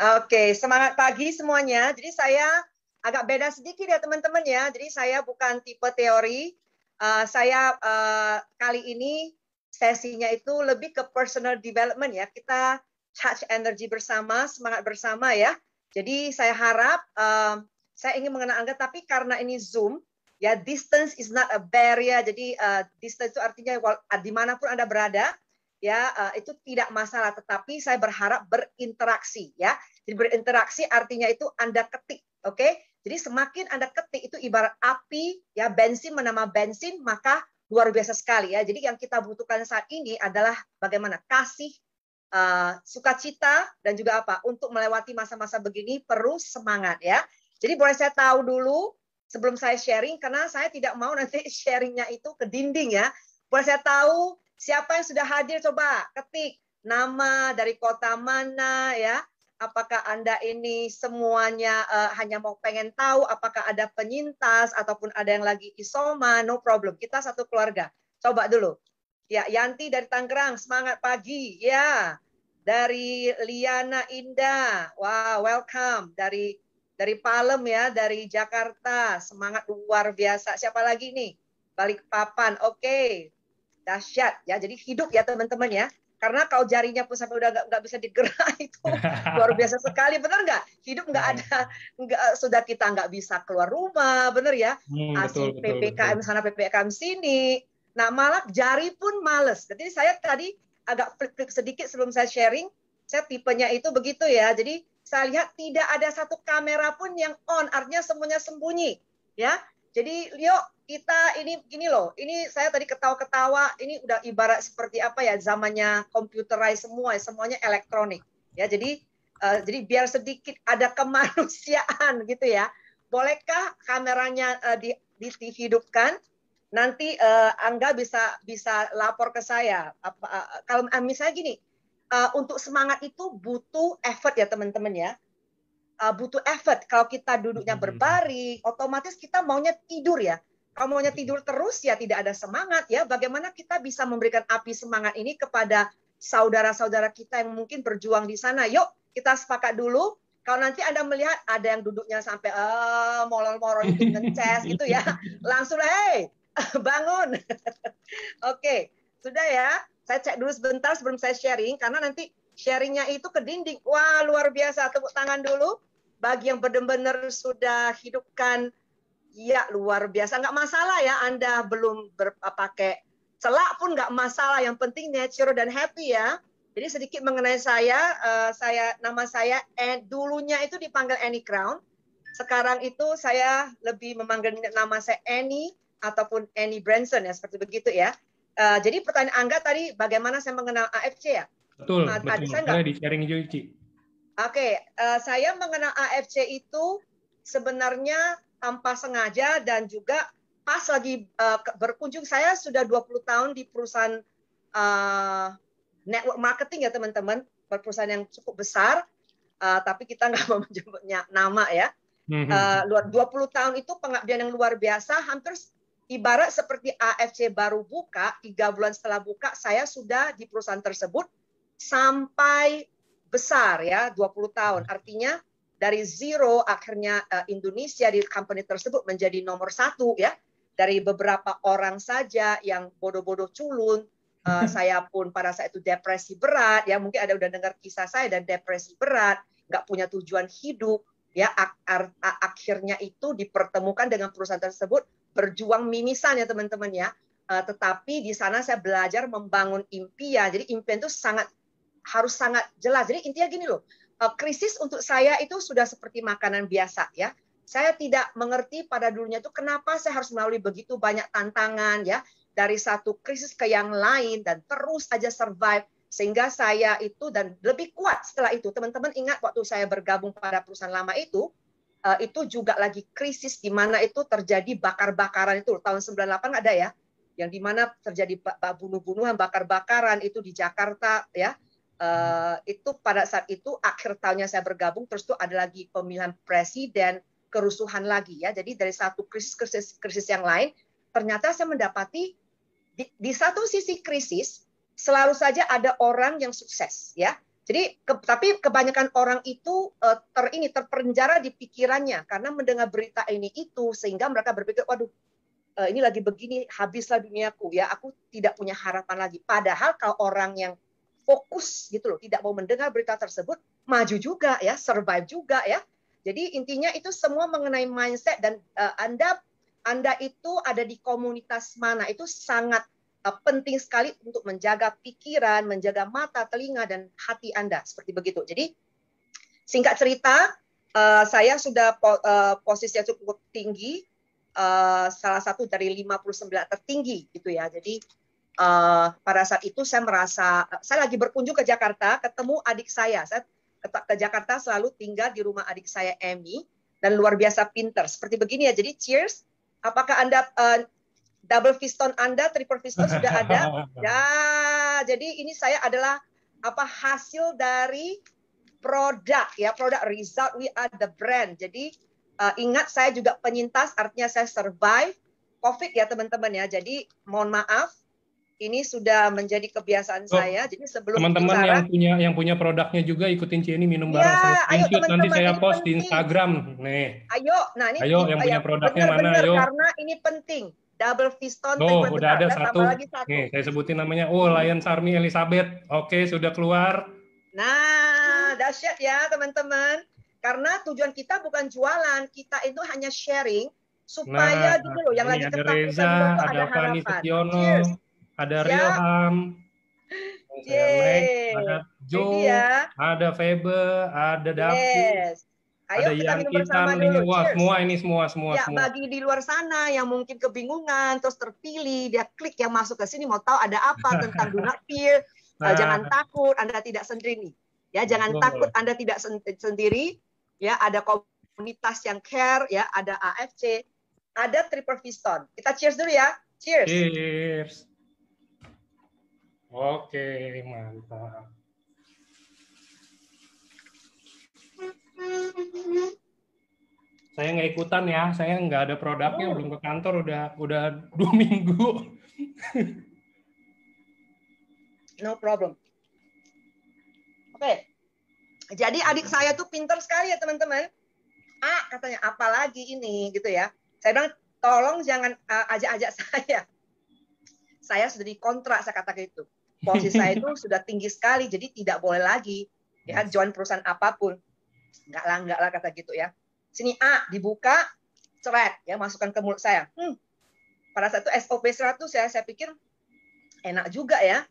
Oke, semangat pagi semuanya. Jadi saya agak beda sedikit ya teman-teman ya. Jadi saya bukan tipe teori. Kali ini sesinya itu lebih ke personal development ya. Kita charge energi bersama, semangat bersama ya. Jadi saya harap saya ingin mengenal Angga, tapi karena ini Zoom, ya distance is not a barrier. Jadi distance itu artinya dimanapun Anda berada, ya itu tidak masalah. Tetapi saya berharap berinteraksi ya. Jadi berinteraksi artinya itu Anda ketik, oke? Jadi semakin Anda ketik itu ibarat api, ya bensin menambah bensin, maka luar biasa sekali ya. Jadi yang kita butuhkan saat ini adalah bagaimana kasih, sukacita, dan juga apa? Untuk melewati masa-masa begini perlu semangat ya. Jadi boleh saya tahu dulu sebelum saya sharing, karena saya tidak mau nanti sharingnya itu ke dinding ya. Boleh saya tahu siapa yang sudah hadir? Coba ketik nama, dari kota mana ya. Apakah Anda ini semuanya hanya mau pengen tahu apakah ada penyintas ataupun ada yang lagi isoman? No problem, kita satu keluarga. Coba dulu. Ya, Yanti dari Tangerang, semangat pagi. Ya, dari Liana Indah, wow, welcome. Dari Palem ya, dari Jakarta, semangat luar biasa. Siapa lagi nih? Balikpapan, oke. Dahsyat ya, jadi hidup ya teman-teman ya. Karena kalau jarinya pun sampai udah nggak bisa digerak itu luar biasa sekali, benar nggak? Hidup nggak ada, sudah kita nggak bisa keluar rumah, benar ya? Betul, Asli betul, PPKM betul. sana PPKM sini. Nah malah jari pun males. Jadi saya tadi agak flip sedikit sebelum saya sharing. Saya tipenya itu begitu ya. Jadi saya lihat tidak ada satu kamera pun yang on, artinya semuanya sembunyi, ya. Jadi yuk kita ini loh, ini saya tadi ketawa-ketawa, ini udah ibarat seperti apa ya, zamannya computerized semua, semuanya elektronik ya. Jadi biar sedikit ada kemanusiaan gitu ya. Bolehkah kameranya dihidupkan? Nanti Angga bisa lapor ke saya. Kalau misalnya gini, untuk semangat itu butuh effort ya teman-teman ya. Butuh effort. Kalau kita duduknya berbaring, otomatis kita maunya tidur ya. Kalau maunya tidur terus ya tidak ada semangat ya. Bagaimana kita bisa memberikan api semangat ini kepada saudara-saudara kita yang mungkin berjuang di sana? Yuk kita sepakat dulu. Kalau nanti Anda melihat ada yang duduknya sampai molor-molor itu ngeces gitu ya, langsung hey bangun. Oke, sudah ya. Saya cek dulu sebentar sebelum saya sharing, karena nanti sharingnya itu ke dinding. Wah, luar biasa. Tepuk tangan dulu bagi yang benar-benar sudah hidupkan. Ya, luar biasa. Nggak masalah ya, Anda belum pakai celak pun nggak masalah. Yang penting natural dan happy ya. Jadi sedikit mengenai nama saya dulunya itu dipanggil Annie Crown. Sekarang itu saya lebih memanggil nama saya Annie ataupun Annie Branson ya, seperti begitu ya. Jadi pertanyaan Angga tadi, bagaimana saya mengenal AFC ya? Betul, Tadi betul. saya nggak. Boleh di-sharing juga, Ci. Oke, saya mengenal AFC itu sebenarnya tanpa sengaja dan juga pas lagi berkunjung. Saya sudah 20 tahun di perusahaan network marketing ya teman-teman, perusahaan yang cukup besar, tapi kita nggak mau menyebutnya nama ya. 20 tahun itu pengabdian yang luar biasa, hampir ibarat seperti AFC baru buka, 3 bulan setelah buka, saya sudah di perusahaan tersebut sampai besar ya, 20 tahun. Artinya dari zero akhirnya Indonesia di company tersebut menjadi nomor 1 ya. Dari beberapa orang saja yang bodoh-bodoh culun, saya pun pada saat itu depresi berat ya, mungkin ada udah dengar kisah saya dan depresi berat, nggak punya tujuan hidup ya, akhirnya itu dipertemukan dengan perusahaan tersebut, berjuang mimisan ya teman-teman ya. Tetapi di sana saya belajar membangun impian. Jadi impian itu harus sangat jelas. Jadi intinya gini loh, krisis untuk saya itu sudah seperti makanan biasa ya. Saya tidak mengerti pada dulunya itu kenapa saya harus melalui begitu banyak tantangan ya, dari satu krisis ke yang lain dan terus aja survive, sehingga saya itu dan lebih kuat setelah itu. Teman-teman ingat waktu saya bergabung pada perusahaan lama itu juga lagi krisis di mana itu terjadi bakar-bakaran itu tahun 98 ada ya, yang di mana terjadi bunuh-bunuhan, bakar-bakaran itu di Jakarta ya. Itu pada saat itu akhir tahunnya saya bergabung, terus itu ada lagi pemilihan presiden, kerusuhan lagi ya. Jadi dari satu krisis yang lain, ternyata saya mendapati di satu sisi krisis selalu saja ada orang yang sukses ya. Jadi tapi kebanyakan orang itu terpenjara di pikirannya karena mendengar berita ini itu sehingga mereka berpikir, waduh, ini lagi begini, habislah duniaku ya, aku tidak punya harapan lagi. Padahal kalau orang yang fokus gitu loh, tidak mau mendengar berita tersebut, maju juga ya, survive juga ya. Jadi intinya itu semua mengenai mindset dan Anda itu ada di komunitas mana, itu sangat penting sekali untuk menjaga pikiran, menjaga mata, telinga, dan hati Anda. Seperti begitu. Jadi, singkat cerita, saya sudah posisinya cukup tinggi, salah satu dari 59 tertinggi gitu ya. Jadi, pada saat itu saya merasa, saya lagi berkunjung ke Jakarta, ketemu adik saya. Saya ke Jakarta selalu tinggal di rumah adik saya, Emmy, dan luar biasa pinter. Seperti begini ya, jadi cheers. Apakah Anda double piston Anda, triple piston sudah ada? Ya, jadi ini saya adalah hasil dari produk ya, produk result, we are the brand. Jadi ingat saya juga penyintas, artinya saya survive COVID ya teman-teman ya. Jadi mohon maaf, ini sudah menjadi kebiasaan saya. Jadi sebelum teman-teman bicara, yang punya produknya juga ikutin Cieni minum bareng. Ya, Saya ayo screenshot nanti teman-teman, saya ini post di penting. Instagram nih. Ayo, nah ini Ayo yang punya produknya mana? benar-benar Ayo. karena ini penting. Double piston, Oh, triple udah ada dan satu. tambah lagi satu. Nih, saya sebutin namanya. Oh, Lion Sarmi Elizabeth. Oke, sudah keluar. Nah, dahsyat ya teman-teman. Karena tujuan kita bukan jualan, kita itu hanya sharing supaya Nah, gitu loh, yang ini lagi ada ketakutan di Reza, luar tuh ada ada Fani harapan. Cheers. Setiono, ada Rio Siap. Ham, saya next, ada Yeay. Ini Joe, dia. ada Febe, ada Davi, Yes. ada Ayo kita Yan minum bersama Kitan, ini dulu. wah Cheers. semua. Ya, bagi di luar sana yang mungkin kebingungan, terus terpilih, dia klik yang masuk ke sini, mau tahu ada apa tentang do not fear, jangan Nah, takut, Anda tidak sendiri. Ya, jangan takut, betul. Anda tidak sendiri. Ya, ada komunitas yang care, ya, ada AFC, ada triple piston. Kita cheers dulu ya. Cheers. Cheers. Oke, mantap. Saya nggak ikutan ya, saya nggak ada produknya, belum ke kantor udah 2 minggu. No problem. Oke. Jadi adik saya tuh pinter sekali ya teman-teman. Katanya apalagi ini gitu ya. Saya bilang tolong jangan ajak-ajak saya. Saya sudah dikontrak, saya katakan itu. Posisi saya itu sudah tinggi sekali, jadi tidak boleh lagi ya join perusahaan apapun. Enggak lah kata gitu ya. Sini dibuka, ceret ya, masukkan ke mulut saya. Pada saat itu SOP 100 ya, saya pikir enak juga ya.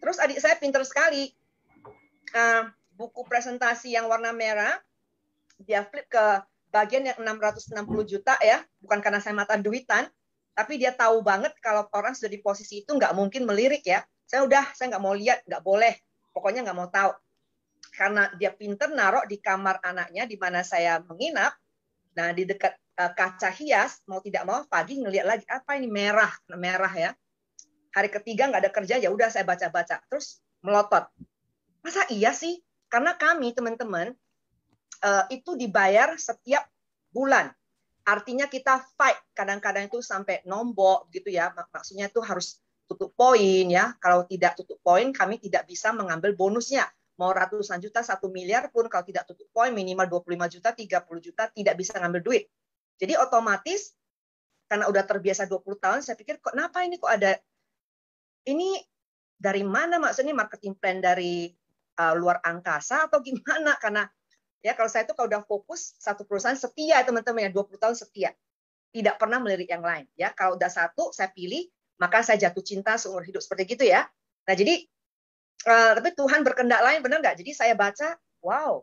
Terus adik saya pintar sekali. Buku presentasi yang warna merah, dia flip ke bagian yang 660 juta ya, bukan karena saya mata duitan, tapi dia tahu banget kalau orang sudah di posisi itu nggak mungkin melirik ya. Saya nggak mau lihat, nggak boleh, pokoknya nggak mau tahu. Karena dia pinter naruh di kamar anaknya di mana saya menginap, nah di dekat kaca hias, mau tidak mau pagi ngelihat lagi, apa ini merah ya. Hari ketiga nggak ada kerja, ya udah saya baca-baca, terus melotot. Masa iya sih? Karena kami teman-teman itu dibayar setiap bulan. Artinya kita fight, kadang-kadang itu sampai nombok gitu ya. Maksudnya itu harus tutup poin ya. Kalau tidak tutup poin, kami tidak bisa mengambil bonusnya. Mau ratusan juta, 1 miliar pun kalau tidak tutup poin, minimal 25 juta, 30 juta, tidak bisa ngambil duit. Jadi otomatis, karena udah terbiasa 20 tahun, saya pikir, kenapa ini kok ada, ini dari mana maksudnya marketing plan dari luar angkasa atau gimana? Karena ya kalau saya itu kalau udah fokus satu perusahaan setia teman-teman ya, 20 tahun setia. Tidak pernah melirik yang lain ya. Kalau udah satu saya pilih, maka saya jatuh cinta seumur hidup seperti gitu ya. Nah, jadi tapi Tuhan berkehendak lain, benar nggak? Jadi saya baca, wow,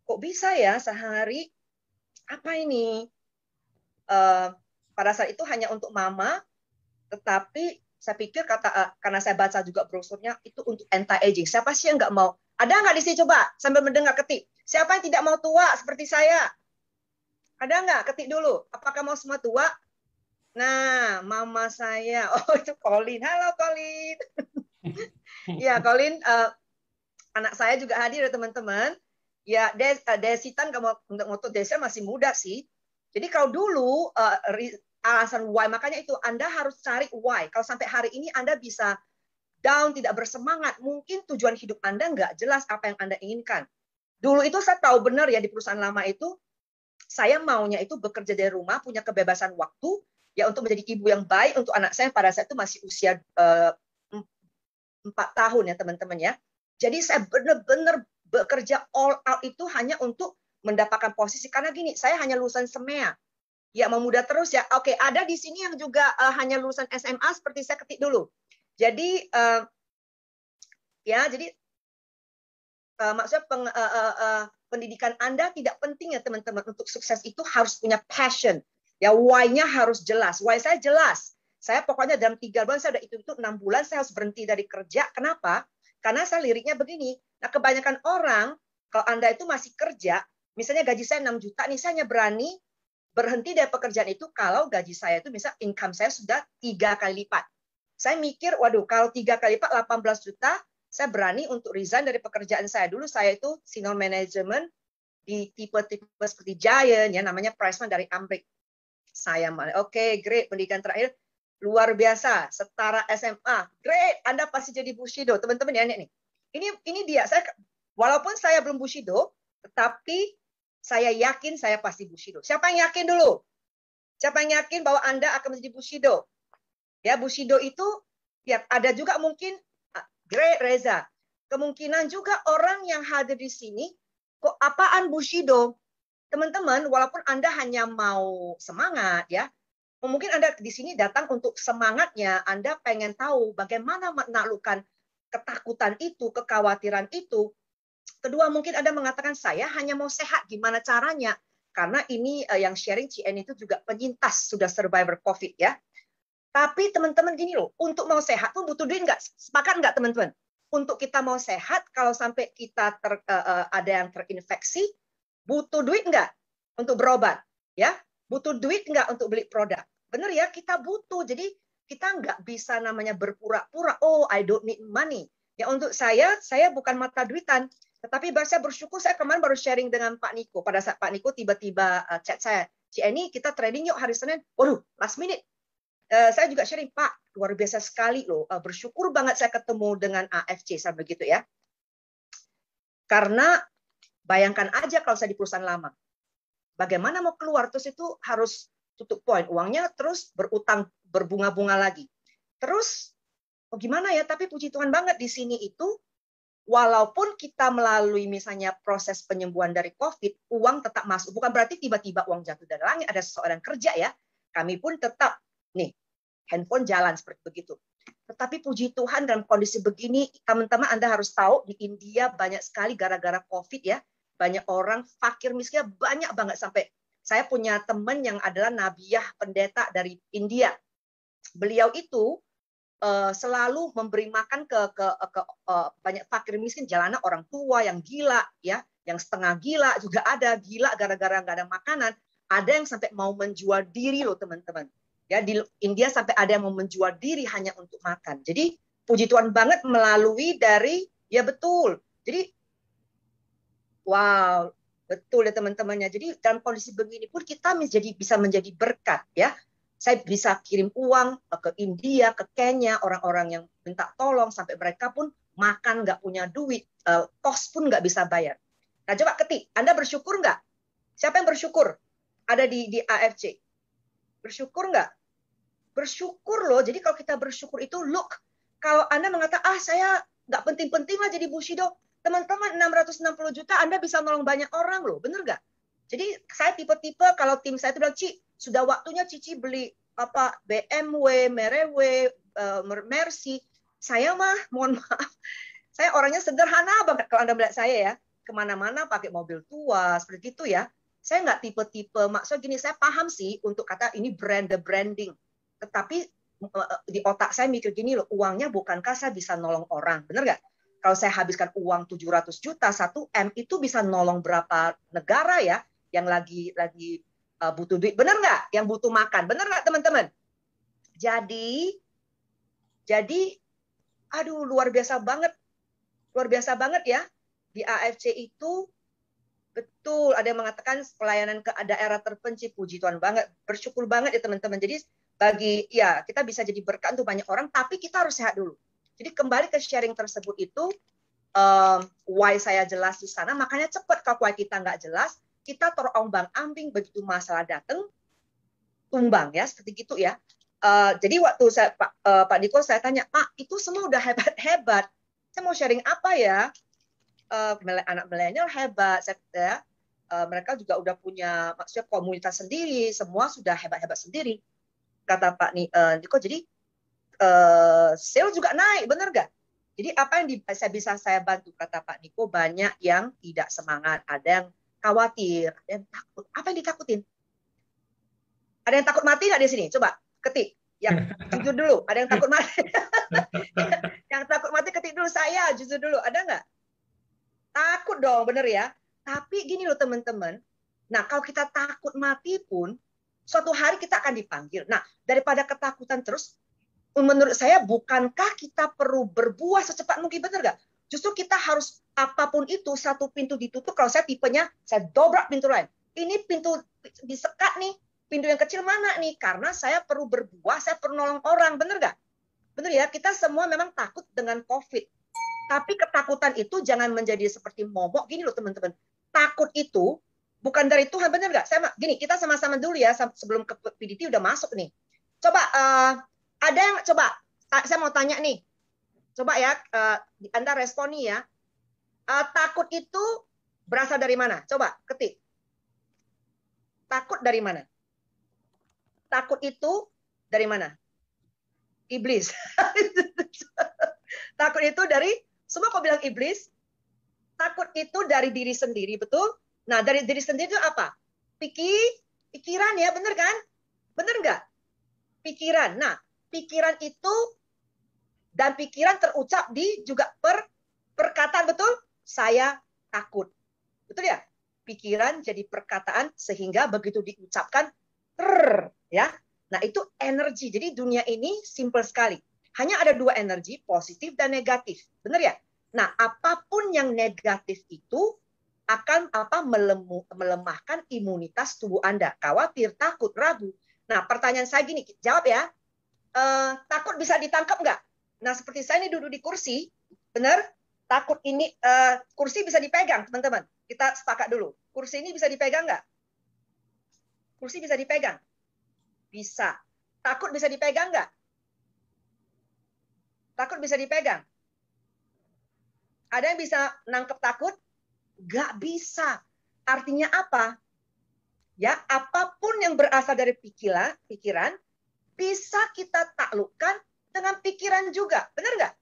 kok bisa ya sehari apa ini? Pada saat itu hanya untuk mama, tetapi saya pikir karena saya baca juga brosurnya itu untuk anti-aging. Siapa sih yang nggak mau? Ada nggak di sini coba sambil mendengar ketik? Siapa yang tidak mau tua seperti saya? Ada nggak? Ketik dulu. Apakah mau semua tua? Nah, mama saya. Oh, itu Colin. Halo, Colin. Ya, Colin. Anak saya juga hadir ya, teman-teman. Ya, Desitan untuk moto Desa masih muda sih. Jadi kalau dulu alasan why, makanya itu Anda harus cari why. Kalau sampai hari ini Anda bisa down, tidak bersemangat. Mungkin tujuan hidup Anda nggak jelas apa yang Anda inginkan. Dulu itu saya tahu benar ya, di perusahaan lama itu, saya maunya itu bekerja dari rumah, punya kebebasan waktu, ya untuk menjadi ibu yang baik untuk anak saya pada saat itu masih usia 4 tahun ya teman-teman ya. Jadi saya benar-benar bekerja all out itu hanya untuk mendapatkan posisi. Karena gini, saya hanya lulusan SEMEA. Ya, mau muda terus ya. Oke, ada di sini yang juga hanya lulusan SMA seperti saya ketik dulu. Jadi jadi maksudnya pendidikan Anda tidak penting ya teman-teman. Untuk sukses itu harus punya passion. Ya, why-nya harus jelas. Why saya jelas. Saya pokoknya dalam 3 bulan, saya udah itu 6 bulan saya harus berhenti dari kerja. Kenapa? Karena saya liriknya begini. Nah, kebanyakan orang, kalau Anda itu masih kerja, misalnya gaji saya 6 juta, nih saya hanya berani berhenti dari pekerjaan itu kalau gaji saya itu misalnya income saya sudah 3 kali lipat. Saya mikir, waduh, kalau 3 kali lipat 18 juta, saya berani untuk resign dari pekerjaan saya. Dulu saya itu senior management di tipe-tipe seperti Giant, ya namanya Priceman dari Amrik. Saya oke, great, pendidikan terakhir luar biasa, setara SMA, great, Anda pasti jadi Bushido, teman-teman ya nih. Ini dia, saya walaupun saya belum Bushido, tetapi saya yakin saya pasti Bushido. Siapa yang yakin dulu? Siapa yang yakin bahwa Anda akan menjadi Bushido? Ya, Bushido itu ya ada juga mungkin great Reza. Kemungkinan juga orang yang hadir di sini, kok apaan Bushido? Teman-teman, walaupun Anda hanya mau semangat ya, mungkin Anda di sini datang untuk semangatnya, Anda pengen tahu bagaimana menaklukkan ketakutan itu, kekhawatiran itu. Kedua, mungkin Anda mengatakan, saya hanya mau sehat, gimana caranya? Karena ini yang sharing CN itu juga penyintas, sudah survivor COVID ya. Tapi teman-teman gini loh, untuk mau sehat pun butuh duit nggak? Sepakat nggak teman-teman? Untuk kita mau sehat, kalau sampai kita ada yang terinfeksi, butuh duit nggak untuk berobat? Ya, butuh duit nggak untuk beli produk? Benar ya, kita butuh. Jadi kita nggak bisa namanya berpura-pura, oh I don't need money. Ya untuk saya bukan mata duitan. Tetapi saya bersyukur, saya kemarin baru sharing dengan Pak Niko. Pada saat Pak Niko tiba-tiba chat saya, Ci, kita trading yuk hari Senin. Waduh, last minute. Saya juga sharing, Pak, luar biasa sekali loh. Bersyukur banget saya ketemu dengan AFC, saya begitu ya. Karena bayangkan aja kalau saya di perusahaan lama. Bagaimana mau keluar, terus itu harus tutup poin. Uangnya terus berutang, berbunga-bunga lagi. Terus, gimana ya, tapi puji Tuhan banget di sini itu, walaupun kita melalui misalnya proses penyembuhan dari COVID, uang tetap masuk. Bukan berarti tiba-tiba uang jatuh dari langit, ada seseorang kerja ya. Kami pun tetap, nih, handphone jalan seperti begitu. Tetapi puji Tuhan dalam kondisi begini, teman-teman Anda harus tahu, di India banyak sekali gara-gara COVID ya, banyak orang fakir miskin, banyak banget. Sampai saya punya teman yang adalah nabiyah pendeta dari India. Beliau itu selalu memberi makan ke banyak fakir miskin, jalanan, orang tua yang gila ya, yang setengah gila juga ada, gila gara-gara nggak ada makanan. Ada yang sampai mau menjual diri loh teman-teman. Ya, di India sampai ada yang mau menjual diri hanya untuk makan. Jadi puji Tuhan banget melalui dari, ya betul. Jadi wow, betul ya teman-temannya. Jadi dalam kondisi begini pun kita bisa menjadi berkat ya. Saya bisa kirim uang ke India, ke Kenya, orang-orang yang minta tolong sampai mereka pun makan nggak punya duit, kos pun nggak bisa bayar. Nah coba ketik, Anda bersyukur nggak? Siapa yang bersyukur? Ada di AFC. Bersyukur nggak? Bersyukur loh. Jadi kalau kita bersyukur itu, look, kalau Anda mengatakan, saya nggak penting-penting lah jadi Bushido, teman-teman 660 juta Anda bisa nolong banyak orang loh, bener nggak? Jadi saya tipe-tipe kalau tim saya itu bilang, Ci, sudah waktunya Cici beli apa BMW, Mercy. Saya mah, mohon maaf, saya orangnya sederhana banget kalau Anda melihat saya ya, kemana-mana pakai mobil tua seperti itu ya. Saya nggak tipe-tipe, maksudnya gini, saya paham sih untuk kata ini branding. Tetapi di otak saya mikir gini loh, uangnya bukankah saya bisa nolong orang, bener nggak? Kalau saya habiskan uang 700 juta, 1 M itu bisa nolong berapa negara ya yang lagi butuh duit, bener nggak? Yang butuh makan, bener nggak teman-teman? Jadi, aduh luar biasa banget ya di AFC itu. Betul, ada yang mengatakan pelayanan ke daerah terpencil, puji Tuhan banget, bersyukur banget ya teman-teman. Jadi kita bisa jadi berkat untuk banyak orang, tapi kita harus sehat dulu. Jadi kembali ke sharing tersebut itu, why saya jelas di sana, makanya cepat. Kalau why kita nggak jelas, kita terombang-ambing, begitu masalah datang, tumbang ya, seperti gitu ya. Jadi waktu saya Pak Diko saya tanya, Pak itu semua udah hebat-hebat, saya mau sharing apa ya? Anak milenial hebat, mereka juga udah punya maksudnya komunitas sendiri, semua sudah hebat-hebat sendiri, kata Pak Diko. Jadi sales juga naik, bener gak? Jadi apa yang bisa saya bantu, kata Pak Niko, banyak yang tidak semangat, ada yang khawatir, ada yang takut. Apa yang ditakutin? Ada yang takut mati nggak di sini? Coba ketik. Yang jujur dulu. Ada yang takut mati? Yang takut mati ketik dulu. Saya jujur dulu. Ada nggak? Takut dong, bener ya. Tapi gini loh teman-teman. Nah kalau kita takut mati pun, suatu hari kita akan dipanggil. Nah daripada ketakutan terus, menurut saya bukankah kita perlu berbuah secepat mungkin, bener nggak? Justru kita harus, apapun itu, satu pintu ditutup. Kalau saya tipenya, saya dobrak pintu lain. Ini pintu disekat nih. Pintu yang kecil mana nih? Karena saya perlu berbuah, saya perlu nolong orang, bener nggak? Bener ya, kita semua memang takut dengan COVID. Tapi ketakutan itu jangan menjadi seperti momok. Gini loh teman-teman, takut itu bukan dari Tuhan, bener nggak? Gini, kita sama-sama dulu ya, sebelum ke PDT udah masuk nih. Coba, ada yang, coba, saya mau tanya nih. Coba ya, Anda respon nih ya. Takut itu berasal dari mana? Coba, ketik. Takut dari mana? Takut itu dari mana? Iblis. Takut itu dari, semua kau bilang iblis. Takut itu dari diri sendiri, betul? Nah, dari diri sendiri itu apa? Pikiran ya, bener kan? Bener nggak? Pikiran. Nah, pikiran itu, dan pikiran terucap di juga perkataan, betul? Saya takut. Betul ya? Pikiran jadi perkataan, sehingga begitu diucapkan, ya. Nah, itu energi. Jadi dunia ini simple sekali. Hanya ada dua energi, positif dan negatif. Benar ya? Nah, apapun yang negatif itu akan melemahkan imunitas tubuh Anda. Khawatir, takut, ragu. Nah, pertanyaan saya gini, jawab ya. Takut bisa ditangkap nggak? Nah, seperti saya ini duduk di kursi, benar? Takut ini, kursi bisa dipegang, teman-teman. Kita sepakat dulu. Kursi ini bisa dipegang nggak? Kursi bisa dipegang? Bisa. Takut bisa dipegang nggak? Takut bisa dipegang? Ada yang bisa nangkep takut? Nggak bisa. Artinya apa? Ya, apapun yang berasal dari pikiran bisa kita taklukkan dengan pikiran juga. Benar nggak?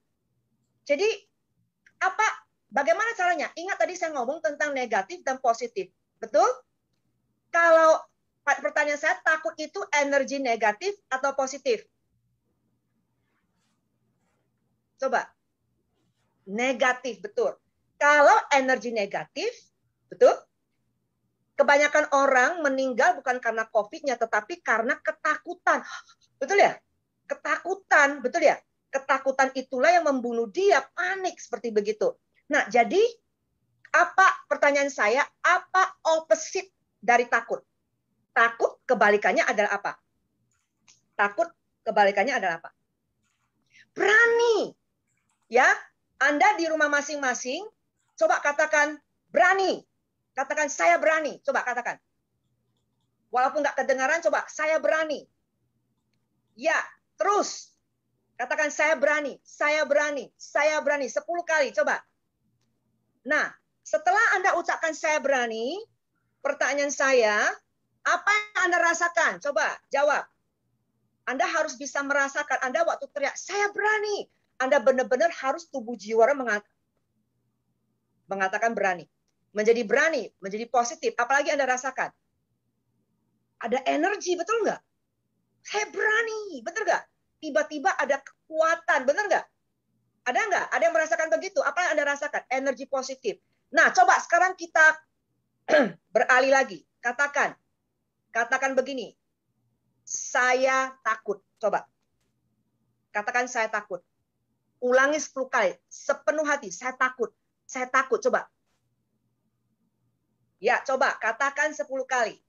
Jadi, bagaimana caranya? Ingat tadi saya ngomong tentang negatif dan positif. Betul? Kalau pertanyaan saya, takut itu energi negatif atau positif? Coba. Negatif, betul. Kalau energi negatif, betul? Kebanyakan orang meninggal bukan karena COVID-nya, tetapi karena ketakutan. Betul ya? Ketakutan, betul ya? Ketakutan itulah yang membunuh dia, panik seperti begitu. Nah, jadi pertanyaan saya, apa opposite dari takut? Takut kebalikannya adalah apa? Takut kebalikannya adalah apa? Berani. Ya, Anda di rumah masing-masing, coba katakan berani. Katakan saya berani. Coba katakan. Walaupun nggak kedengaran, coba saya berani. Ya, terus. Katakan saya berani, saya berani, saya berani. 10 kali, coba. Nah, setelah Anda ucapkan saya berani, pertanyaan saya, apa yang Anda rasakan? Coba jawab. Anda harus bisa merasakan. Anda waktu teriak, saya berani. Anda benar-benar harus tubuh jiwa mengatakan berani. Menjadi berani, menjadi positif. Apalagi Anda rasakan. Ada energi, betul nggak? Saya berani, betul nggak? Tiba-tiba ada kekuatan, betul nggak? Ada nggak? Ada yang merasakan begitu? Apa yang Anda rasakan? Energi positif. Nah, coba sekarang kita beralih lagi. Katakan begini. Saya takut. Coba. Katakan saya takut. Ulangi 10 kali. Sepenuh hati. Saya takut. Saya takut. Coba. Ya, coba. Katakan 10 kali.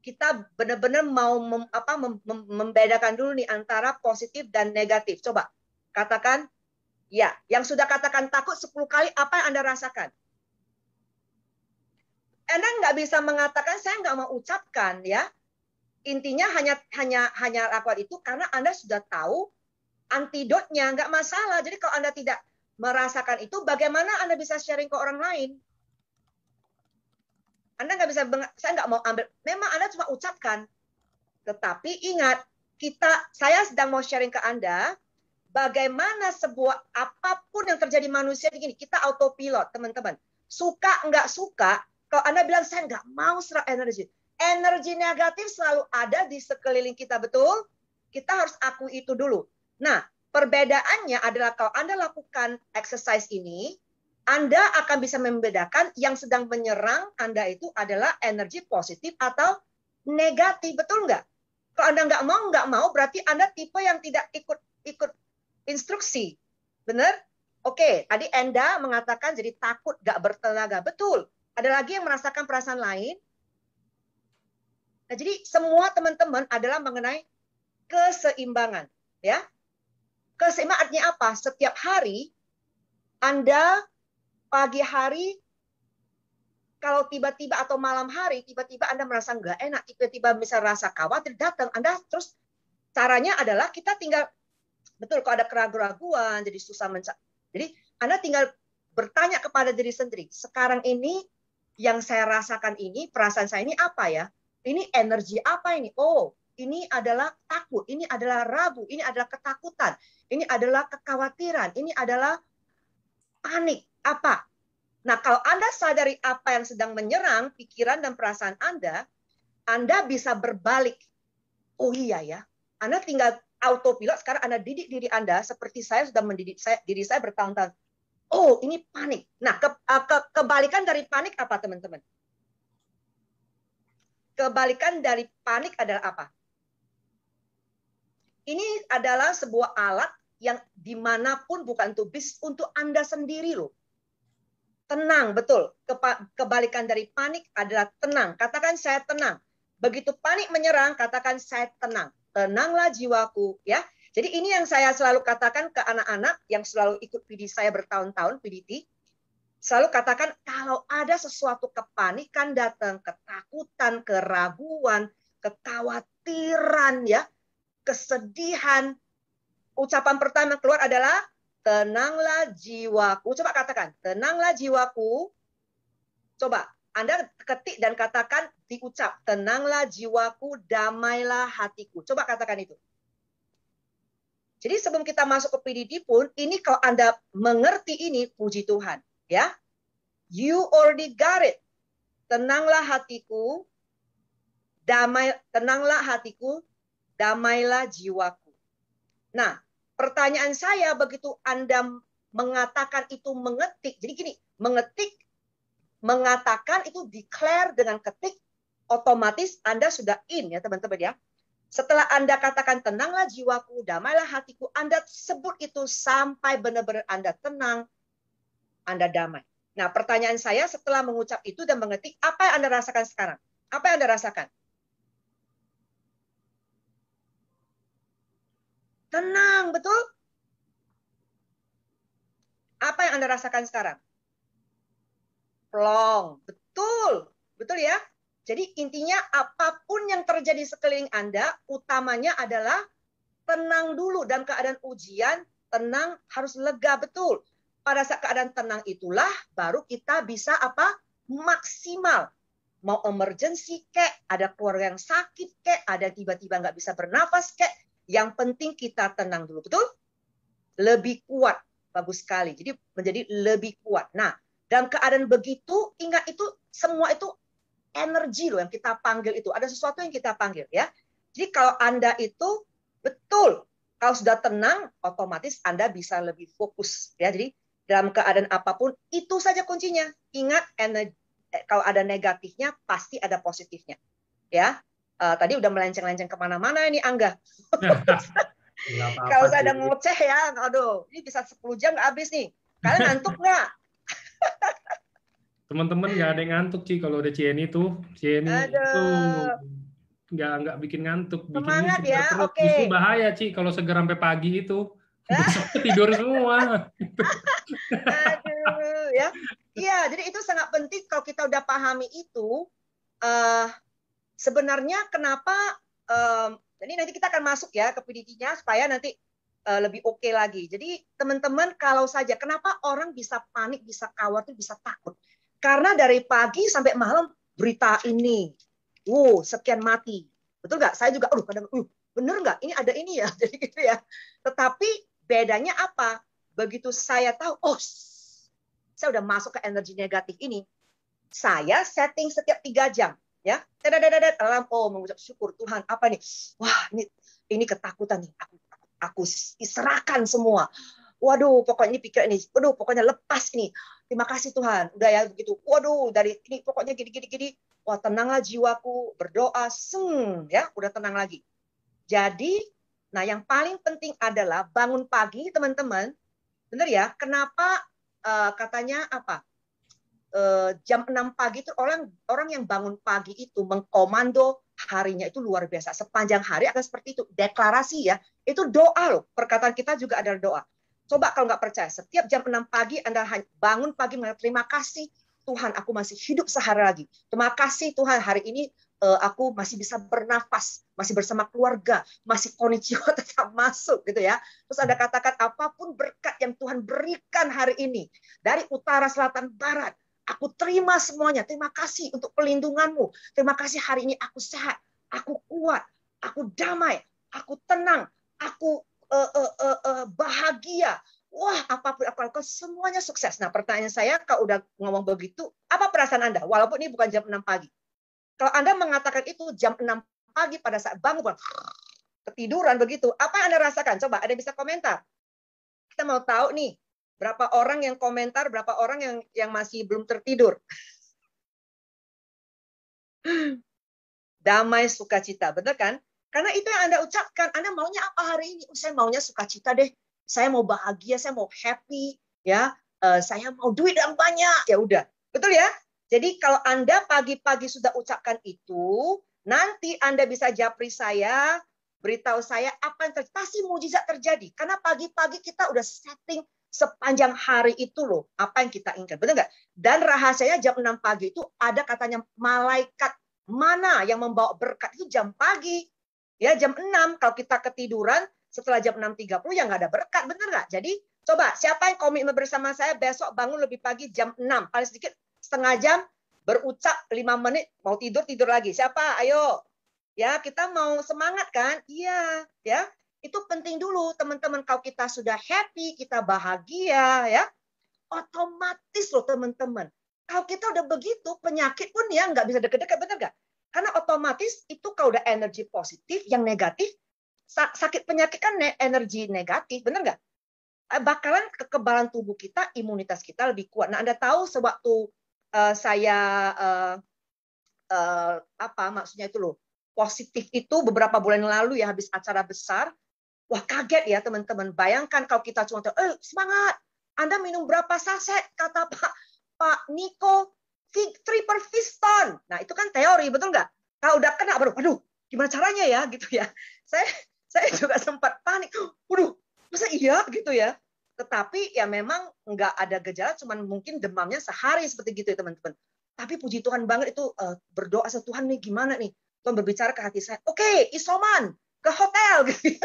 Kita benar-benar mau membedakan dulu nih antara positif dan negatif. Coba. Katakan Ya, yang sudah katakan takut 10 kali, apa yang Anda rasakan? Anda nggak bisa mengatakan saya nggak mau ucapkan, ya. Intinya hanya lakukan itu karena Anda sudah tahu antidotnya, nggak masalah. Jadi kalau Anda tidak merasakan itu, bagaimana Anda bisa sharing ke orang lain? Anda nggak bisa, saya nggak mau ambil. Memang Anda cuma ucapkan, tetapi ingat, saya sedang mau sharing ke Anda. Bagaimana sebuah apapun yang terjadi manusia begini, kita autopilot, teman-teman. Suka nggak suka, kalau Anda bilang saya nggak mau serap energi. Energi negatif selalu ada di sekeliling kita, betul? Kita harus akui itu dulu. Nah, perbedaannya adalah kalau Anda lakukan exercise ini, Anda akan bisa membedakan yang sedang menyerang Anda itu adalah energi positif atau negatif, betul nggak? Kalau Anda nggak mau, berarti Anda tipe yang tidak ikut instruksi. Benar? Oke, tadi Enda mengatakan jadi takut, gak bertenaga. Betul. Ada lagi yang merasakan perasaan lain? Nah, jadi semua teman-teman adalah mengenai keseimbangan. Ya, keseimbangan artinya apa? Setiap hari, Anda pagi hari, kalau tiba-tiba atau malam hari, tiba-tiba Anda merasa nggak enak, tiba-tiba bisa rasa khawatir, datang. Anda terus, caranya adalah kita tinggal, betul, kalau ada keraguan-keraguan, jadi susah mencari. Jadi Anda tinggal bertanya kepada diri sendiri, sekarang ini yang saya rasakan ini, perasaan saya ini apa ya? Ini energi apa ini? Oh, ini adalah takut, ini adalah ragu, ini adalah ketakutan, ini adalah kekhawatiran, ini adalah panik. Apa? Nah, kalau Anda sadari apa yang sedang menyerang pikiran dan perasaan Anda bisa berbalik. Oh iya ya, Anda tinggal autopilot, sekarang Anda didik diri Anda seperti saya sudah mendidik diri saya bertahun-tahun. Oh, ini panik. Nah, kebalikan dari panik apa, teman-teman? Kebalikan dari panik adalah apa? Ini adalah sebuah alat yang dimanapun bukan untuk Anda sendiri loh. Tenang, betul. Kebalikan dari panik adalah tenang. Katakan saya tenang. Begitu panik menyerang, katakan saya tenang. Tenanglah jiwaku, ya. Jadi ini yang saya selalu katakan ke anak-anak yang selalu ikut PD saya bertahun-tahun, PDT. Selalu katakan kalau ada sesuatu kepanikan datang, ketakutan, keraguan, kekhawatiran, ya, kesedihan, ucapan pertama keluar adalah tenanglah jiwaku. Coba katakan, tenanglah jiwaku. Coba Anda ketik dan katakan, diucap, tenanglah jiwaku, damailah hatiku. Coba katakan itu. Jadi sebelum kita masuk ke PDD pun, ini kalau Anda mengerti ini, puji Tuhan. Ya, you already got it. Tenanglah hatiku, tenanglah hatiku, damailah jiwaku. Nah, pertanyaan saya begitu Anda mengatakan itu mengetik, jadi gini, mengetik, mengatakan itu declare dengan ketik, otomatis Anda sudah in ya teman-teman ya. Setelah Anda katakan tenanglah jiwaku, damailah hatiku, Anda sebut itu sampai benar-benar Anda tenang, Anda damai. Nah, pertanyaan saya setelah mengucap itu dan mengetik, apa yang Anda rasakan sekarang? Apa yang Anda rasakan? Tenang, betul? Apa yang Anda rasakan sekarang? Plong, betul. Betul ya? Jadi intinya apapun yang terjadi sekeliling Anda, utamanya adalah tenang dulu. Dalam keadaan ujian, tenang, harus lega, betul. Pada saat keadaan tenang itulah, baru kita bisa apa? Maksimal. Mau emergency kek, ada keluarga yang sakit kek, ada tiba-tiba nggak bisa bernafas kek, yang penting kita tenang dulu, betul? Lebih kuat, bagus sekali. Jadi menjadi lebih kuat. Nah, dalam keadaan begitu, ingat itu semua itu energi loh yang kita panggil itu. Ada sesuatu yang kita panggil ya. Jadi kalau Anda itu betul, kalau sudah tenang, otomatis Anda bisa lebih fokus ya. Jadi dalam keadaan apapun itu saja kuncinya. Ingat, kalau ada negatifnya pasti ada positifnya. Ya. Tadi udah melenceng-lenceng kemana-mana ini Angga. Kalau saya ada ngoceh ya, aduh, ini bisa 10 jam nggak habis nih. Kalian ngantuk nggak? Teman-teman nggak ada yang ngantuk Ci kalau udah Cieni tuh. Cieni itu nggak bikin ngantuk. Semangat ya, oke. Itu bahaya Ci kalau seger sampai pagi itu. besok tidur semua. Aduh, ya. Iya, jadi itu sangat penting kalau kita udah pahami itu. Sebenarnya kenapa? Jadi nanti kita akan masuk ya ke PDT-nya supaya nanti lebih oke lagi. Jadi teman-teman kalau saja kenapa orang bisa panik, bisa khawatir, bisa takut? Karena dari pagi sampai malam berita ini, sekian mati, betul nggak? Saya juga, kadang, bener nggak? Ini ada ini ya, jadi gitu ya. Tetapi bedanya apa? Begitu saya tahu, saya udah masuk ke energi negatif ini, saya setting setiap 3 jam. Ya, alarm, mengucap syukur Tuhan, apa nih? Wah, ini ketakutan nih. Aku serahkan semua. Waduh, pokoknya ini pikiran ini. Waduh, pokoknya lepas ini. Terima kasih Tuhan. Udah ya begitu. Waduh, dari ini pokoknya gini. Wah, tenanglah jiwaku, berdoa, ya, udah tenang lagi. Jadi, nah yang paling penting adalah bangun pagi, teman-teman. Benar ya? Kenapa katanya apa? Jam 6 pagi itu orang yang bangun pagi itu mengkomando harinya itu luar biasa. Sepanjang hari akan seperti itu. Deklarasi ya. Itu doa loh. Perkataan kita juga adalah doa. Coba kalau nggak percaya, setiap jam 6 pagi Anda bangun pagi, terima kasih Tuhan aku masih hidup sehari lagi. Terima kasih Tuhan hari ini aku masih bisa bernafas, masih bersama keluarga, masih konnichiwa tetap masuk gitu ya. Terus Anda katakan apapun berkat yang Tuhan berikan hari ini dari utara, selatan, barat, aku terima semuanya. Terima kasih untuk pelindunganmu. Terima kasih hari ini aku sehat, aku kuat, aku damai, aku tenang, aku bahagia. Wah, apapun aku lakukan semuanya sukses. Nah, pertanyaan saya kalau udah ngomong begitu, apa perasaan Anda? Walaupun ini bukan jam 6 pagi. Kalau Anda mengatakan itu jam 6 pagi pada saat bangun, ketiduran begitu, apa yang Anda rasakan? Coba ada bisa komentar. Kita mau tahu nih, berapa orang yang komentar, berapa orang yang masih belum tertidur. Damai sukacita, benar kan? Karena itu yang Anda ucapkan. Anda maunya apa hari ini? Saya maunya sukacita deh. Saya mau bahagia, saya mau happy, ya. Saya mau duit yang banyak, ya udah. Betul ya? Jadi kalau Anda pagi-pagi sudah ucapkan itu, nanti Anda bisa japri saya, beritahu saya apa yang terjadi. Pasti mujizat terjadi. Karena pagi-pagi kita udah setting sepanjang hari itu loh, apa yang kita inginkan. Betul nggak? Dan rahasianya jam 6 pagi itu ada katanya malaikat mana yang membawa berkat itu jam pagi. Ya, jam 6 kalau kita ketiduran setelah jam 6.30 ya nggak ada berkat, bener nggak? Jadi coba siapa yang komitmen bersama saya besok bangun lebih pagi jam 6, paling sedikit setengah jam, berucap 5 menit, mau tidur lagi. Siapa? Ayo. Ya, kita mau semangat kan? Iya, ya. Itu penting dulu teman-teman, kalau kita sudah happy, kita bahagia ya, otomatis loh teman-teman. Kalau kita udah begitu, penyakit pun ya nggak bisa deket-deket, bener nggak? Karena otomatis itu kalau udah energi positif, yang negatif, sakit penyakit kan energi negatif, bener nggak? Bakalan kekebalan tubuh kita, imunitas kita lebih kuat. Nah, Anda tahu sewaktu saya apa maksudnya itu loh, positif itu beberapa bulan lalu ya, habis acara besar, wah kaget ya teman-teman. Bayangkan kalau kita cuma tahu, semangat, Anda minum berapa saset, kata Pak Niko, triple piston. Nah itu kan teori, betul nggak? Kalau udah kena, aduh, gimana caranya ya, gitu ya. Saya juga sempat panik, waduh, masa iya gitu ya. Tetapi ya memang nggak ada gejala, cuman mungkin demamnya sehari seperti gitu ya teman-teman. Tapi puji Tuhan banget itu berdoa sama Tuhan nih gimana nih. Tuhan berbicara ke hati saya, oke, isoman, ke hotel. Gitu.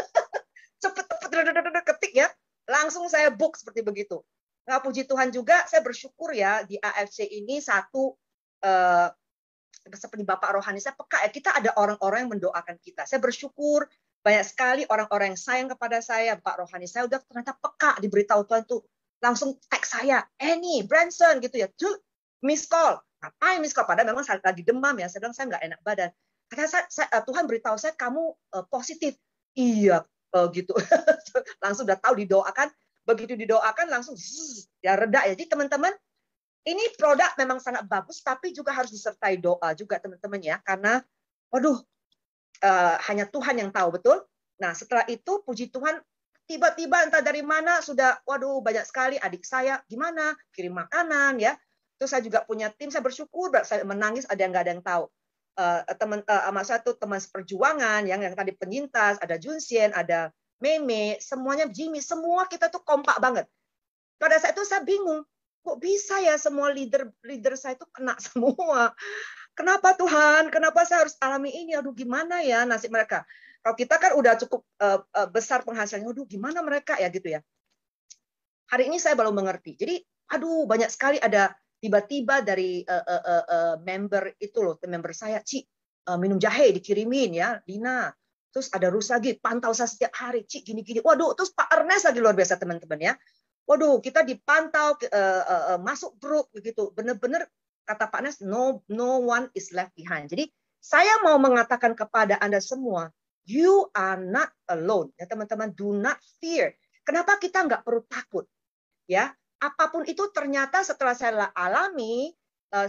Cepet ketik ya. Langsung saya book seperti begitu. Nah, puji Tuhan juga saya bersyukur ya di AFC ini satu seperti Bapak Rohani saya peka ya. Kita ada orang-orang yang mendoakan kita. Saya bersyukur banyak sekali orang-orang yang sayang kepada saya. Pak Rohani saya udah ternyata peka diberitahu Tuhan tuh. Langsung tag saya, Annie, Branson gitu ya. Miss call. Ngapain miss call? Padahal memang saya lagi demam ya. Saya bilang saya nggak enak badan. Karena Tuhan beritahu saya kamu positif. Iya, gitu. Langsung udah tahu didoakan. Begitu didoakan langsung ya reda ya. Jadi teman-teman, ini produk memang sangat bagus, tapi juga harus disertai doa juga teman-teman ya. Karena, waduh, hanya Tuhan yang tahu, betul? Nah setelah itu puji Tuhan, tiba-tiba entah dari mana sudah, waduh banyak sekali adik saya, gimana, kirim makanan ya. Terus saya juga punya tim, saya bersyukur, saya menangis, ada yang nggak ada yang tahu. Teman sama saya tuh teman seperjuangan yang tadi penyintas, ada Junsien, ada Meme, semuanya Jimmy, semua kita tuh kompak banget. Pada saat itu saya bingung, kok bisa ya semua leader saya itu kena semua. Kenapa Tuhan? Kenapa saya harus alami ini? Aduh, gimana ya nasib mereka? Kalau kita kan udah cukup besar penghasilannya, aduh gimana mereka ya gitu ya. Hari ini saya baru mengerti. Jadi, aduh banyak sekali ada tiba-tiba dari member itu loh, member saya, Ci, minum jahe dikirimin ya, Dina. Terus ada Rusagi, pantau saya setiap hari, Ci, gini-gini. Waduh, terus Pak Ernest lagi luar biasa teman-teman ya. Waduh, kita dipantau, masuk grup begitu. Benar-benar kata Pak Ernest, no one is left behind. Jadi saya mau mengatakan kepada Anda semua, you are not alone. Ya teman-teman, do not fear. Kenapa kita nggak perlu takut? Ya, apapun itu ternyata setelah saya alami,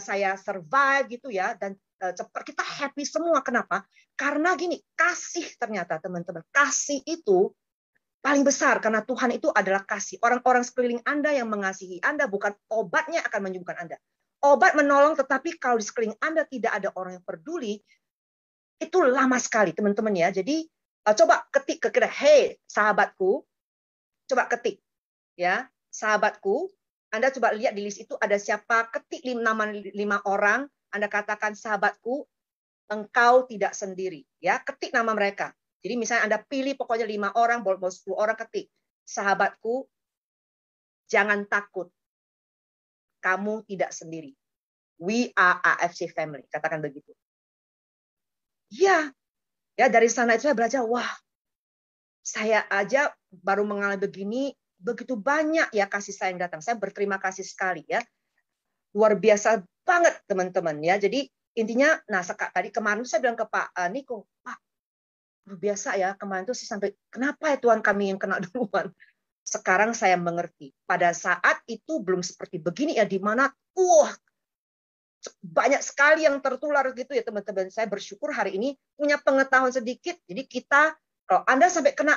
saya survive gitu ya, dan cepat kita happy semua. Kenapa? Karena gini, kasih ternyata teman-teman, kasih itu paling besar karena Tuhan itu adalah kasih. Orang-orang sekeliling Anda yang mengasihi Anda, bukan obatnya akan menyembuhkan Anda. Obat menolong, tetapi kalau di sekeliling Anda tidak ada orang yang peduli, itu lama sekali teman-teman ya. Jadi coba ketik ke kita, hey sahabatku, coba ketik ya. Sahabatku, Anda coba lihat di list itu ada siapa, ketik nama 5 orang, Anda katakan sahabatku, engkau tidak sendiri. Ya, ketik nama mereka. Jadi misalnya Anda pilih pokoknya 5 orang, boleh 10 orang ketik. Sahabatku, jangan takut. Kamu tidak sendiri. We are AFC family. Katakan begitu. Ya, ya dari sana itu saya belajar, wah, saya aja baru mengalami begini, begitu banyak ya kasih sayang datang. Saya berterima kasih sekali ya. Luar biasa banget teman-teman ya. Jadi intinya, nah tadi kemarin saya bilang ke Pak Niko, Pak, luar biasa ya kemarin tuh sih sampai kenapa ya Tuhan kami yang kena duluan. Sekarang saya mengerti. Pada saat itu belum seperti begini ya, di mana banyak sekali yang tertular gitu ya teman-teman. Saya bersyukur hari ini punya pengetahuan sedikit. Jadi kita, kalau Anda sampai kena,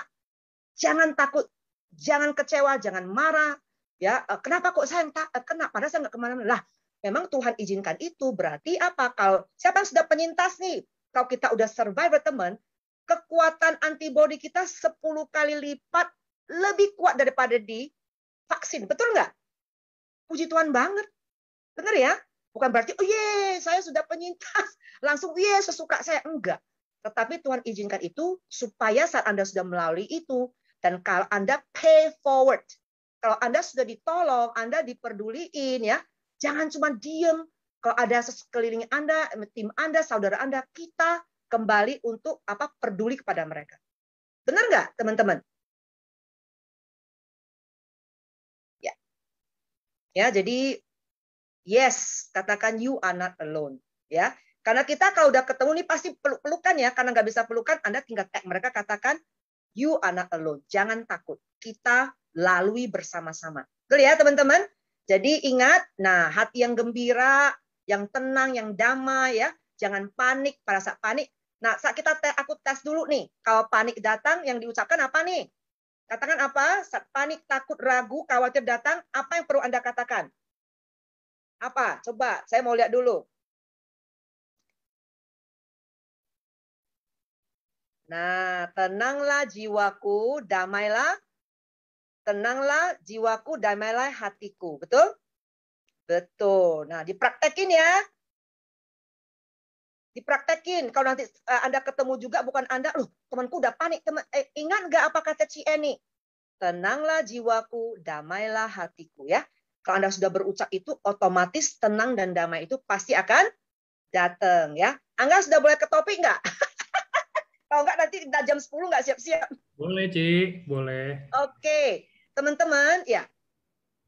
jangan takut. Jangan kecewa, jangan marah. Ya, kenapa kok saya kena? Padahal saya nggak kemana-mana. Lah, memang Tuhan izinkan itu. Berarti apa? Kalau siapa yang sudah penyintas nih, kalau kita udah survivor teman, kekuatan antibodi kita 10 kali lipat lebih kuat daripada di vaksin. Betul nggak? Puji Tuhan banget. Benar ya? Bukan berarti, oh ye, saya sudah penyintas. Langsung, ye, sesuka saya. Enggak. Tetapi Tuhan izinkan itu supaya saat Anda sudah melalui itu, dan kalau Anda pay forward, kalau Anda sudah ditolong, Anda diperduliin ya, jangan cuma diem. Kalau ada sekeliling Anda, tim Anda, saudara Anda, kita kembali untuk peduli kepada mereka. Benar nggak, teman-teman? Ya. Ya, jadi yes, katakan you are not alone. Ya, karena kita kalau udah ketemu nih pasti peluk-pelukan ya. Karena nggak bisa pelukan, Anda tinggal tag mereka, katakan you are not alone. Jangan takut. Kita lalui bersama-sama. Betul ya teman-teman? Jadi ingat, nah hati yang gembira, yang tenang, yang damai ya. Jangan panik pada saat panik. Nah saat aku tes dulu nih. Kalau panik datang, yang diucapkan apa nih? Katakan apa? Saat panik, takut, ragu, khawatir datang, apa yang perlu Anda katakan? Apa? Coba, saya mau lihat dulu. Nah, tenanglah jiwaku, damailah. Tenanglah jiwaku, damailah hatiku. Betul? Betul. Nah, dipraktekin ya. Dipraktekin. Kalau nanti Anda ketemu juga, bukan Anda, loh, temanku udah panik. Ingat nggak apa kata Cieni? Tenanglah jiwaku, damailah hatiku. Ya. Kalau Anda sudah berucap itu, otomatis tenang dan damai itu pasti akan datang. Ya. Angga sudah boleh ke topik nggak? Kalau nggak nanti jam 10 nggak siap-siap. Boleh, Ci. Boleh. Oke. Teman-teman, ya.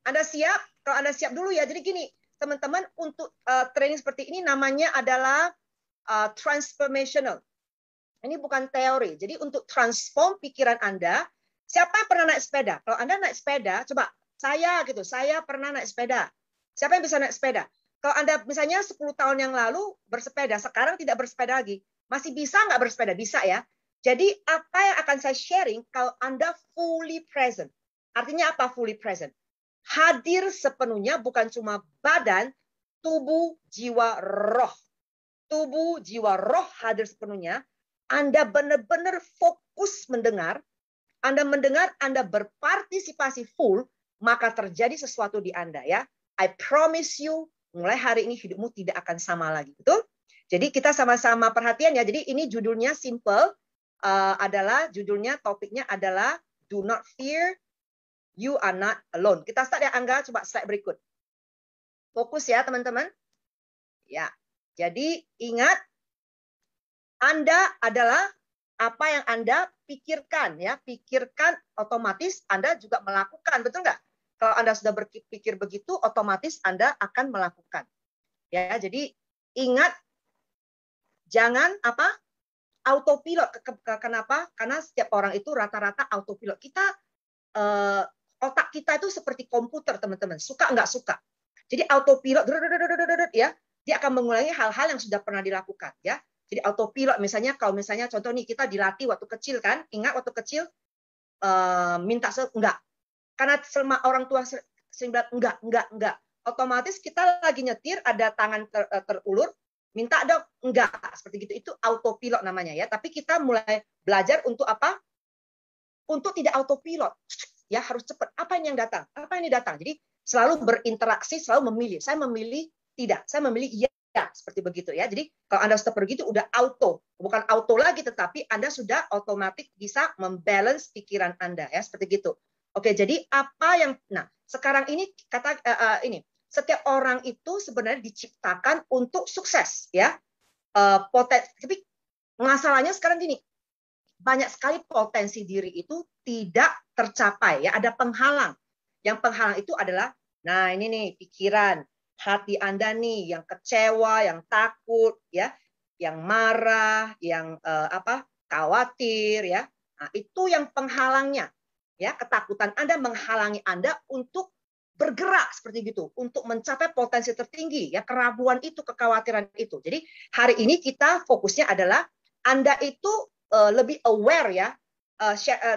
Anda siap? Kalau Anda siap dulu ya. Jadi gini, teman-teman, untuk training seperti ini namanya adalah transformational. Ini bukan teori. Jadi untuk transform pikiran Anda, siapa yang pernah naik sepeda? Kalau Anda naik sepeda, coba saya gitu, saya pernah naik sepeda. Siapa yang bisa naik sepeda? Kalau Anda misalnya 10 tahun yang lalu bersepeda, sekarang tidak bersepeda lagi. Masih bisa nggak bersepeda? Bisa ya. Jadi apa yang akan saya sharing kalau Anda fully present? Artinya apa fully present? Hadir sepenuhnya, bukan cuma badan, tubuh, jiwa, roh. Tubuh, jiwa, roh hadir sepenuhnya. Anda benar-benar fokus mendengar. Anda mendengar, Anda berpartisipasi full, maka terjadi sesuatu di Anda ya. I promise you, mulai hari ini hidupmu tidak akan sama lagi, betul? Jadi kita sama-sama perhatian ya. Jadi ini judulnya simple, judulnya topiknya adalah Do not fear, you are not alone. Kita start ya Angga, coba slide berikut. Fokus ya teman-teman. Ya, jadi ingat, Anda adalah apa yang Anda pikirkan ya. Pikirkan, otomatis Anda juga melakukan, betul nggak? Kalau Anda sudah berpikir begitu, otomatis Anda akan melakukan. Ya, jadi ingat, jangan autopilot. Kenapa? Karena setiap orang itu rata-rata autopilot. Otak kita itu seperti komputer, teman-teman. Suka nggak suka. Jadi autopilot, ya, dia akan mengulangi hal-hal yang sudah pernah dilakukan, ya. Jadi autopilot, misalnya kalau misalnya contoh nih, kita dilatih waktu kecil kan, ingat waktu kecil minta enggak. Karena selama orang tua sering bilang enggak. Otomatis kita lagi nyetir, ada tangan terulur, minta dong, enggak. Seperti gitu, itu autopilot namanya ya. Tapi kita mulai belajar untuk apa? Untuk tidak autopilot. Ya, harus cepat. Apa yang datang? Apa yang datang? Jadi selalu berinteraksi, selalu memilih. Saya memilih tidak, saya memilih iya. Ya, seperti begitu ya. Jadi kalau Anda sudah pergi itu udah auto, bukan auto lagi, tetapi Anda sudah otomatis bisa membalance pikiran Anda ya, seperti gitu. Oke, jadi apa yang sekarang ini setiap orang itu sebenarnya diciptakan untuk sukses ya. Tapi masalahnya sekarang gini, banyak sekali potensi diri itu tidak tercapai ya, ada penghalang. Yang penghalang itu adalah ini nih pikiran, hati Anda nih yang kecewa, yang takut, ya, yang marah, yang khawatir, ya. Nah, itu yang penghalangnya, ya. Ketakutan Anda menghalangi Anda untuk bergerak seperti gitu, untuk mencapai potensi tertinggi, ya. Keraguan itu, kekhawatiran itu. Jadi hari ini kita fokusnya adalah Anda itu lebih aware, ya.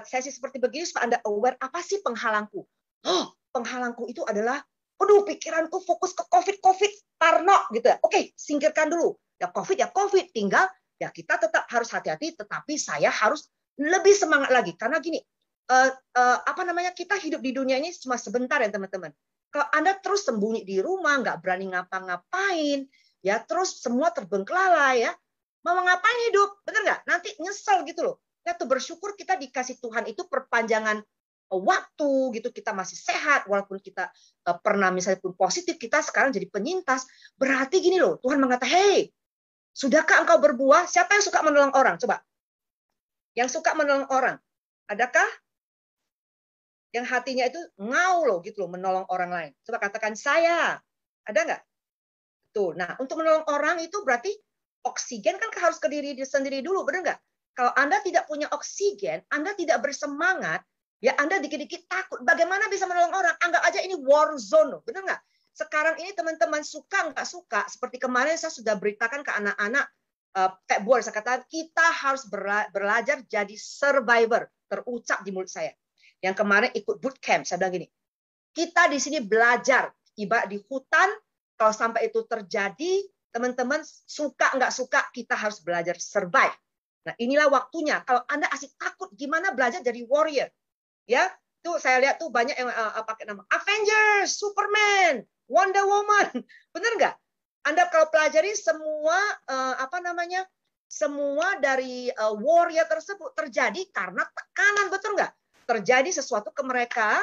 Sesi seperti begini supaya Anda aware apa sih penghalangku? Penghalangku itu adalah pikiranku fokus ke COVID, parno gitu ya. Oke, singkirkan dulu. Ya COVID, tinggal ya kita tetap harus hati-hati, tetapi saya harus lebih semangat lagi. Karena gini, kita hidup di dunia ini cuma sebentar ya teman-teman. Kalau Anda terus sembunyi di rumah, nggak berani ngapa-ngapain, ya terus semua terbengkelala ya, mau ngapain hidup, bener nggak? Nanti nyesel gitu loh. Ya tuh bersyukur kita dikasih Tuhan itu perpanjangan waktu gitu, kita masih sehat walaupun kita pernah misalnya pun positif, kita sekarang jadi penyintas. Berarti gini loh, Tuhan mengatakan, "Hei, sudahkah engkau berbuah?" Siapa yang suka menolong orang? Coba. Yang suka menolong orang. Adakah yang hatinya itu ngau loh gitu loh, menolong orang lain? Coba katakan saya. Ada nggak? Tuh. Nah, untuk menolong orang itu berarti oksigen kan harus ke diri sendiri dulu, benar nggak? Kalau Anda tidak punya oksigen, Anda tidak bersemangat, ya Anda dikit-dikit takut. Bagaimana bisa menolong orang? Anggap aja ini war zone, benar nggak? Sekarang ini teman-teman suka nggak suka, seperti kemarin saya sudah beritakan ke anak-anak Februari, saya katakan kita harus belajar jadi survivor. Terucap di mulut saya. Yang kemarin ikut bootcamp, saya bilang gini, kita di sini belajar, ibarat di hutan, kalau sampai itu terjadi, teman-teman suka nggak suka, kita harus belajar survive. Nah inilah waktunya. Kalau Anda asik takut, gimana belajar jadi warrior? Ya, tuh saya lihat tuh banyak yang pakai nama Avengers, Superman, Wonder Woman, bener nggak? Anda kalau pelajari semua semua dari warrior tersebut terjadi karena tekanan, betul nggak? Terjadi sesuatu ke mereka,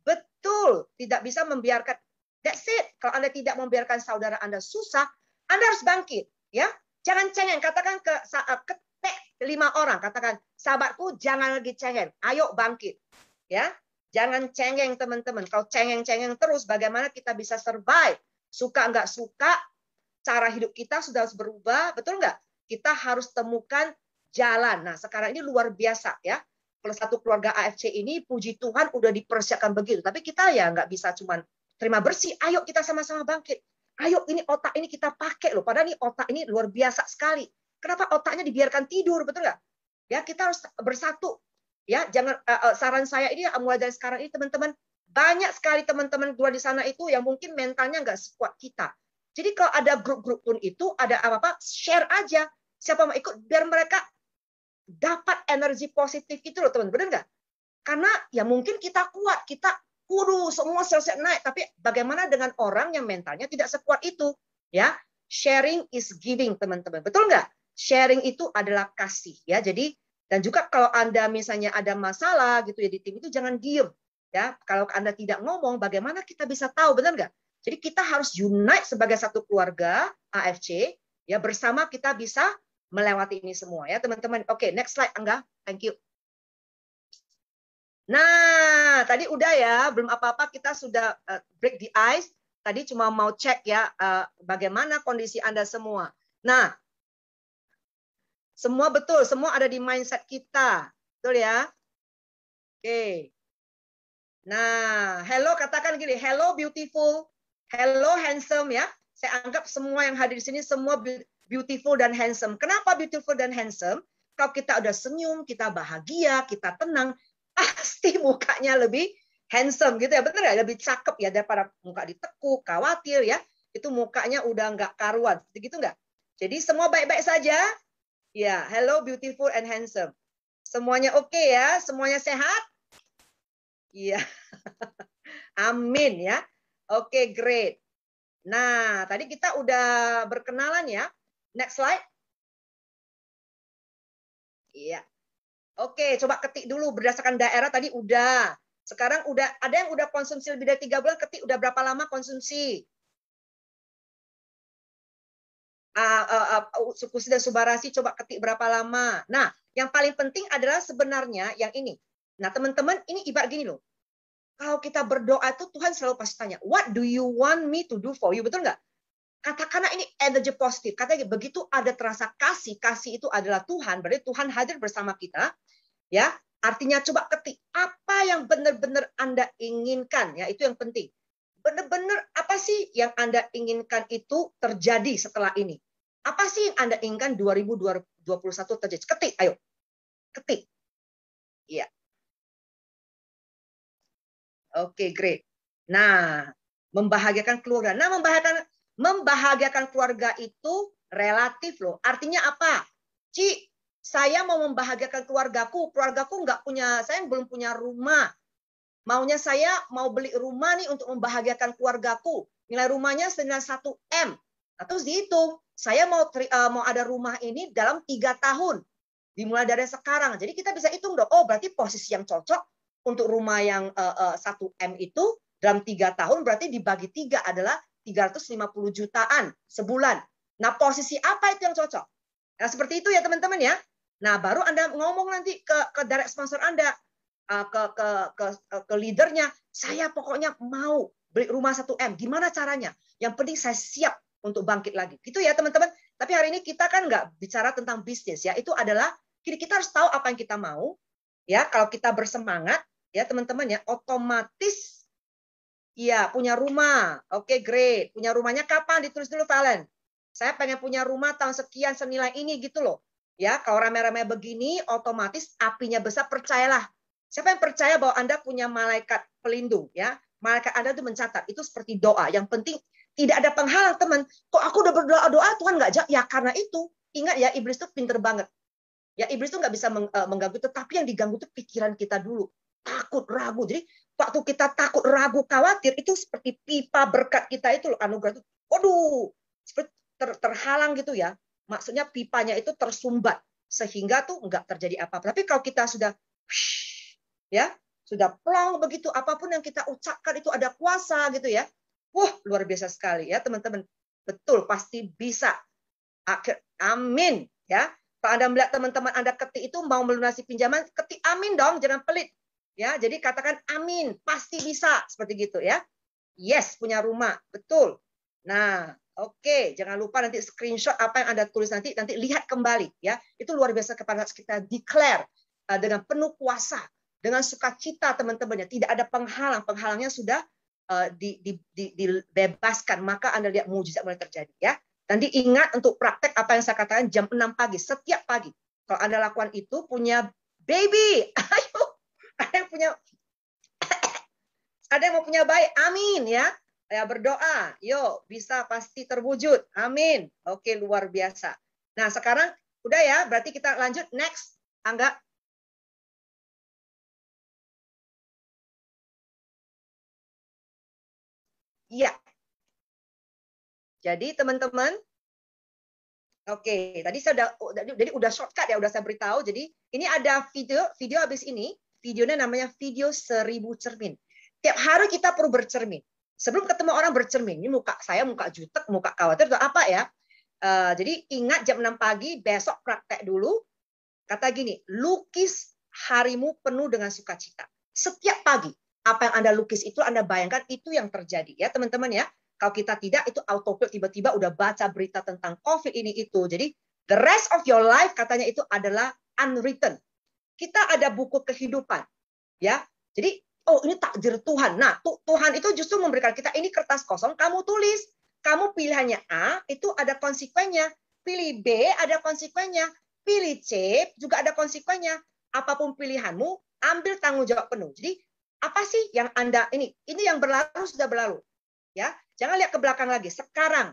betul, tidak bisa membiarkan. That's it. Kalau Anda tidak membiarkan saudara Anda susah, Anda harus bangkit, ya. Jangan cengeng. Katakan ke 5 orang, katakan, sahabatku jangan lagi cengeng, ayo bangkit. Ya, jangan cengeng teman-teman. Kalau cengeng-cengeng terus, bagaimana kita bisa survive? Suka nggak suka, cara hidup kita sudah harus berubah, betul nggak? Kita harus temukan jalan. Nah, sekarang ini luar biasa ya. Kalau satu keluarga AFC ini, puji Tuhan udah dipersiapkan begitu. Tapi kita ya nggak bisa cuma terima bersih. Ayo kita sama-sama bangkit. Ayo ini otak ini kita pakai loh. Padahal ini otak ini luar biasa sekali. Kenapa otaknya dibiarkan tidur, betul nggak? Ya, kita harus bersatu. Ya, jangan saran saya ini mulai dari sekarang ini teman-teman, banyak sekali teman-teman luar di sana itu yang mungkin mentalnya nggak sekuat kita. Jadi kalau ada grup-grup pun itu ada apa-apa, share aja. Siapa mau ikut biar mereka dapat energi positif itu loh teman, benar nggak? Karena ya mungkin kita kuat, kita semua sel-sel naik, tapi bagaimana dengan orang yang mentalnya tidak sekuat itu? Ya, sharing is giving teman-teman, betul nggak? Sharing itu adalah kasih ya. Jadi dan juga kalau Anda misalnya ada masalah gitu ya di tim itu jangan diem ya. Kalau Anda tidak ngomong, bagaimana kita bisa tahu, benar nggak? Jadi kita harus unite sebagai satu keluarga AFC ya, bersama kita bisa melewati ini semua ya teman-teman. Oke, next slide Angga, thank you. Nah, tadi udah ya, belum apa-apa kita sudah break the ice. Tadi cuma mau cek ya bagaimana kondisi Anda semua. Nah, semua betul, semua ada di mindset kita. Betul ya? Oke. Nah, hello katakan gini, hello beautiful, hello handsome ya. Saya anggap semua yang hadir di sini semua beautiful dan handsome. Kenapa beautiful dan handsome? Kalau kita udah senyum, kita bahagia, kita tenang, pasti mukanya lebih handsome gitu ya, bener ya, lebih cakep ya daripada muka ditekuk, khawatir ya, itu mukanya udah nggak karuan, gitu nggak? Jadi semua baik-baik saja, ya. Hello beautiful and handsome, semuanya oke ya, semuanya sehat, iya. Amin ya, oke great. Nah tadi kita udah berkenalan ya, next slide, iya. Oke, coba ketik dulu berdasarkan daerah tadi udah. Sekarang udah ada yang udah konsumsi lebih dari 3 bulan, ketik udah berapa lama konsumsi. Suku dan Subarasi coba ketik berapa lama. Nah, yang paling penting adalah sebenarnya yang ini. Nah, teman-teman, ini ibarat gini loh. Kalau kita berdoa itu Tuhan selalu pasti tanya, what do you want me to do for you? Betul nggak? Katakanlah ini energi positif. Katanya begitu ada terasa kasih itu adalah Tuhan, berarti Tuhan hadir bersama kita. Ya, artinya coba ketik apa yang benar-benar Anda inginkan, ya itu yang penting. Benar-benar apa sih yang Anda inginkan itu terjadi setelah ini? Apa sih yang Anda inginkan 2021 terjadi? Ketik, ayo. Ketik. Iya. Oke, great. Nah, membahagiakan keluarga. Nah, membahagiakan keluarga itu relatif loh. Artinya apa? Ci, saya mau membahagiakan keluargaku nggak punya, saya belum punya rumah. Maunya saya mau beli rumah nih untuk membahagiakan keluargaku. Nilai rumahnya senilai 1 M. Nah, terus dihitung, saya mau ada rumah ini dalam 3 tahun. Dimulai dari sekarang. Jadi kita bisa hitung dong, oh berarti posisi yang cocok untuk rumah yang 1 M itu dalam 3 tahun berarti dibagi 3 adalah 350 jutaan sebulan. Nah, posisi apa itu yang cocok? Nah, seperti itu ya teman-teman ya. Nah, baru Anda ngomong nanti ke direct sponsor Anda, ke leadernya, saya pokoknya mau beli rumah 1 M. Gimana caranya? Yang penting saya siap untuk bangkit lagi. Gitu ya teman-teman. Tapi hari ini kita kan nggak bicara tentang bisnis ya. Itu adalah kita harus tahu apa yang kita mau. Ya, kalau kita bersemangat ya teman-teman ya, otomatis ya punya rumah. Oke, great. Punya rumahnya kapan? Ditulis dulu Valen. Saya pengen punya rumah tahun sekian senilai ini gitu loh. Ya, kalau rame-rame begini otomatis apinya besar, percayalah. Siapa yang percaya bahwa Anda punya malaikat pelindung ya? Malaikat Anda itu mencatat. Itu seperti doa. Yang penting tidak ada penghalang, teman. Kok aku udah berdoa Tuhan nggak jawab? Ya karena itu. Ingat ya, iblis itu pinter banget. Ya, iblis itu nggak bisa mengganggu, tetapi yang diganggu itu pikiran kita dulu. Takut, ragu. Jadi waktu kita takut, ragu, khawatir, itu seperti pipa berkat kita itu loh, anugerah itu. Waduh, seperti terhalang gitu ya. Maksudnya pipanya itu tersumbat sehingga tuh nggak terjadi apa-apa. Tapi kalau kita sudah ya, sudah plong begitu, apapun yang kita ucapkan itu ada kuasa gitu ya. Wah, luar biasa sekali ya, teman-teman. Betul, pasti bisa. Amin ya. Kalau Anda melihat teman-teman Anda ketik itu mau melunasi pinjaman, ketik amin dong, jangan pelit. Ya, jadi katakan amin, pasti bisa seperti gitu ya. Yes, punya rumah, betul. Nah, oke, jangan lupa nanti screenshot apa yang Anda tulis nanti lihat kembali ya. Itu luar biasa kepada kita declare dengan penuh kuasa, dengan sukacita teman-temannya. Tidak ada penghalang, penghaalangnya sudah dibebaskan, maka Anda lihat mujizat mulai terjadi ya. Nanti ingat untuk praktek apa yang saya katakan jam 6 pagi, setiap pagi. Kalau Anda lakukan itu, punya baby, ayo, ada yang mau punya bayi, amin ya. Ya berdoa, yuk bisa pasti terwujud, amin. Oke, luar biasa. Nah sekarang udah ya, berarti kita lanjut next. Angga? Iya. Jadi teman-teman, oke, tadi saya udah shortcut ya, udah saya beritahu. Jadi ini ada video habis ini, videonya namanya video 1000 cermin. Tiap hari kita perlu bercermin. Sebelum ketemu orang bercermin, ini muka saya muka jutek, muka khawatir atau apa ya? Jadi ingat jam 6 pagi, besok praktek dulu. Kata gini, lukis harimu penuh dengan sukacita. Setiap pagi, apa yang Anda lukis itu Anda bayangkan itu yang terjadi ya teman-teman ya. Kalau kita tidak, itu autopilot tiba-tiba udah baca berita tentang COVID ini itu. Jadi the rest of your life katanya itu adalah unwritten. Kita ada buku kehidupan, ya. Jadi oh ini takdir Tuhan. Nah Tuhan itu justru memberikan kita ini kertas kosong. Kamu tulis, kamu pilihannya A itu ada konsekuensinya, pilih B ada konsekuensinya, pilih C juga ada konsekuensinya. Apapun pilihanmu, ambil tanggung jawab penuh. Jadi apa sih yang Anda ini yang berlalu sudah berlalu. Ya, jangan lihat ke belakang lagi. Sekarang,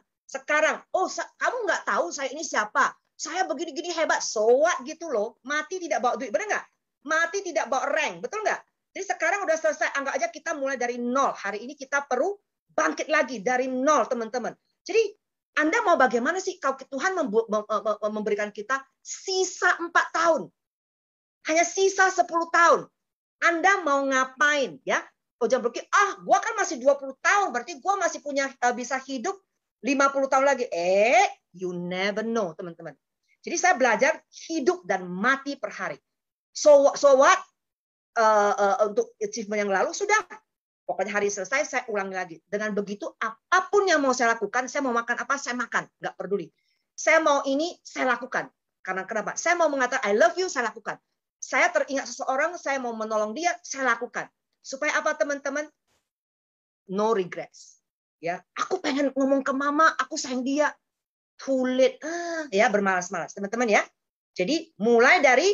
oh kamu nggak tahu saya ini siapa? Saya begini-gini hebat, so what gitu loh. Mati tidak bawa duit, benar nggak? Mati tidak bawa rank, betul nggak? Jadi sekarang udah selesai, anggap aja kita mulai dari nol. Hari ini kita perlu bangkit lagi dari nol, teman-teman. Jadi Anda mau bagaimana sih kalau Tuhan memberikan kita sisa 4 tahun? Hanya sisa 10 tahun. Anda mau ngapain ya? Oh jangan berpikir, gua kan masih 20 tahun, berarti gua masih punya bisa hidup 50 tahun lagi. You never know, teman-teman. Jadi saya belajar hidup dan mati per hari. So what? Untuk achievement yang lalu sudah. Pokoknya hari selesai saya ulangi lagi. Dengan begitu apapun yang mau saya lakukan, saya mau makan apa saya makan, nggak peduli. Saya mau ini saya lakukan. Karena kenapa? Saya mau mengatakan I love you, saya lakukan. Saya teringat seseorang, saya mau menolong dia, saya lakukan. Supaya apa teman-teman? No regrets. Ya, aku pengen ngomong ke mama, aku sayang dia. Too late. Ya, bermalas-malas teman-teman ya. Jadi mulai dari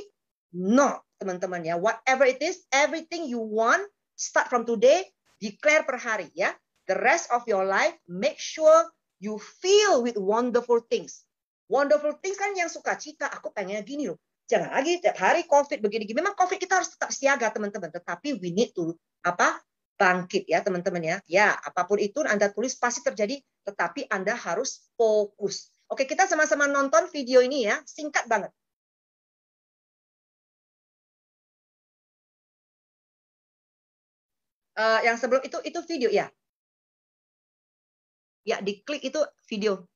no, teman-teman ya. Whatever it is, everything you want, start from today, declare per hari ya. The rest of your life, make sure you feel with wonderful things. Wonderful things kan yang sukacita. Aku pengen gini loh. Jangan lagi tiap hari COVID begini-gini. Memang COVID kita harus tetap siaga teman-teman. Tetapi we need to bangkit ya teman-teman ya. Ya apapun itu Anda tulis pasti terjadi. Tetapi Anda harus fokus. Oke kita sama-sama nonton video ini ya. Singkat banget. Yang sebelum itu video ya. Ya diklik itu video.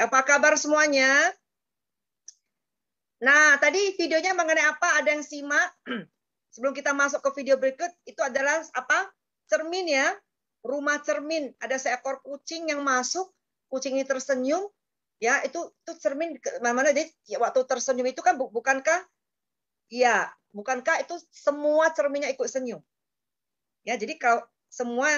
apa kabar semuanya? Nah, tadi videonya mengenai apa? Ada yang simak? Sebelum kita masuk ke video berikut, itu adalah apa? Cermin ya. Rumah cermin. Ada seekor kucing yang masuk. Kucing ini tersenyum. Ya, itu cermin mana dia waktu tersenyum itu kan bukankah? Iya, bukankah itu semua cerminnya ikut senyum? Ya, jadi kalau semua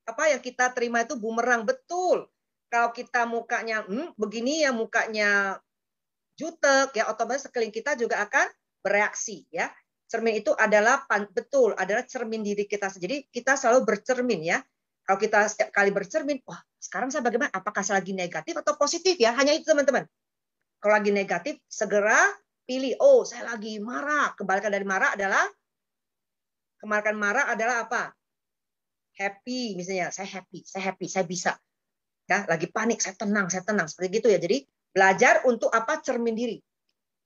apa yang kita terima itu bumerang, betul. Kalau kita mukanya begini ya, mukanya jutek ya, otomatis sekeliling kita juga akan bereaksi ya. Cermin itu adalah betul adalah cermin diri kita. Jadi kita selalu bercermin ya. Kalau kita setiap kali bercermin, wah sekarang saya bagaimana? Apakah saya lagi negatif atau positif ya? Hanya itu teman-teman. Kalau lagi negatif, segera pilih. Oh, saya lagi marah. Kebalikan dari marah adalah apa? Happy misalnya. Saya happy, saya bisa. Ya, lagi panik, saya tenang. Seperti gitu ya. Jadi belajar untuk apa? Cermin diri.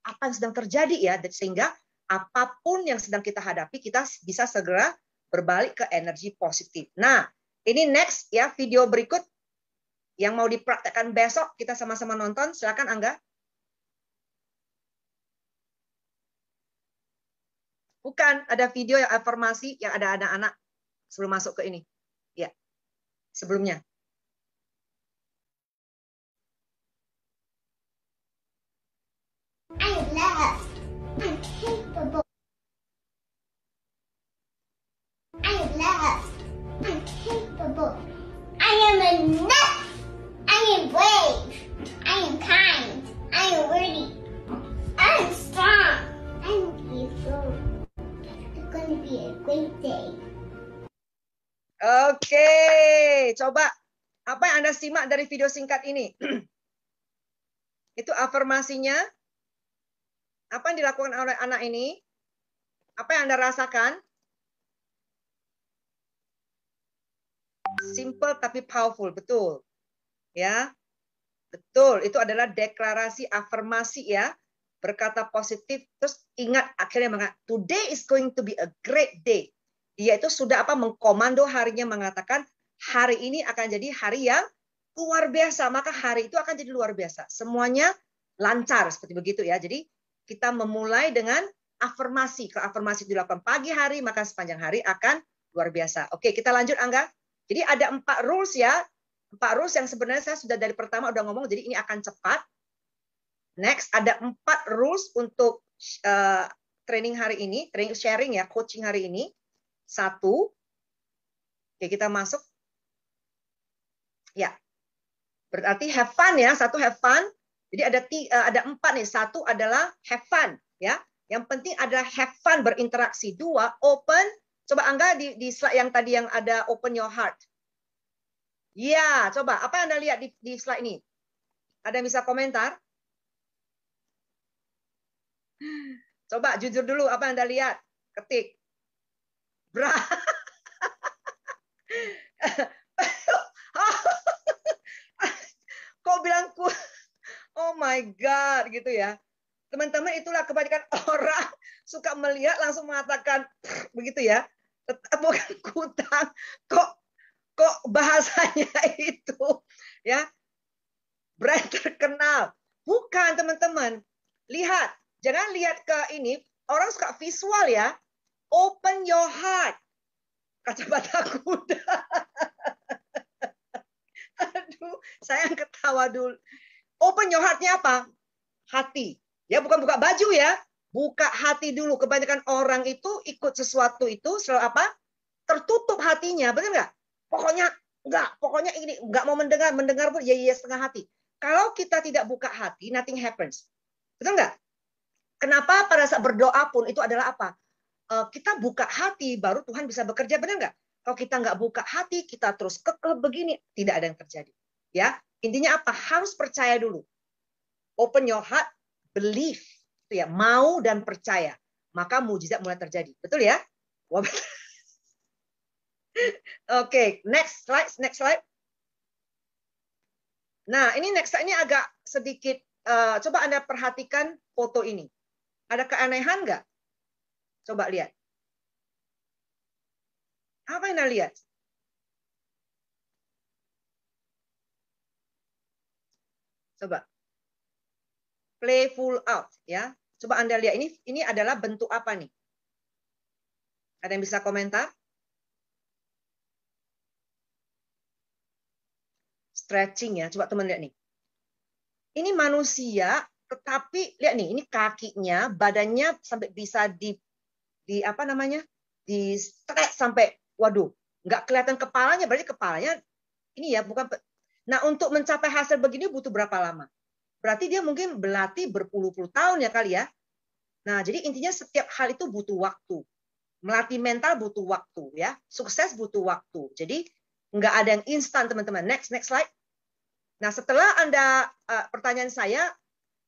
Apa yang sedang terjadi ya, sehingga apapun yang sedang kita hadapi, kita bisa segera berbalik ke energi positif. Nah, ini next ya, video berikut yang mau dipraktekkan besok, kita sama-sama nonton. Silakan Angga. Bukan, ada video yang afirmasi yang ada anak-anak sebelum masuk ke ini. Ya, sebelumnya. I love. I'm capable. I love. I'm capable. I am enough. I am brave. I am kind. I am worthy. I am strong. I'm beautiful. It's going to be a great day. Oke, coba apa yang Anda simak dari video singkat ini? Itu afirmasinya. Apa yang dilakukan oleh anak ini? Apa yang Anda rasakan? Simple tapi powerful, betul. Ya. Betul, itu adalah deklarasi afirmasi ya. Berkata positif, terus ingat akhirnya today is going to be a great day. Dia itu sudah mengkomando harinya, mengatakan hari ini akan jadi hari yang luar biasa, maka hari itu akan jadi luar biasa. Semuanya lancar seperti begitu ya. Jadi kita memulai dengan afirmasi. Kalau afirmasi dilakukan pagi hari, maka sepanjang hari akan luar biasa. Oke, kita lanjut Angga. Jadi ada 4 rules ya. 4 rules yang sebenarnya saya sudah dari pertama udah ngomong, jadi ini akan cepat. Next, ada 4 rules untuk training hari ini, training sharing ya, coaching hari ini. 1, oke kita masuk. Ya, berarti have fun ya, 1 have fun. Jadi ada 4 nih, 1 adalah have fun ya. Yang penting adalah have fun berinteraksi. 2, open. Coba Angga di slide yang tadi yang ada open your heart. Ya, coba apa yang Anda lihat di slide ini? Ada yang bisa komentar? Coba jujur dulu apa yang Anda lihat. Ketik. Kok bilang oh my God gitu ya. Teman-teman, itulah kebanyakan orang suka melihat langsung mengatakan begitu ya. Bukan kutang. Kok bahasanya itu ya. Brand terkenal. Bukan teman-teman. Lihat. Jangan lihat ke ini. Orang suka visual ya. Open your heart. Kacamata kuda. Aduh, saya ketawa dulu. Open your heart-nya apa? Hati. Ya, bukan buka baju ya. Buka hati dulu. Kebanyakan orang itu ikut sesuatu itu selalu apa? Tertutup hatinya, benar nggak? Pokoknya ini nggak mau mendengar pun ya setengah hati. Kalau kita tidak buka hati, nothing happens. Betul nggak? Kenapa pada saat berdoa pun itu adalah apa? Kita buka hati, baru Tuhan bisa bekerja, benar nggak? Kalau kita nggak buka hati, kita terus kekeh begini, tidak ada yang terjadi. Ya, intinya apa? Harus percaya dulu. Open your heart, believe, itu ya, mau dan percaya, maka mujizat mulai terjadi. Betul ya? Oke, next slide. Nah, ini next slide ini agak sedikit. Coba Anda perhatikan foto ini. Ada keanehan nggak? Coba lihat. Apa yang Anda lihat? Coba. Playful out ya. Coba Anda lihat ini adalah bentuk apa nih? Ada yang bisa komentar? Stretching ya. Coba teman lihat nih. Ini manusia, tetapi lihat nih, ini kakinya, badannya sampai bisa di apa namanya? Di stretch sampai waduh, nggak kelihatan kepalanya, berarti kepalanya ini ya bukan. Nah, untuk mencapai hasil begini butuh berapa lama? Berarti dia mungkin berlatih berpuluh-puluh tahun ya kali ya. Nah, jadi intinya setiap hal itu butuh waktu. Melatih mental butuh waktu ya. Sukses butuh waktu. Jadi nggak ada yang instan teman-teman. Next slide. Nah, setelah Anda pertanyaan saya,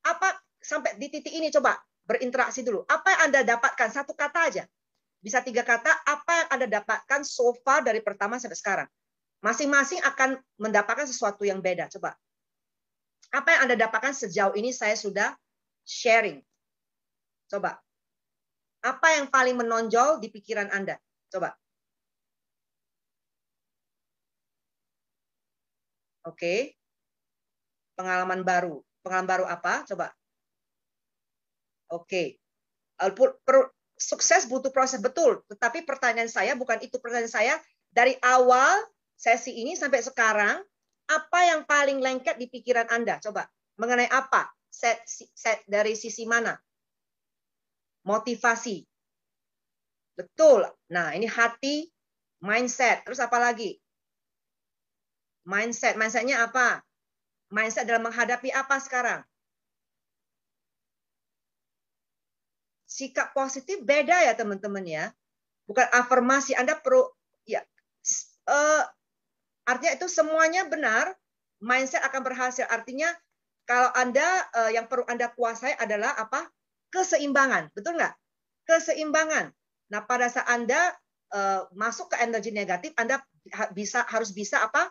apa sampai di titik ini coba berinteraksi dulu. Apa yang Anda dapatkan? Satu kata aja. Bisa 3 kata. Apa yang Anda dapatkan so far dari pertama sampai sekarang? Masing-masing akan mendapatkan sesuatu yang beda. Coba. Apa yang Anda dapatkan sejauh ini saya sudah sharing. Coba. Apa yang paling menonjol di pikiran Anda? Coba. Oke. Pengalaman baru. Pengalaman baru apa? Coba. Oke. Sukses butuh proses betul. Tetapi pertanyaan saya bukan itu pertanyaan saya. Dari awal sesi ini sampai sekarang, apa yang paling lengket di pikiran Anda? Coba. Mengenai apa? Set dari sisi mana? Motivasi. Betul. Nah, ini hati, mindset. Terus apa lagi? Mindset. Mindsetnya apa? Mindset dalam menghadapi apa sekarang? Sikap positif beda ya teman-teman ya. Bukan afirmasi. Anda perlu ya. Artinya itu semuanya benar, mindset akan berhasil. Artinya kalau Anda yang perlu Anda kuasai adalah apa? Keseimbangan, betul nggak? Keseimbangan. Nah, pada saat Anda masuk ke energi negatif, Anda harus bisa apa?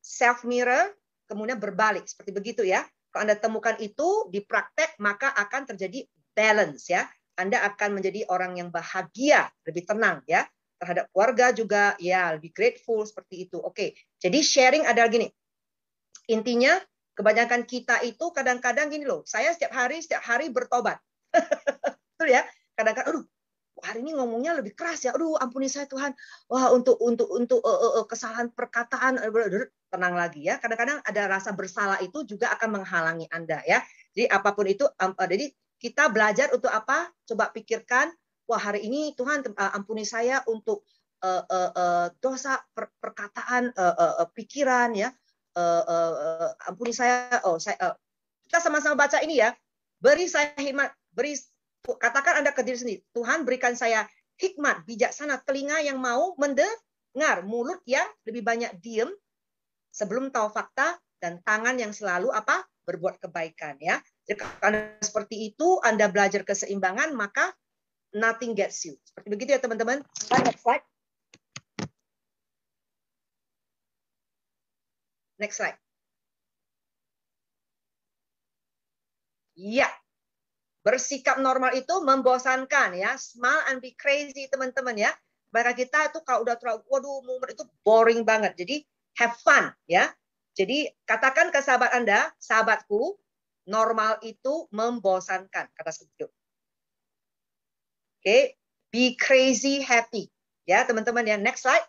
Self mirror, kemudian berbalik seperti begitu ya. Kalau Anda temukan itu di praktek, maka akan terjadi balance ya. Anda akan menjadi orang yang bahagia, lebih tenang ya. Terhadap keluarga juga ya lebih grateful seperti itu. Oke. Jadi sharing adalah gini. Intinya kebanyakan kita itu kadang-kadang gini loh. Saya setiap hari bertobat. Betul ya? Kadang-kadang aduh, hari ini ngomongnya lebih keras ya. Aduh, ampuni saya Tuhan. Wah, untuk kesalahan perkataan tenang lagi ya. Kadang-kadang ada rasa bersalah itu juga akan menghalangi Anda ya. Jadi apapun itu jadi kita belajar untuk apa? Coba pikirkan, wah hari ini Tuhan ampuni saya untuk dosa perkataan, pikiran ya. Ampuni saya. Kita sama-sama baca ini ya. Beri saya hikmat, katakan Anda ke diri sendiri. Tuhan berikan saya hikmat, bijaksana, telinga yang mau mendengar, mulut yang lebih banyak diem sebelum tahu fakta, dan tangan yang selalu apa? Berbuat kebaikan ya. Jadi kalau seperti itu Anda belajar keseimbangan, maka nothing gets you. Seperti begitu ya teman-teman. Next slide. Next slide. Ya. Bersikap normal itu membosankan ya. Smile and be crazy teman-teman ya. Maka kita itu kalau udah terlalu waduh momen itu boring banget. Jadi have fun ya. Jadi katakan ke sahabat Anda, sahabatku, normal itu membosankan, kata seperti itu. Oke, be crazy happy. Ya, teman-teman ya. Next slide.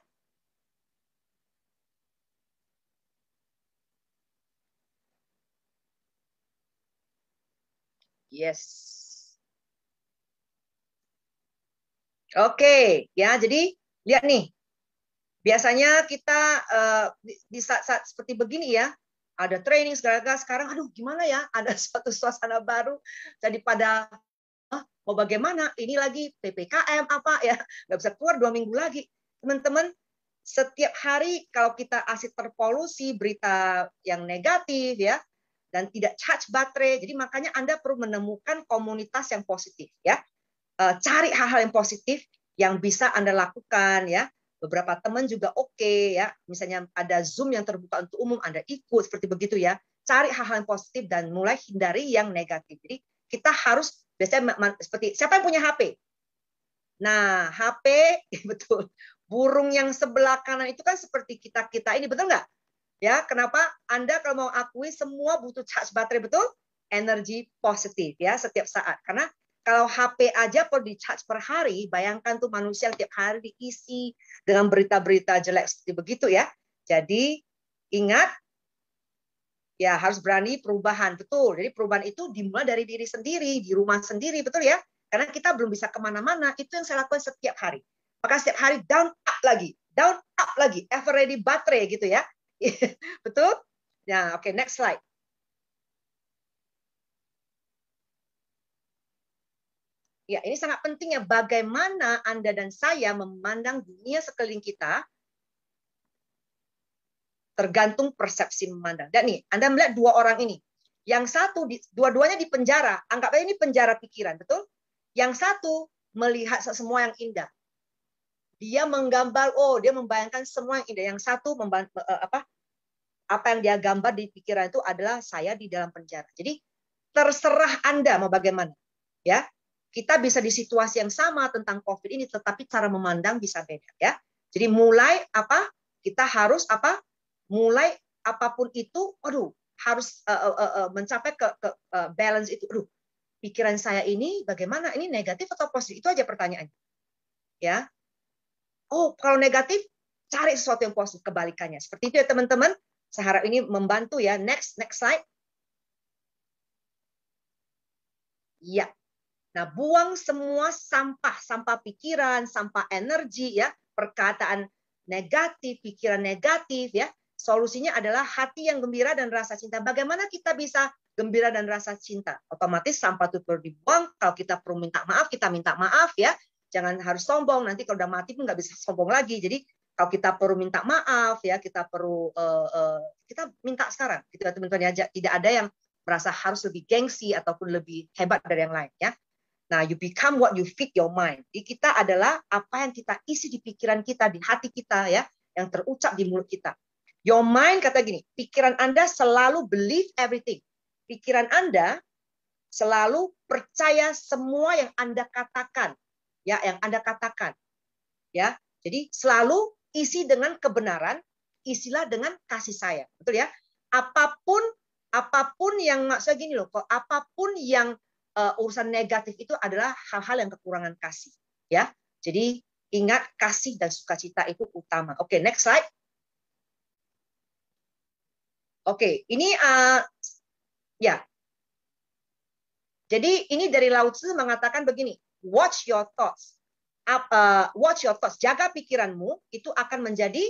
Yes. Oke, ya. Jadi lihat nih. Biasanya kita di saat-saat seperti begini ya, ada training segala sekarang, aduh gimana ya, ada suatu suasana baru, jadi pada mau bagaimana, ini lagi PPKM apa ya, nggak bisa keluar 2 minggu lagi. Teman-teman, setiap hari kalau kita asik terpolusi berita yang negatif ya, dan tidak charge baterai, jadi makanya Anda perlu menemukan komunitas yang positif ya. Cari hal-hal yang positif yang bisa Anda lakukan ya. Beberapa teman juga oke ya. Misalnya ada Zoom yang terbuka untuk umum, Anda ikut seperti begitu ya. Cari hal-hal yang positif dan mulai hindari yang negatif. Jadi kita harus biasanya seperti siapa yang punya HP? Nah, HP betul. Burung yang sebelah kanan itu kan seperti kita ini, betul nggak? Ya, kenapa? Anda kalau mau akui semua butuh charge baterai, betul? Energi positif ya setiap saat. Karena kalau HP aja perlu di-charge per hari, bayangkan tuh manusia yang tiap hari diisi dengan berita-berita jelek seperti begitu ya. Jadi ingat, ya harus berani perubahan, betul. Jadi perubahan itu dimulai dari diri sendiri, di rumah sendiri, betul ya? Karena kita belum bisa kemana-mana, itu yang saya lakukan setiap hari. Maka setiap hari down up lagi, ever ready baterai gitu ya. Betul? Nah, oke, next slide. Ya, ini sangat penting ya, bagaimana Anda dan saya memandang dunia sekeliling kita, tergantung persepsi memandang. Dan nih, Anda melihat dua orang ini. Yang satu, dua-duanya di penjara. Anggap aja ini penjara pikiran, betul? Yang satu melihat semua yang indah. Dia menggambar, dia membayangkan semua yang indah. Yang satu apa yang dia gambar di pikiran itu adalah saya di dalam penjara. Jadi terserah Anda mau bagaimana. Ya, kita bisa di situasi yang sama tentang COVID ini, tetapi cara memandang bisa beda. Ya, jadi mulai kita harus mulai apapun itu, harus mencapai ke balance itu. Pikiran saya ini bagaimana? Ini negatif atau positif? Itu aja pertanyaannya. Ya. Kalau negatif, cari sesuatu yang positif, kebalikannya. Seperti itu ya teman-teman. Saya harap ini membantu ya. Next slide. Ya. Nah, buang semua sampah pikiran, sampah energi ya, perkataan negatif, pikiran negatif ya. Solusinya adalah hati yang gembira dan rasa cinta. Bagaimana kita bisa gembira dan rasa cinta? Otomatis sampah itu perlu dibuang. Kalau kita perlu minta maaf, kita minta maaf ya. Jangan harus sombong. Nanti kalau udah mati pun nggak bisa sombong lagi. Jadi kalau kita perlu minta maaf ya, kita perlu kita minta sekarang. Gitu ya teman-teman ya. Tidak ada yang merasa harus lebih gengsi ataupun lebih hebat dari yang lain ya. Nah, you become what you feed your mind. Jadi kita adalah apa yang kita isi di pikiran kita, di hati kita ya, yang terucap di mulut kita. Your mind kata gini, pikiran Anda selalu believe everything. Pikiran Anda selalu percaya semua yang Anda katakan. Ya, yang Anda katakan. Ya. Jadi selalu isi dengan kebenaran, isilah dengan kasih sayang. Betul ya? Apapun yang maksudnya gini loh, kok apapun yang urusan negatif itu adalah hal-hal yang kekurangan kasih. Ya. Jadi ingat kasih dan sukacita itu utama. Oke, next slide. Oke, ini ya. Jadi ini dari Lao Tzu mengatakan begini, watch your thoughts. Watch your thoughts. Jaga pikiranmu, itu akan menjadi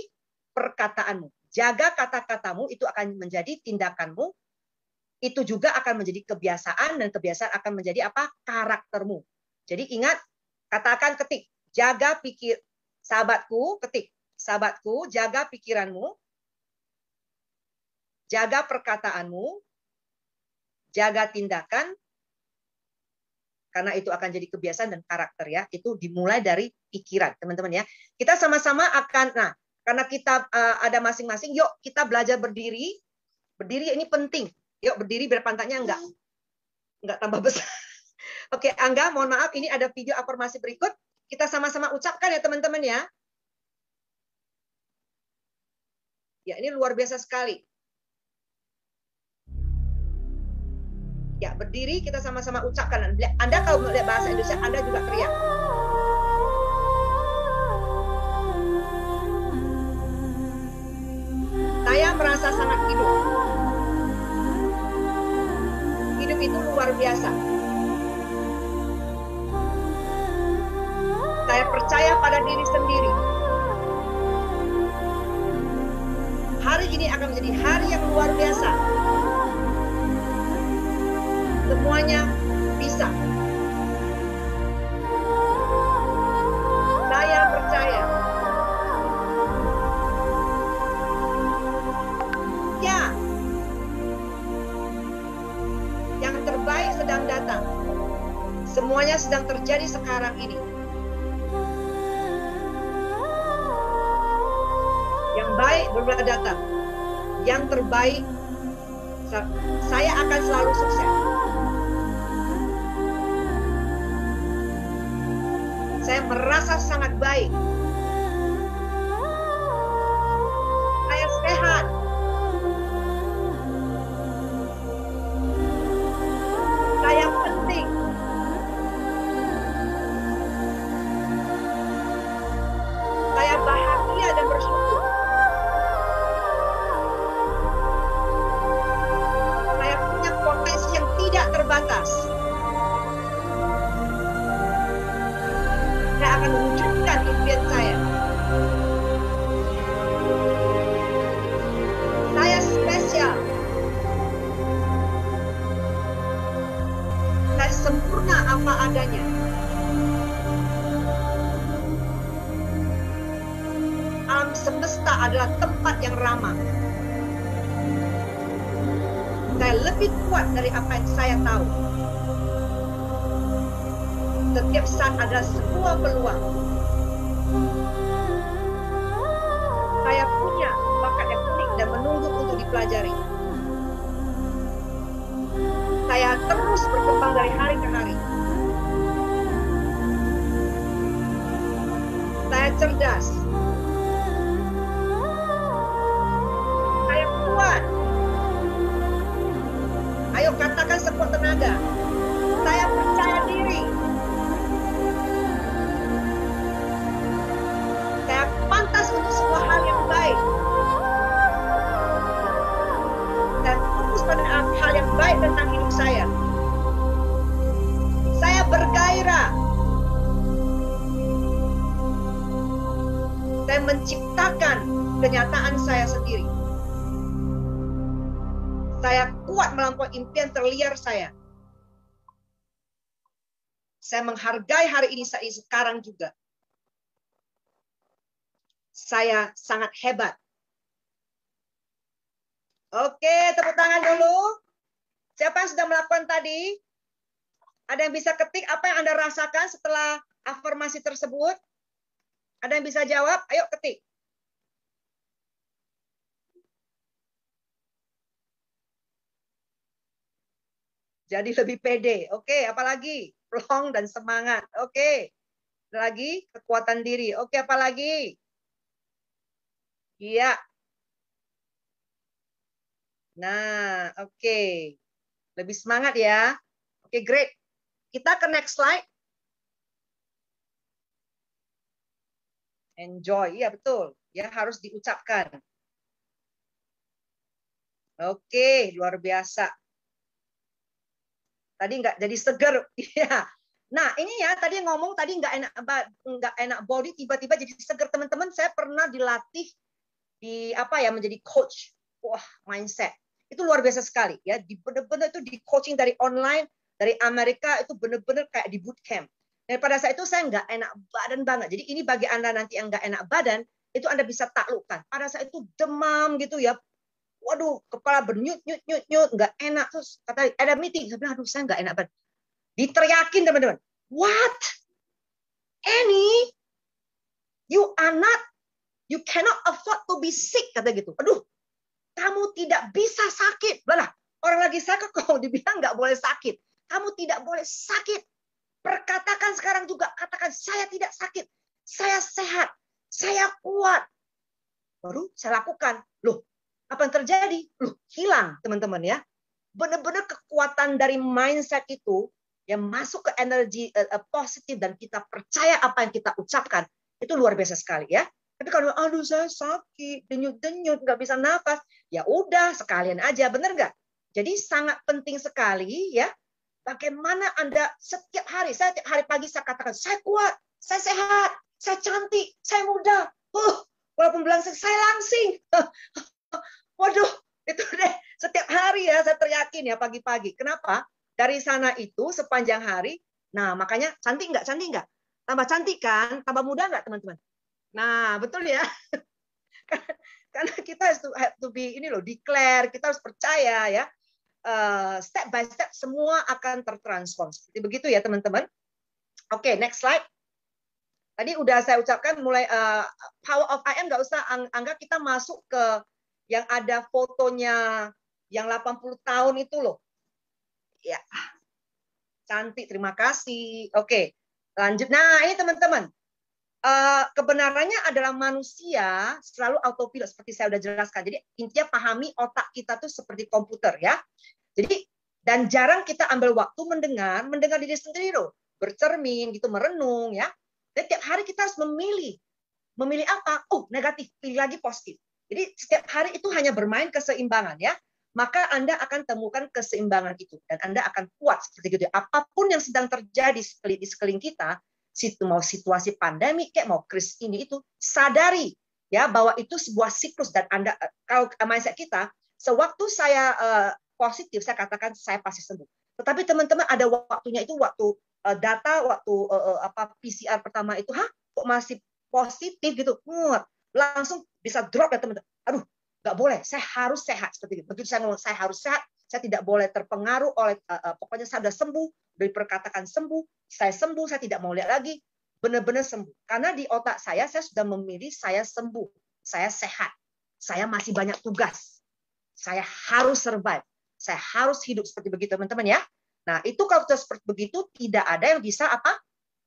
perkataanmu. Jaga kata-katamu, itu akan menjadi tindakanmu. Itu juga akan menjadi kebiasaan, dan kebiasaan akan menjadi karaktermu. Jadi ingat, katakan, ketik, jaga pikir, sahabatku, ketik, sahabatku, jaga pikiranmu, jaga perkataanmu, jaga tindakan, karena itu akan jadi kebiasaan dan karakter ya. Itu dimulai dari pikiran, teman-teman ya. Kita sama-sama akan, karena kita ada masing-masing, yuk kita belajar berdiri. Berdiri ini penting. Yuk berdiri biar pantatnya enggak tambah besar. Oke, Angga, mohon maaf, ini ada video afirmasi berikut. Kita sama-sama ucapkan ya teman-teman ya. Ya, ini luar biasa sekali. Ya, berdiri kita sama-sama ucapkan. Anda kalau melihat bahasa Indonesia, Anda juga teriak. Saya merasa sangat hidup. Hidup itu luar biasa. Saya percaya pada diri sendiri. Hari ini akan menjadi hari yang luar biasa. Semuanya bisa. Saya percaya. Ya. Yang terbaik sedang datang. Semuanya sedang terjadi sekarang ini. Yang baik benar datang. Yang terbaik, saya akan selalu sukses. Saya merasa sangat baik. Saya sehat. terbatas. Saya akan mewujudkan impian saya. Saya spesial. Saya sempurna apa adanya. Alam semesta adalah tempat yang ramah. Saya lebih kuat dari apa yang saya tahu. Setiap saat adalah sebuah peluang. Saya punya bakat yang unik dan menunggu untuk dipelajari. Saya terus berkembang dari hari ke hari. Saya cerdas. Saya kuat. Ayo katakan sekuat tenaga. Saya percaya diri. Saya pantas untuk semua hal yang baik. Saya fokus pada hal yang baik tentang hidup saya. Saya bergairah. Saya menciptakan kenyataan saya sendiri. Saya kuat melampaui impian terliar saya. Saya menghargai hari ini sekarang juga. Saya sangat hebat. Oke, tepuk tangan dulu. Siapa yang sudah melakukan tadi? Ada yang bisa ketik apa yang Anda rasakan setelah afirmasi tersebut? Ada yang bisa jawab? Ayo ketik. Jadi lebih pede. Oke, apalagi? Plong dan semangat. Oke. Ada lagi? Kekuatan diri. Oke, apalagi? Iya. Nah, oke. Lebih semangat ya. Oke, great. Kita ke next slide. Enjoy. Iya, betul. Ya, harus diucapkan. Oke, luar biasa. Tadi nggak jadi seger. Iya. Nah, ini ya tadi ngomong tadi nggak enak body, tiba-tiba jadi seger. Teman-teman, saya pernah dilatih di apa ya menjadi coach. Wah, mindset. Itu luar biasa sekali ya. Benar-benar itu di coaching dari online dari Amerika itu benar-benar kayak di bootcamp. Dan pada saat itu saya nggak enak badan banget. Jadi ini bagi Anda nanti yang nggak enak badan, itu Anda bisa taklukkan. Pada saat itu demam gitu ya. Waduh, kepala bernyut, nggak enak. Terus kata ada meeting, saya bilang, aduh saya nggak enak banget. Diteriakin teman-teman, what? Annie, you cannot afford to be sick, kata gitu. Aduh, kamu tidak bisa sakit. Lah, orang lagi sakit kok dibilang nggak boleh sakit. Kamu tidak boleh sakit. Perkatakan sekarang juga, katakan saya tidak sakit. Saya sehat, saya kuat. Baru saya lakukan. Loh, apa yang terjadi? Loh, hilang teman-teman ya. Benar-benar kekuatan dari mindset itu yang masuk ke energi positif dan kita percaya apa yang kita ucapkan itu luar biasa sekali ya. Tapi kalau aduh saya sakit, denyut-denyut, nggak bisa nafas, ya udah sekalian aja, bener nggak? Jadi sangat penting sekali ya. Bagaimana Anda setiap hari, saya tiap hari pagi saya katakan saya kuat, saya sehat, saya cantik, saya muda. Walaupun bilang saya langsing. Waduh, itu deh setiap hari ya saya teriakin ya pagi-pagi. Kenapa? Dari sana itu sepanjang hari. Nah, makanya cantik nggak? Cantik nggak? Tambah cantik kan? Tambah muda nggak teman-teman? Nah, betul ya. Karena kita have to be ini loh, declare, kita harus percaya ya. Step by step semua akan tertransform. Seperti begitu ya teman-teman. Oke, next slide. Tadi udah saya ucapkan mulai power of I am, nggak usah anggap kita masuk ke yang ada fotonya yang 80 tahun itu loh. Ya, cantik, terima kasih. Oke, lanjut. Nah, ini teman-teman. Kebenarannya adalah manusia selalu autopilot seperti saya udah jelaskan. Jadi intinya pahami otak kita tuh seperti komputer ya. Jadi dan jarang kita ambil waktu mendengar diri sendiri loh, bercermin gitu, merenung ya. Dan tiap hari kita harus memilih apa? Oh, negatif, pilih lagi positif. Jadi setiap hari itu hanya bermain keseimbangan ya. maka Anda akan temukan keseimbangan itu dan Anda akan kuat seperti itu. Apapun yang sedang terjadi di sekeliling kita, mau situasi pandemi kayak mau krisis ini itu, sadari ya bahwa itu sebuah siklus dan Anda kalau mindset kita, sewaktu saya positif saya katakan saya pasti sembuh. Tetapi teman-teman ada waktunya itu waktu data waktu PCR pertama itu, kok masih positif gitu, langsung bisa drop ya teman-teman. Aduh, nggak boleh, saya harus sehat seperti itu. Begitu saya ngomong saya harus sehat, saya tidak boleh terpengaruh oleh pokoknya saya sudah sembuh, diperkatakan sembuh, saya tidak mau lihat lagi, benar-benar sembuh. Karena di otak saya sudah memilih saya sembuh, saya sehat, saya masih banyak tugas, saya harus survive, saya harus hidup seperti begitu teman-teman ya. Nah itu kalau sudah seperti begitu tidak ada yang bisa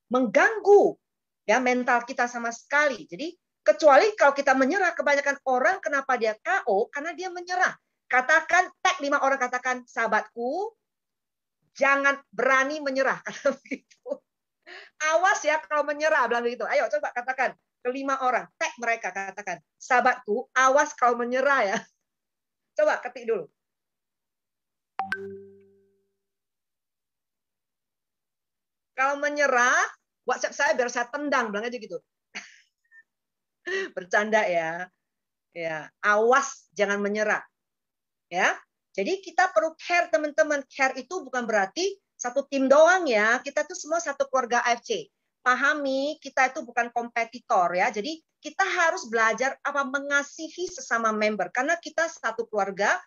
mengganggu ya mental kita sama sekali. Jadi kecuali kalau kita menyerah, kebanyakan orang kenapa dia KO? Karena dia menyerah. Katakan, tag 5 orang, katakan, sahabatku, jangan berani menyerah. Kata begitu. Awas ya kalau menyerah, bilang begitu. Ayo coba katakan ke 5 orang, tag mereka, katakan, sahabatku, awas kalau menyerah ya. Coba ketik dulu. Kalau menyerah, WhatsApp saya biar saya tendang, bilang aja gitu. Bercanda ya. Ya, awas jangan menyerah. Ya. Jadi kita perlu care teman-teman. Care itu bukan berarti satu tim doang ya. Kita tuh semua satu keluarga AFC. Pahami, kita itu bukan kompetitor ya. Jadi kita harus belajar mengasihi sesama member karena kita satu keluarga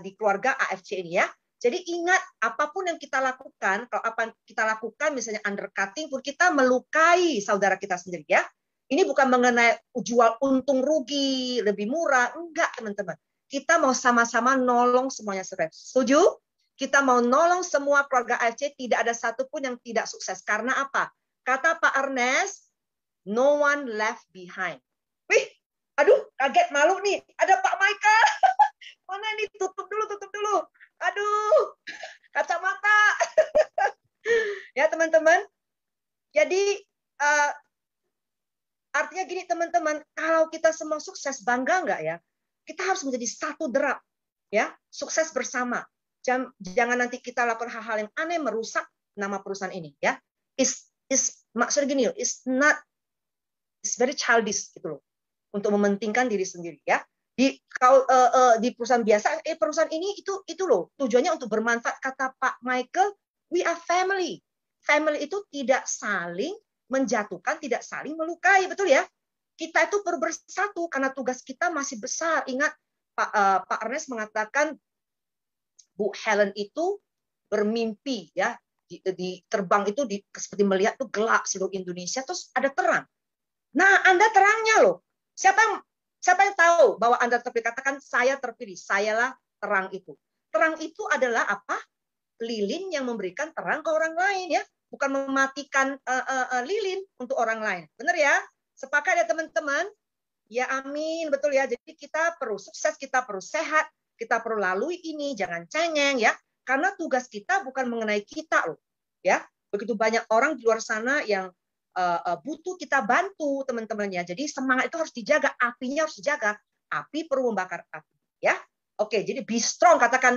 di keluarga AFC ini ya. Jadi ingat apapun yang kita lakukan, kalau apa yang kita lakukan misalnya undercutting pun kita melukai saudara kita sendiri ya. Ini bukan mengenai jual untung rugi, lebih murah. Enggak, teman-teman. Kita mau sama-sama nolong semuanya. Setuju? Kita mau nolong semua keluarga AFC, tidak ada satupun yang tidak sukses. Karena apa? Kata Pak Ernest, no one left behind. Wih, aduh, kaget malu nih. Ada Pak Michael. Mana nih? Tutup dulu. Aduh, kacamata. Ya, teman-teman. Jadi, artinya gini teman-teman, kalau kita semua sukses, bangga nggak ya? Kita harus menjadi satu derap, ya, sukses bersama. Jangan nanti kita lakukan hal-hal yang aneh merusak nama perusahaan ini, ya. Maksudnya gini, it's very childish gitu loh, untuk mementingkan diri sendiri, ya. Di perusahaan biasa, perusahaan ini itu loh tujuannya untuk bermanfaat. Kata Pak Michael, we are family. Family itu tidak saling menjatuhkan, tidak saling melukai, betul ya? Kita itu perlu bersatu karena tugas kita masih besar. Ingat Pak Ernest mengatakan Bu Helen itu bermimpi ya di terbang itu seperti melihat tuh gelap seluruh Indonesia terus ada terang. Nah, Anda terangnya loh. Siapa yang tahu bahwa Anda terpilih? Katakan saya terpilih, sayalah terang itu. Terang itu adalah apa? Lilin yang memberikan terang ke orang lain ya. Bukan mematikan lilin untuk orang lain. Benar ya? Sepakat ya teman-teman? Ya amin, betul ya. Jadi kita perlu sukses, kita perlu sehat, kita perlu lalui ini, jangan cengeng ya. Karena tugas kita bukan mengenai kita loh. Ya, begitu banyak orang di luar sana yang butuh kita bantu teman-temannya. Jadi semangat itu harus dijaga, apinya harus dijaga. Api perlu membakar api. Ya, oke. Jadi be strong, katakan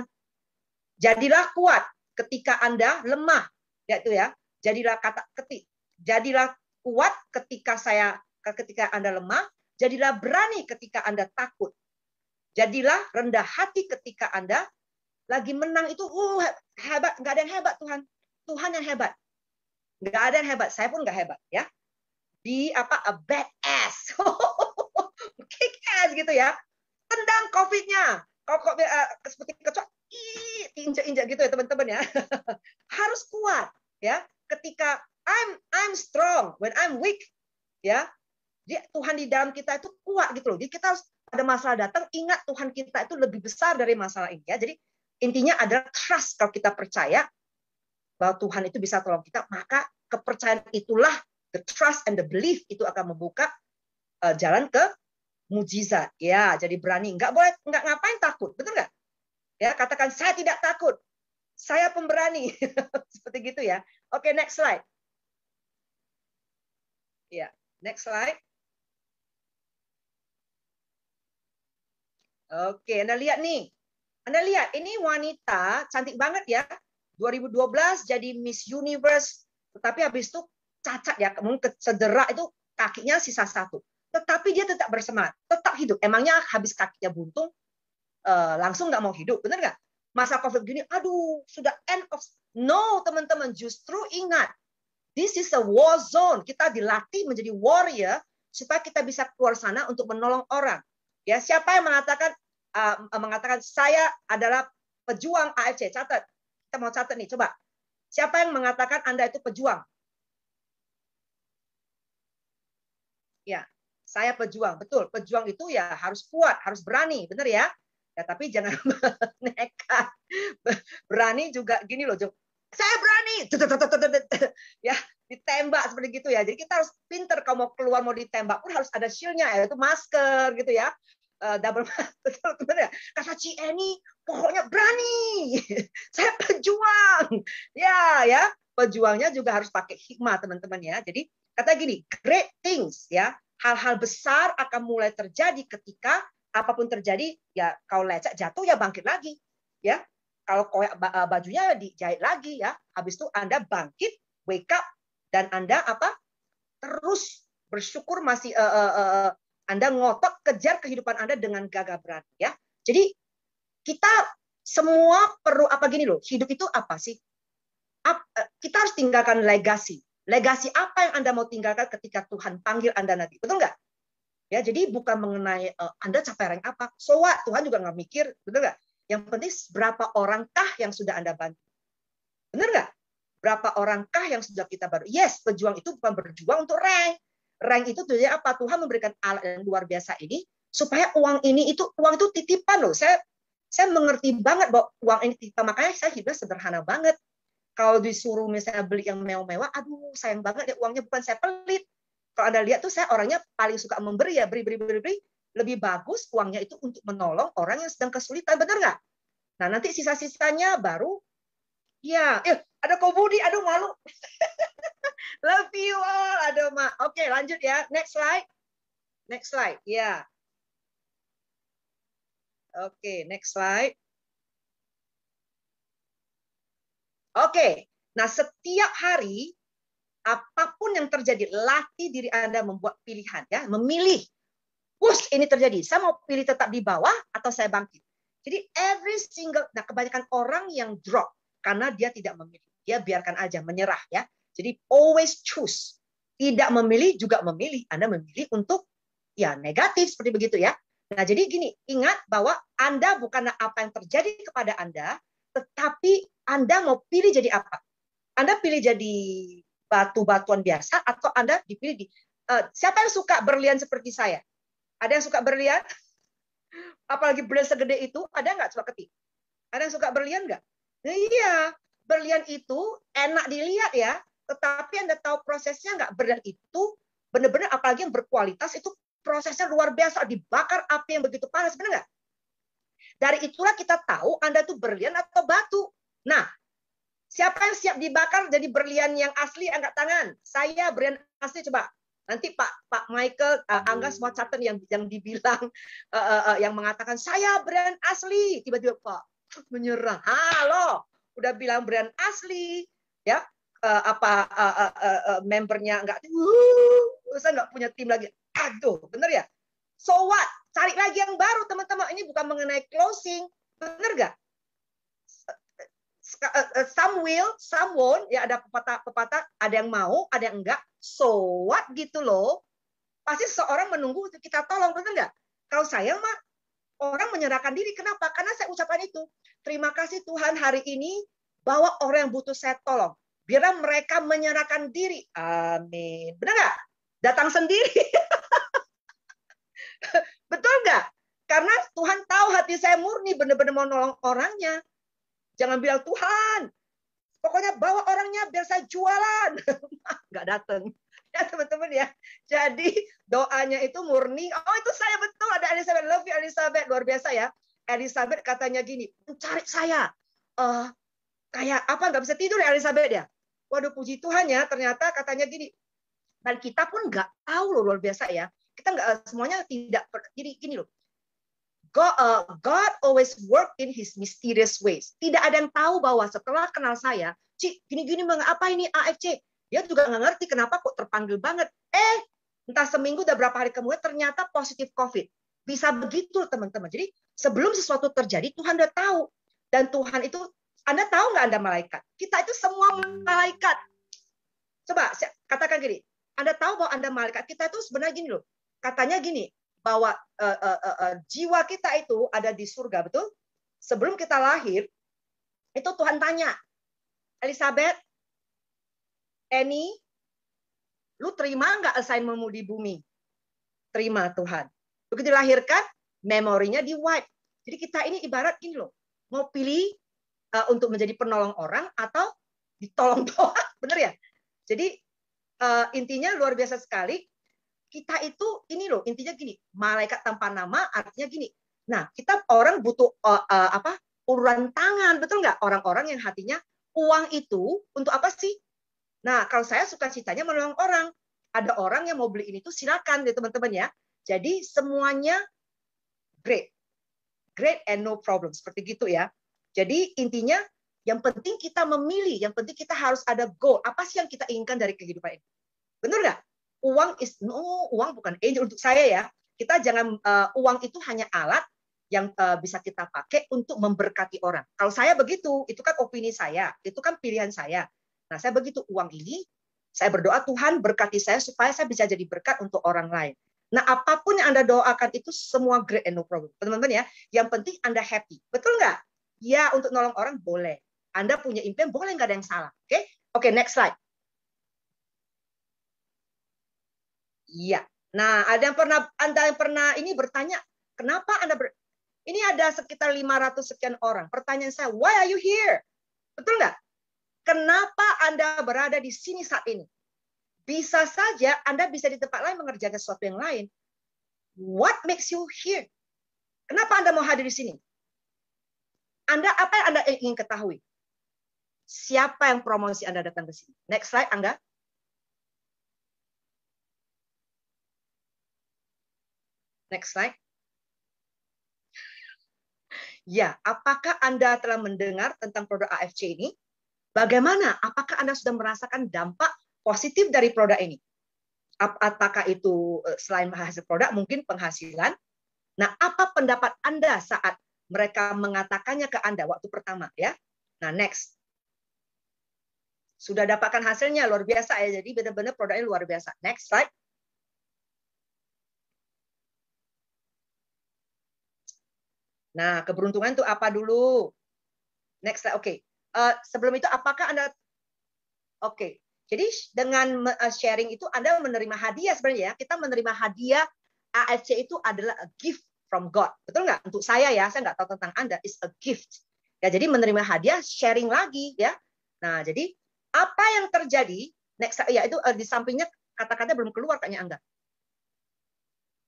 jadilah kuat ketika Anda lemah. Ya itu ya. Jadilah kuat ketika Anda lemah, jadilah berani ketika Anda takut. Jadilah rendah hati ketika Anda lagi menang itu hebat, nggak ada yang hebat Tuhan. Tuhan yang hebat. Nggak ada yang hebat, saya pun nggak hebat ya. A badass. Kick ass gitu ya. Tendang COVID-nya. Kalau seperti kecoa injak-injak gitu ya teman-teman ya. Harus kuat ya. Ketika I'm strong when I'm weak ya. Jadi Tuhan di dalam kita itu kuat gitu loh. Jadi kita harus ada masalah datang, ingat Tuhan kita itu lebih besar dari masalah ini ya. Jadi intinya adalah trust. Kalau kita percaya bahwa Tuhan itu bisa tolong kita, maka kepercayaan itulah, the trust and the belief itu akan membuka jalan ke mujizat. Ya, jadi berani. Nggak ngapain takut, betul nggak? Ya, katakan saya tidak takut. Saya pemberani. Seperti gitu ya. Oke, next slide. Ya, next slide. Oke, Anda lihat nih. Anda lihat, ini wanita cantik banget ya. 2012 jadi Miss Universe, tetapi habis itu cacat ya, mungkin cedera itu kakinya sisa satu. Tetapi dia tetap bersemangat, tetap hidup. Emangnya habis kakinya buntung, langsung nggak mau hidup, benar nggak? Masa COVID gini, aduh, sudah end of... No, teman-teman, justru ingat, this is a war zone. Kita dilatih menjadi warrior supaya kita bisa keluar sana untuk menolong orang. Ya, siapa yang mengatakan saya adalah pejuang AFC? Catat. Kita mau catat nih, coba. Siapa yang mengatakan Anda itu pejuang? Ya, saya pejuang. Betul, pejuang itu ya harus kuat, harus berani, benar ya? Ya, tapi jangan nekat. Berani juga gini loh, saya berani. Ya, ditembak seperti gitu ya. Jadi kita harus pinter kalau mau keluar mau ditembak pun harus ada shield-nya, yaitu masker gitu ya. Double masker, betul ya. Kata Ci Eni, pokoknya berani. Saya pejuang. Ya, pejuangnya juga harus pakai hikmah, teman-teman ya. Jadi kata gini, great things ya. Hal-hal besar akan mulai terjadi ketika apapun terjadi, ya kalau lecet jatuh ya bangkit lagi. Ya. Kalau koyak bajunya dijahit lagi ya. Habis itu Anda bangkit, wake up, dan Anda terus bersyukur masih Anda ngotot kejar kehidupan Anda dengan gagah berani ya. Jadi kita semua perlu gini loh, hidup itu apa sih? Kita harus tinggalkan legasi. Legasi apa yang Anda mau tinggalkan ketika Tuhan panggil Anda nanti? Betul nggak? Ya, jadi bukan mengenai Anda capai rank apa. So what? Tuhan juga nggak mikir, betul nggak? Yang penting berapa orangkah yang sudah Anda bantu? Benar nggak? Berapa orangkah yang sudah kita bantu? Yes, pejuang itu bukan berjuang untuk rank. Rank itu tujuannya apa? Tuhan memberikan alat yang luar biasa ini supaya uang itu titipan loh. Saya mengerti banget bahwa uang ini titipan, makanya saya hidup sederhana banget. Kalau disuruh misalnya beli yang mewah-mewah, aduh sayang banget ya, uangnya bukan saya pelit. Kalau Anda lihat tuh saya orangnya paling suka memberi ya, beri. Lebih bagus uangnya itu untuk menolong orang yang sedang kesulitan, benar nggak? Nah nanti sisa-sisanya baru ya, ada Ko Budi, aduh malu. Love you all, aduh ma. Oke, lanjut ya. Next slide. Next slide. Ya. Oke, next slide. Oke. Nah, setiap hari apapun yang terjadi, latih diri Anda membuat pilihan ya, memilih. Ini terjadi. Saya mau pilih tetap di bawah atau saya bangkit. Jadi kebanyakan orang yang drop karena dia tidak memilih. Dia biarkan aja, menyerah ya. Jadi always choose. Tidak memilih juga memilih. Anda memilih untuk ya negatif seperti begitu ya. Nah, jadi gini, ingat bahwa Anda bukanlah apa yang terjadi kepada Anda, tetapi Anda mau pilih jadi apa? Anda pilih jadi batu-batuan biasa atau Anda dipilih siapa yang suka berlian seperti saya? Ada yang suka berlian? Apalagi berlian segede itu, ada nggak? Coba ketik. Ada yang suka berlian nggak? Nah, iya, berlian itu enak dilihat ya, tetapi Anda tahu prosesnya nggak? Berlian itu benar-benar, apalagi yang berkualitas, itu prosesnya luar biasa, dibakar api yang begitu panas, benar nggak? Dari itulah kita tahu Anda tuh berlian atau batu. Nah, siapa yang siap dibakar jadi berlian yang asli? Angkat tangan. Saya berlian asli, coba. Nanti Pak Michael, Angga semua catat yang dibilang, yang mengatakan saya brand asli, tiba-tiba Pak menyerah. Halo, udah bilang brand asli, ya membernya enggak, saya nggak punya tim lagi. Aduh, bener ya? So what? Cari lagi yang baru, teman-teman. Ini bukan mengenai closing, bener nggak? Some will, some won't. Ya ada pepatah, ada yang mau, ada yang enggak. So what gitu loh. Pasti seorang menunggu untuk kita tolong, betul nggak? Kalau saya mah orang menyerahkan diri. Kenapa? Karena saya ucapkan itu. Terima kasih Tuhan hari ini bawa orang yang butuh saya tolong. Biarlah mereka menyerahkan diri. Amin. Benar nggak? Datang sendiri. Betul nggak? Karena Tuhan tahu hati saya murni, benar-benar mau nolong orangnya. Jangan bilang, Tuhan, pokoknya bawa orangnya biar saya jualan. Nggak datang. Ya teman-teman ya. Jadi doanya itu murni. Oh itu saya betul. Ada Elizabeth. Love you Elizabeth. Luar biasa ya. Elizabeth katanya gini, cari saya. Kayak apa, nggak bisa tidur ya Elizabeth ya. Waduh puji Tuhan ya. Ternyata katanya gini. Dan kita pun nggak tahu loh, luar biasa ya. Kita nggak semuanya tidak. Jadi gini loh. God always work in His mysterious ways. Tidak ada yang tahu bahwa setelah kenal saya, Cik, gini-gini apa ini AFC? Dia juga nggak ngerti kenapa kok terpanggil banget. Entah seminggu udah berapa hari kemudian ternyata positif COVID. Bisa begitu teman-teman. Jadi sebelum sesuatu terjadi, Tuhan udah tahu. Dan Tuhan itu, Anda tahu nggak Anda malaikat? Kita itu semua malaikat. Coba katakan gini, Anda tahu bahwa Anda malaikat? Kita itu sebenarnya gini loh. Katanya gini, bahwa jiwa kita itu ada di surga, betul? Sebelum kita lahir, itu Tuhan tanya, Elizabeth, Annie, lu terima nggak assignment-mu di bumi? Terima Tuhan. Begitu dilahirkan, memorinya di wipe. Jadi kita ini ibarat ini loh, mau pilih untuk menjadi penolong orang atau ditolong doang, bener ya? Jadi intinya luar biasa sekali. Kita itu ini loh, intinya gini, malaikat tanpa nama artinya gini. Nah, kita orang butuh uluran tangan, betul nggak? Orang-orang yang hatinya uang itu untuk apa sih? Nah, kalau saya suka citanya menolong orang. Ada orang yang mau beli ini tuh silakan deh teman-teman ya. Jadi semuanya great. Great and no problem. Seperti gitu ya. Jadi intinya yang penting kita memilih, yang penting kita harus ada goal. Apa sih yang kita inginkan dari kehidupan ini? Benar nggak? Uang bukan angel untuk saya ya. Kita jangan uang itu hanya alat yang bisa kita pakai untuk memberkati orang. Kalau saya begitu, itu kan opini saya, itu kan pilihan saya. Nah, saya begitu uang ini, saya berdoa Tuhan berkati saya supaya saya bisa jadi berkat untuk orang lain. Nah, apapun yang Anda doakan itu semua great and no problem. Teman-teman ya, yang penting Anda happy. Betul nggak? Ya, untuk nolong orang boleh. Anda punya impian, boleh nggak ada yang salah. Oke, next slide. Iya. Nah, Anda yang pernah ini bertanya, kenapa ini ada sekitar 500 sekian orang. Pertanyaan saya, why are you here? Betul nggak? Kenapa Anda berada di sini saat ini? Bisa saja Anda bisa di tempat lain mengerjakan sesuatu yang lain. What makes you here? Kenapa Anda mau hadir di sini? Apa yang Anda ingin ketahui? Siapa yang promosi Anda datang ke sini? Next slide, Angga. Next slide. Ya, apakah Anda telah mendengar tentang produk AFC ini? Bagaimana? Apakah Anda sudah merasakan dampak positif dari produk ini? Apakah itu selain hasil produk, mungkin penghasilan? Nah, apa pendapat Anda saat mereka mengatakannya ke Anda waktu pertama? Ya. Nah, next. Sudah dapatkan hasilnya, luar biasa ya. Jadi benar-benar produknya luar biasa. Next slide. Nah, keberuntungan itu apa dulu? Next slide, oke. Sebelum itu, apakah Anda... Oke, jadi dengan sharing itu Anda menerima hadiah sebenarnya. Kita menerima hadiah AFC itu adalah a gift from God. Betul nggak? Untuk saya ya, saya nggak tahu tentang Anda, is a gift. Ya, jadi menerima hadiah, sharing lagi ya. Nah, jadi apa yang terjadi? Next, ya itu di sampingnya kata-kata belum keluar kayaknya Anda.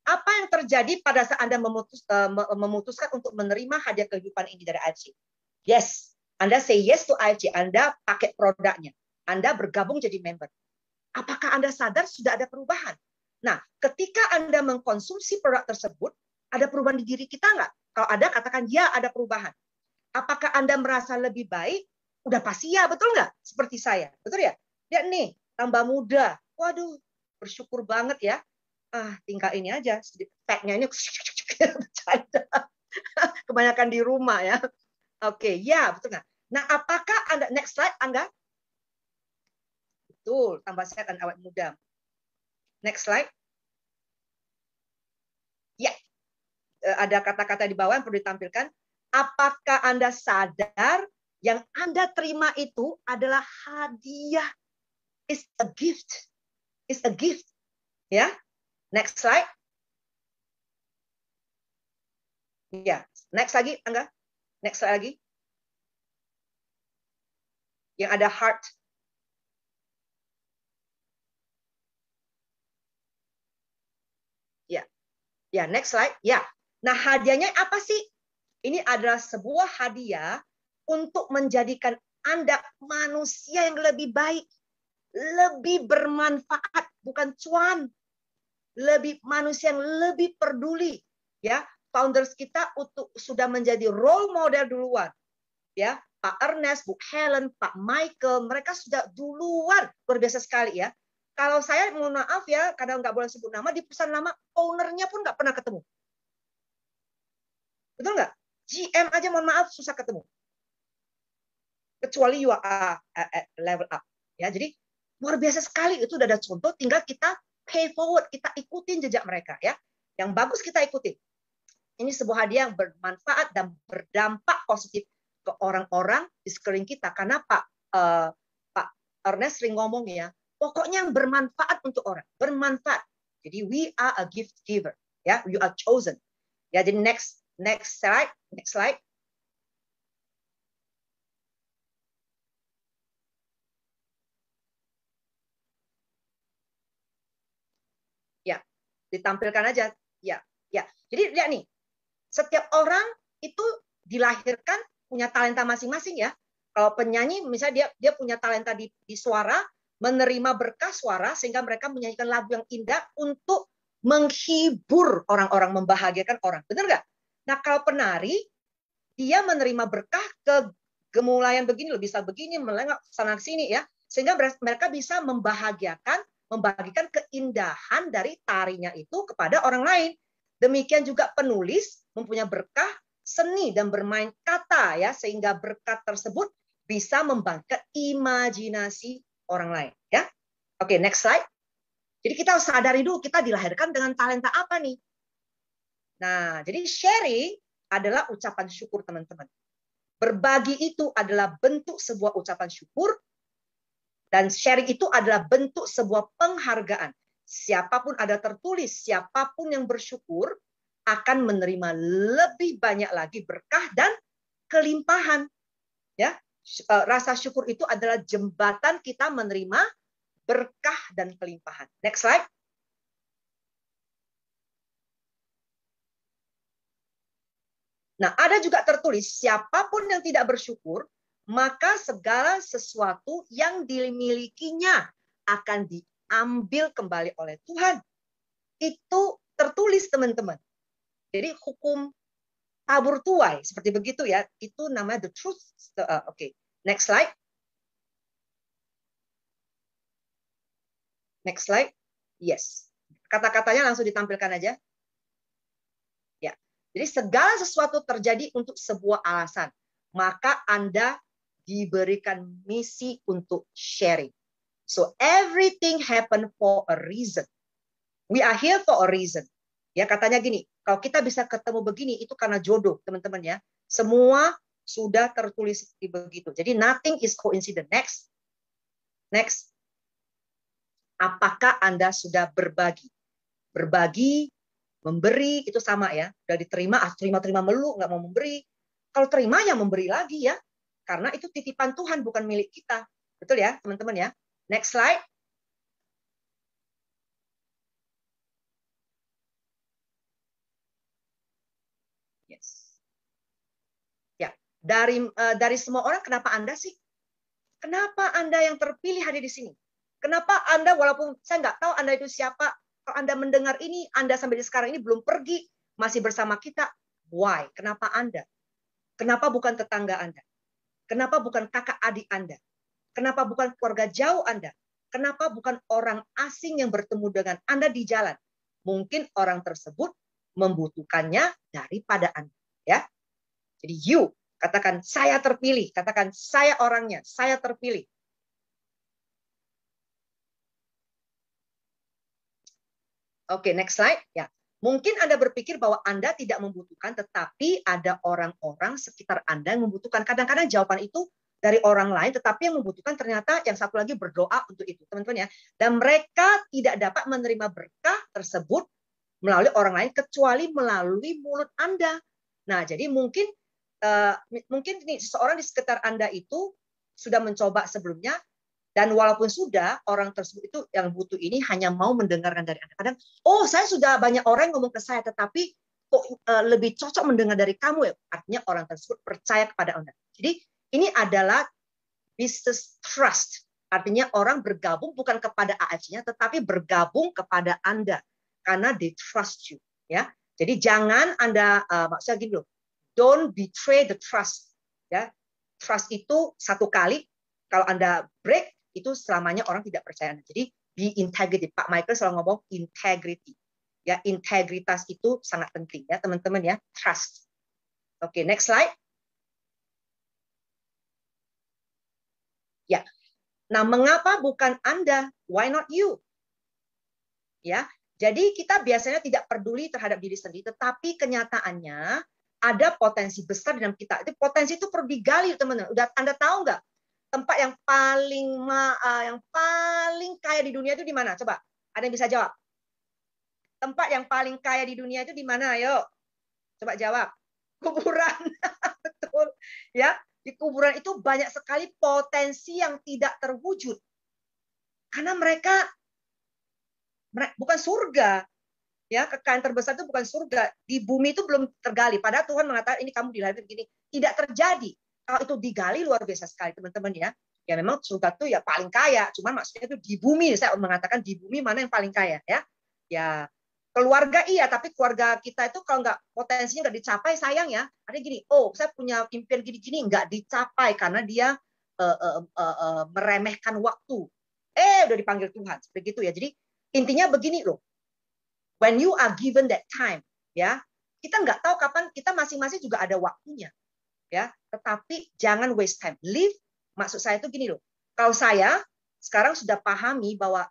Apa yang terjadi pada saat Anda memutuskan untuk menerima hadiah kehidupan ini dari AFC? Yes, Anda say yes to AFC. Anda pakai produknya. Anda bergabung jadi member. Apakah Anda sadar sudah ada perubahan? Nah, ketika Anda mengkonsumsi produk tersebut, ada perubahan di diri kita nggak? Kalau ada, katakan ya ada perubahan. Apakah Anda merasa lebih baik? Udah pasti ya, betul nggak? Seperti saya, betul ya? Lihat nih, tambah muda. Waduh, bersyukur banget ya. Tinggal ini aja, tagnya ini bercanda. Kebanyakan di rumah ya. Oke, ya betul nggak? Nah, apakah Anda, next slide, Angga? Betul, tambah sehat dan awet muda. Next slide. Ya, ada kata-kata di bawah yang perlu ditampilkan. Apakah Anda sadar yang Anda terima itu adalah hadiah? It's a gift. It's a gift. Ya. Next slide. Ya, next lagi, Angga. Next slide lagi. Yang ada heart. Ya. Ya, next slide. Ya. Nah, hadiahnya apa sih? Ini adalah sebuah hadiah untuk menjadikan Anda manusia yang lebih baik, lebih bermanfaat, bukan cuan. Lebih manusia yang lebih peduli, ya. founders kita sudah menjadi role model duluan. Ya, Pak Ernest, Bu Helen, Pak Michael, mereka sudah duluan, luar biasa sekali ya. Kalau saya mohon maaf ya, kadang nggak boleh sebut nama, di perusahaan lama ownernya pun nggak pernah ketemu. Betul nggak? GM aja mohon maaf susah ketemu. Kecuali you are level up. Ya, jadi luar biasa sekali, itu udah ada contoh, tinggal kita pay forward, kita ikutin jejak mereka ya. Yang bagus kita ikutin. Ini sebuah hadiah yang bermanfaat dan berdampak positif ke orang-orang di sekeliling kita. Karena Pak Ernest sering ngomong ya, pokoknya yang bermanfaat untuk orang, bermanfaat. Jadi we are a gift giver, ya, you are chosen. Ya, jadi next slide. Ya, ditampilkan aja. Ya. Jadi lihat nih, setiap orang itu dilahirkan punya talenta masing-masing ya. Kalau penyanyi misalnya dia punya talenta di suara, menerima berkah suara sehingga mereka menyanyikan lagu yang indah untuk menghibur orang-orang, membahagiakan orang. Benar nggak? Nah, kalau penari dia menerima berkah kegemulayan begini, bisa begini, melengak sana sini ya, sehingga mereka bisa membagikan keindahan dari tarinya itu kepada orang lain. Demikian juga penulis mempunyai berkah seni dan bermain kata ya, sehingga berkat tersebut bisa membangkitkan imajinasi orang lain ya. Oke, next slide. Jadi kita harus sadari dulu kita dilahirkan dengan talenta apa nih. Nah, jadi sharing adalah ucapan syukur teman-teman. Berbagi itu adalah bentuk sebuah ucapan syukur, dan sharing itu adalah bentuk sebuah penghargaan. Siapapun ada tertulis, siapapun yang bersyukur akan menerima lebih banyak lagi berkah dan kelimpahan. Ya, rasa syukur itu adalah jembatan kita menerima berkah dan kelimpahan. Next slide. Nah, ada juga tertulis, siapapun yang tidak bersyukur, maka segala sesuatu yang dimilikinya akan diambil kembali oleh Tuhan. Itu tertulis, teman-teman. Jadi hukum tabur tuai, seperti begitu ya. Itu namanya the truth. Oke. Next slide. Next slide. Yes. Kata-katanya langsung ditampilkan aja. Ya. Jadi segala sesuatu terjadi untuk sebuah alasan. Maka Anda diberikan misi untuk sharing. So everything happen for a reason. We are here for a reason. Ya, katanya gini, kalau kita bisa ketemu begini itu karena jodoh, teman-teman ya. Semua sudah tertulis begitu. Jadi nothing is coincidence. Next. Apakah Anda sudah berbagi? Berbagi, memberi itu sama ya. Sudah diterima, terima melulu, nggak mau memberi. Kalau terima ya memberi lagi ya. Karena itu titipan Tuhan, bukan milik kita. Betul ya, teman-teman ya. Next slide. Yes. Ya, dari semua orang, kenapa Anda sih? Kenapa Anda yang terpilih hadir di sini? Kenapa Anda, walaupun saya nggak tahu Anda itu siapa, kalau Anda mendengar ini, Anda sampai di sekarang ini belum pergi, masih bersama kita. Why? Kenapa Anda? Kenapa bukan tetangga Anda? Kenapa bukan kakak adik Anda? Kenapa bukan keluarga jauh Anda? Kenapa bukan orang asing yang bertemu dengan Anda di jalan? Mungkin orang tersebut membutuhkannya daripada Anda. Ya. Jadi you, katakan saya terpilih, katakan saya orangnya, saya terpilih. Oke, next slide. Ya. Mungkin Anda berpikir bahwa Anda tidak membutuhkan, tetapi ada orang-orang sekitar Anda yang membutuhkan. Kadang-kadang jawaban itu dari orang lain, tetapi yang membutuhkan ternyata yang satu lagi berdoa untuk itu, teman-teman ya. Dan mereka tidak dapat menerima berkah tersebut melalui orang lain, kecuali melalui mulut Anda. Nah, jadi mungkin seseorang di sekitar Anda itu sudah mencoba sebelumnya, dan walaupun sudah, orang tersebut itu yang butuh ini hanya mau mendengarkan dari Anda. Kadang, oh saya sudah banyak orang yang ngomong ke saya, tetapi kok lebih cocok mendengar dari kamu ya. Artinya orang tersebut percaya kepada Anda. Jadi ini adalah business trust. Artinya orang bergabung bukan kepada AFC-nya, tetapi bergabung kepada Anda. Karena they trust you. Ya. Jadi jangan Anda, maksudnya gini loh, don't betray the trust. Ya, trust itu satu kali, kalau Anda break, itu selamanya orang tidak percaya. Jadi be integrity. Pak Michael selalu ngomong integrity. Ya, integritas itu sangat penting ya teman-teman ya, trust. Oke, next slide. Ya. Nah, mengapa bukan Anda? Why not you? Ya. Jadi kita biasanya tidak peduli terhadap diri sendiri, tetapi kenyataannya ada potensi besar dalam kita. Itu potensi itu perlu digali, teman-teman. Udah Anda tahu nggak? Tempat yang paling kaya di dunia itu di mana? Coba, ada yang bisa jawab? Tempat yang paling kaya di dunia itu di mana? Ayo, coba jawab. Kuburan. Betul. Ya, di kuburan itu banyak sekali potensi yang tidak terwujud. Karena mereka bukan surga. Ya, kekayaan terbesar itu bukan surga. Di bumi itu belum tergali. Padahal Tuhan mengatakan ini kamu dilahirkan begini. Tidak terjadi. Kalau itu digali luar biasa sekali, teman-teman ya. Ya memang surga itu ya paling kaya. Cuman maksudnya itu di bumi. Saya mengatakan di bumi mana yang paling kaya ya. Ya, keluarga iya, tapi keluarga kita itu kalau nggak potensinya nggak dicapai, sayang ya. Ada gini, oh saya punya impian gini-gini nggak dicapai karena dia meremehkan waktu. Udah dipanggil Tuhan, seperti itu ya. Jadi intinya begini loh, when you are given that time, ya kita nggak tahu kapan, kita masing-masing juga ada waktunya, ya. Tetapi jangan waste time. Live, maksud saya itu gini loh. Kalau saya sekarang sudah pahami bahwa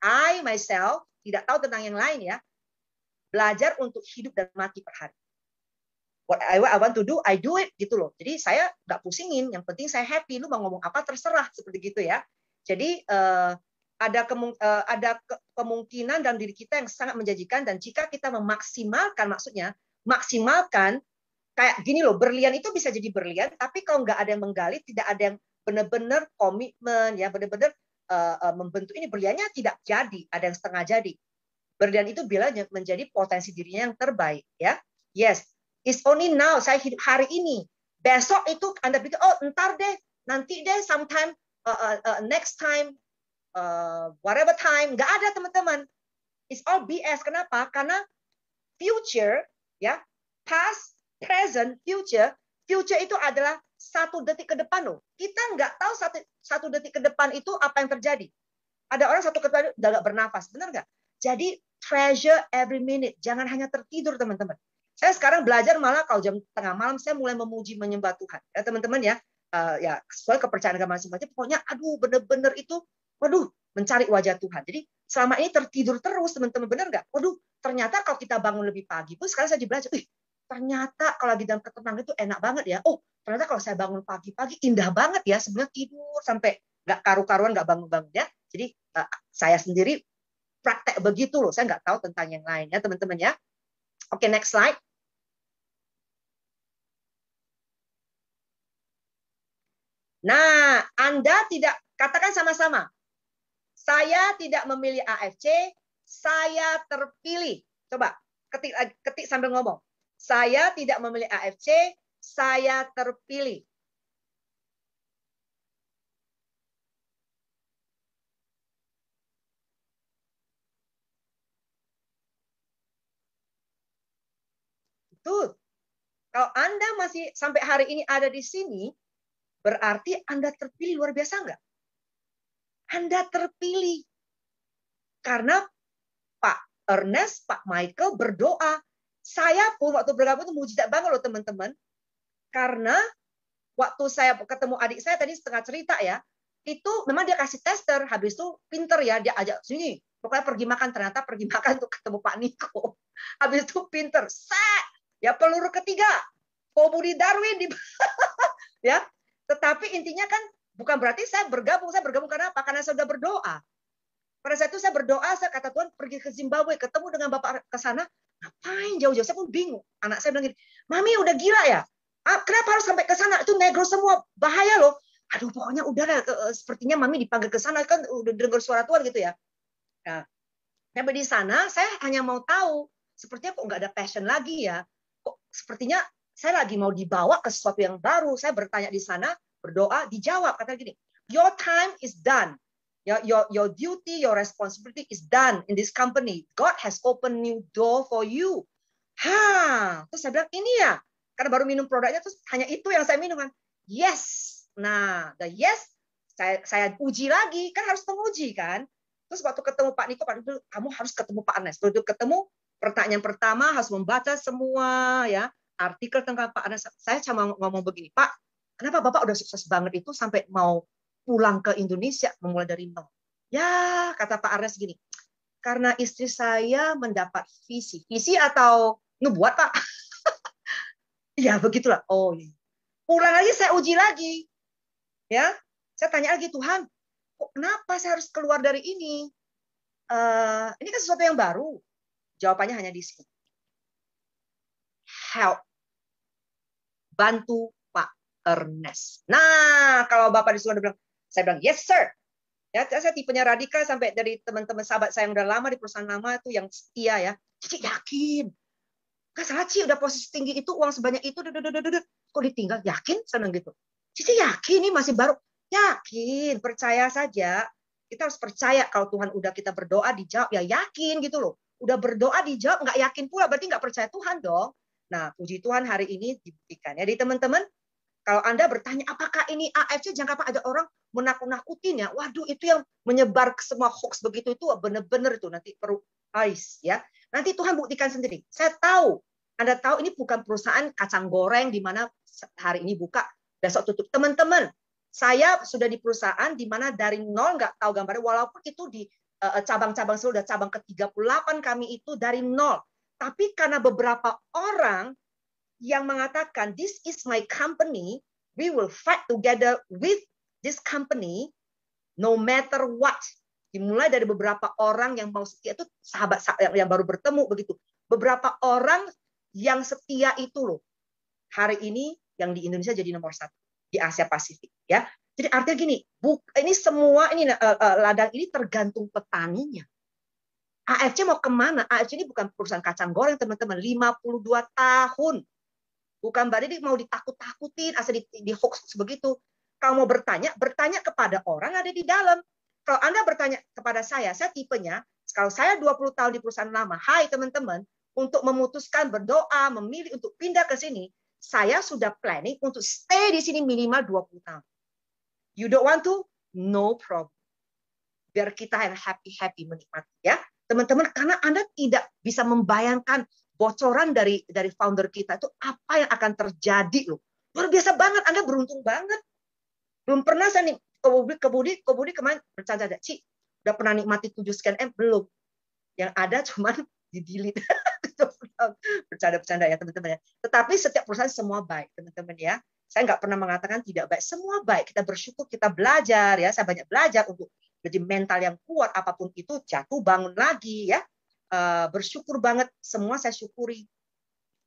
I myself tidak tahu tentang yang lain ya. Belajar untuk hidup dan mati per hari. What I want to do, I do it gitu loh. Jadi saya nggak pusingin. Yang penting saya happy. Lu mau ngomong apa terserah seperti gitu ya. Jadi ada kemungkinan dalam diri kita yang sangat menjanjikan, dan jika kita memaksimalkan, maksudnya maksimalkan kayak gini loh. Berlian itu bisa jadi berlian, tapi kalau nggak ada yang menggali, tidak ada yang benar-benar komitmen ya, benar-benar membentuk ini, berliannya tidak jadi. Ada yang setengah jadi. Berlian itu bila menjadi potensi dirinya yang terbaik ya. Yes, it's only now, saya hidup hari ini. Besok itu Anda pikir, oh ntar deh, nanti deh, sometime, next time, whatever time. Nggak ada teman-teman. It's all BS. Kenapa? Karena future ya, past, present, future. Future itu adalah 1 detik ke depan loh. Kita nggak tahu satu detik ke depan itu apa yang terjadi. Ada orang 1 detik ke depan udah nggak bernafas, benar nggak? Jadi treasure every minute. Jangan hanya tertidur, teman-teman. Saya sekarang belajar malah kalau jam tengah malam saya mulai memuji menyembah Tuhan. Ya teman-teman ya. Ya sesuai kepercayaan agama masing-masing. Pokoknya aduh bener-bener itu, waduh, mencari wajah Tuhan. Jadi selama ini tertidur terus, teman-teman, bener nggak? Waduh, ternyata kalau kita bangun lebih pagi pun sekarang saya belajar. Ternyata kalau lagi dalam ketenangan itu enak banget ya. Oh, ternyata kalau saya bangun pagi-pagi indah banget ya. Sebenarnya tidur sampai nggak karu-karuan, nggak bangun-bangun ya. Jadi saya sendiri praktek begitu loh. Saya nggak tahu tentang yang lain ya teman-teman ya. Oke, next slide. Nah, Anda tidak, katakan sama-sama. Saya tidak memilih AFC, saya terpilih. Coba ketik sambil ngomong. Saya tidak memilih AFC, saya terpilih. Tuh, kalau Anda masih sampai hari ini ada di sini, berarti Anda terpilih luar biasa nggak? Anda terpilih. Karena Pak Ernest, Pak Michael berdoa. Saya pun waktu bergabung itu mujizat banget loh teman-teman. Karena waktu saya ketemu adik saya tadi setengah cerita ya, itu memang dia kasih tester, habis itu pinter ya, dia ajak sini, pokoknya pergi makan, ternyata pergi makan untuk ketemu Pak Niko. Habis itu pinter, ya peluru ketiga, Budi Darwin ya. Tetapi intinya kan bukan berarti saya bergabung karena apa? Karena saya sudah berdoa. Pada saat itu saya berdoa, saya kata Tuhan pergi ke Zimbabwe, ketemu dengan Bapak ke sana, ngapain jauh-jauh? Saya pun bingung. Anak saya bilang gini, Mami udah gila ya? Kenapa harus sampai ke sana? Itu negro semua, bahaya loh. Aduh, pokoknya udah sepertinya Mami dipanggil ke sana, kan udah dengar suara Tuhan gitu ya. Nah, sampai di sana, saya hanya mau tahu, sepertinya kok nggak ada passion lagi ya. Kok sepertinya saya lagi mau dibawa ke sesuatu yang baru. Saya bertanya di sana, berdoa, dijawab. Kata gini, your time is done. Your duty, your responsibility is done in this company. God has opened new door for you. Terus saya bilang ini ya, karena baru minum produknya, terus hanya itu yang saya minum kan. Yes. Nah, the yes saya uji lagi, kan harus penguji kan. Terus waktu ketemu Pak Niko, kamu harus ketemu Pak Ernest. Waktu ketemu, pertanyaan pertama harus membaca semua ya artikel tentang Pak Ernest. Saya cuma ngomong begini, Pak, kenapa Bapak udah sukses banget itu sampai mau pulang ke Indonesia memulai dari nol? Ya, kata Pak Ernest gini, karena istri saya mendapat visi atau ngebuat Pak. Ya begitulah. Oh iya. Pulang lagi saya uji lagi. Ya, saya tanya lagi, Tuhan, kok kenapa saya harus keluar dari ini? Ini kan sesuatu yang baru. Jawabannya hanya di sini. Help. Bantu Pak Ernest. Nah, kalau Bapak di surga bilang, saya bilang, yes sir. Ya, saya tipenya radikal sampai dari teman-teman sahabat saya yang udah lama di perusahaan lama itu yang setia ya. Cici yakin. Gak salah Ci, udah posisi tinggi itu, uang sebanyak itu, kok ditinggal? Yakin? Saya bilang gitu. Cici yakin, ini masih baru. Yakin, percaya saja. Kita harus percaya kalau Tuhan udah kita berdoa dijawab, ya yakin gitu loh. Udah berdoa dijawab, nggak yakin pula, berarti nggak percaya Tuhan dong. Nah, puji Tuhan hari ini dibuktikan. Jadi teman-teman, kalau Anda bertanya, apakah ini AFC jangka apa? Ada orang menakut-nakutin ya. Waduh, itu yang menyebar ke semua hoax begitu itu benar-benar itu nanti perlu ice ya. Nanti Tuhan buktikan sendiri. Saya tahu, Anda tahu ini bukan perusahaan kacang goreng di mana hari ini buka, besok tutup. Teman-teman, saya sudah di perusahaan di mana dari nol nggak tahu gambarnya, walaupun itu di cabang-cabang sudah cabang ke-38 kami itu dari nol. Tapi karena beberapa orang yang mengatakan, this is my company, we will fight together with this company, no matter what. Dimulai dari beberapa orang yang mau setia, itu sahabat yang baru bertemu begitu. Beberapa orang yang setia itu loh. Hari ini yang di Indonesia jadi nomor 1 di Asia Pasifik. Ya, jadi artinya gini, ini semua ini ladang ini tergantung petaninya. AFC mau kemana? AFC ini bukan perusahaan kacang goreng teman-teman. 52 tahun. Bukan berarti mau ditakut-takutin, asal di hoax begitu. Kalau mau bertanya kepada orang ada di dalam. Kalau Anda bertanya kepada saya tipenya, kalau saya 20 tahun di perusahaan lama, hai teman-teman, untuk memutuskan berdoa, memilih untuk pindah ke sini, saya sudah planning untuk stay di sini minimal 20 tahun. You don't want to? No problem. Biar kita yang happy-happy menikmati ya. Teman-teman, karena Anda tidak bisa membayangkan bocoran dari founder kita itu apa yang akan terjadi loh. Luar biasa banget, Anda beruntung banget. Belum pernah saya nih kebudi kemarin bercanda, Ci, udah pernah nikmati 7 sekian M? Belum. Yang ada cuman di-delete. Bercanda-bercanda ya teman-teman ya. Tetapi setiap perusahaan semua baik teman-teman ya. Saya nggak pernah mengatakan tidak baik. Semua baik. Kita bersyukur, kita belajar ya. Saya banyak belajar untuk jadi mental yang kuat apapun itu, jatuh bangun lagi ya. Bersyukur banget, semua saya syukuri,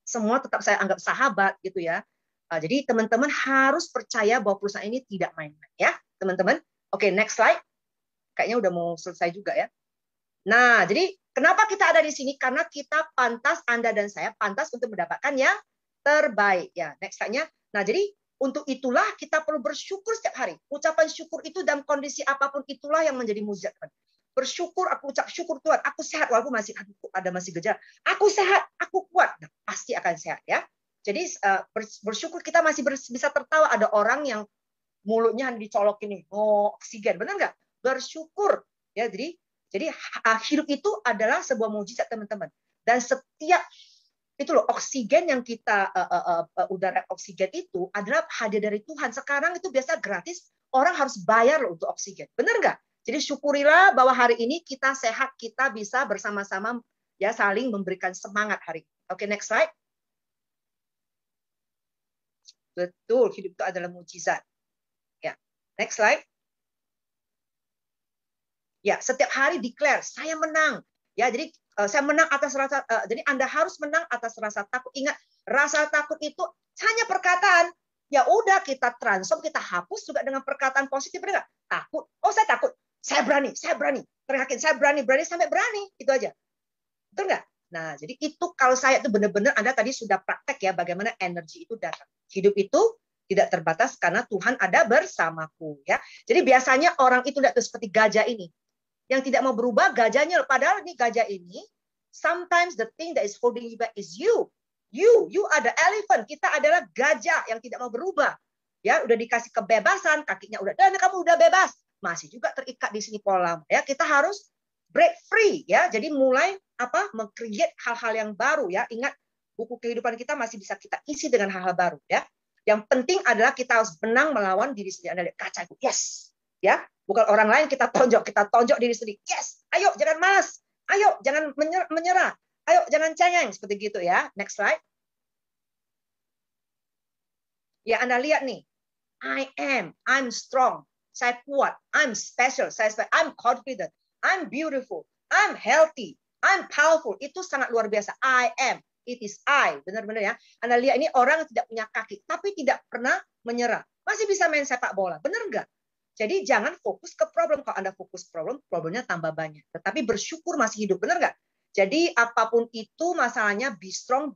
semua tetap saya anggap sahabat gitu ya. Jadi teman-teman harus percaya bahwa perusahaan ini tidak main-main ya teman-teman. Oke, next slide. Kayaknya udah mau selesai juga ya. Nah, jadi kenapa kita ada di sini? Karena kita pantas, Anda dan saya pantas untuk mendapatkan yang terbaik ya. Next slide-nya. Nah, jadi untuk itulah kita perlu bersyukur setiap hari. Ucapan syukur itu dalam kondisi apapun itulah yang menjadi mujizat. Bersyukur, aku ucap syukur Tuhan, aku sehat walaupun masih gejala. Aku sehat, aku kuat, nah, pasti akan sehat ya. Jadi bersyukur kita masih bisa tertawa. Ada orang yang mulutnya dicolokin nih, oksigen, benar nggak? Bersyukur ya. Jadi hidup itu adalah sebuah mujizat teman-teman. Dan setiap itu loh oksigen yang kita udara oksigen itu adalah hadiah dari Tuhan. Sekarang itu biasa gratis, orang harus bayar loh untuk oksigen, benar nggak? Jadi syukurilah bahwa hari ini kita sehat, kita bisa bersama-sama ya saling memberikan semangat hari ini. Oke, next slide. Betul, hidup itu adalah mujizat. Ya, next slide. Ya, setiap hari declare saya menang. Ya, jadi saya menang atas rasa. Jadi Anda harus menang atas rasa takut. Ingat, rasa takut itu hanya perkataan. Ya udah kita transform, kita hapus juga dengan perkataan positif, benar nggak? Takut. Oh, saya takut. Saya berani. Teriakin, saya berani sampai berani. Itu aja. Betul nggak? Nah, jadi itu kalau saya itu benar-benar Anda tadi sudah praktek ya bagaimana energi itu datang. Hidup itu tidak terbatas karena Tuhan ada bersamaku ya. Jadi biasanya orang itu tidak seperti gajah ini. Yang tidak mau berubah gajahnya, padahal ini gajah ini Sometimes the thing that is holding you back is you. You are the elephant. Kita adalah gajah yang tidak mau berubah. Ya, udah dikasih kebebasan, kakinya udah, dan kamu udah bebas, masih juga terikat di sini pola lama. Ya, kita harus break free ya. Jadi mulai meng-create hal-hal yang baru ya. Ingat, buku kehidupan kita masih bisa kita isi dengan hal-hal baru ya. Yang penting adalah kita harus menang melawan diri sendiri. Anda lihat kaca itu, yes. Ya, bukan orang lain kita tonjok diri sendiri. Yes, ayo jangan malas. Ayo jangan menyerah. Ayo jangan cengeng seperti gitu ya. Next slide. Ya, Anda lihat nih. I'm strong. Saya kuat. I'm special. I'm confident. I'm beautiful. I'm healthy. I'm powerful. Itu sangat luar biasa. I am. It is I. Benar-benar ya. Anda lihat ini orang yang tidak punya kaki, tapi tidak pernah menyerah. Masih bisa main sepak bola. Benar nggak? Jadi jangan fokus ke problem. Kalau Anda fokus problem, problemnya tambah banyak. Tetapi bersyukur masih hidup. Benar nggak? Jadi apapun itu masalahnya, be strong,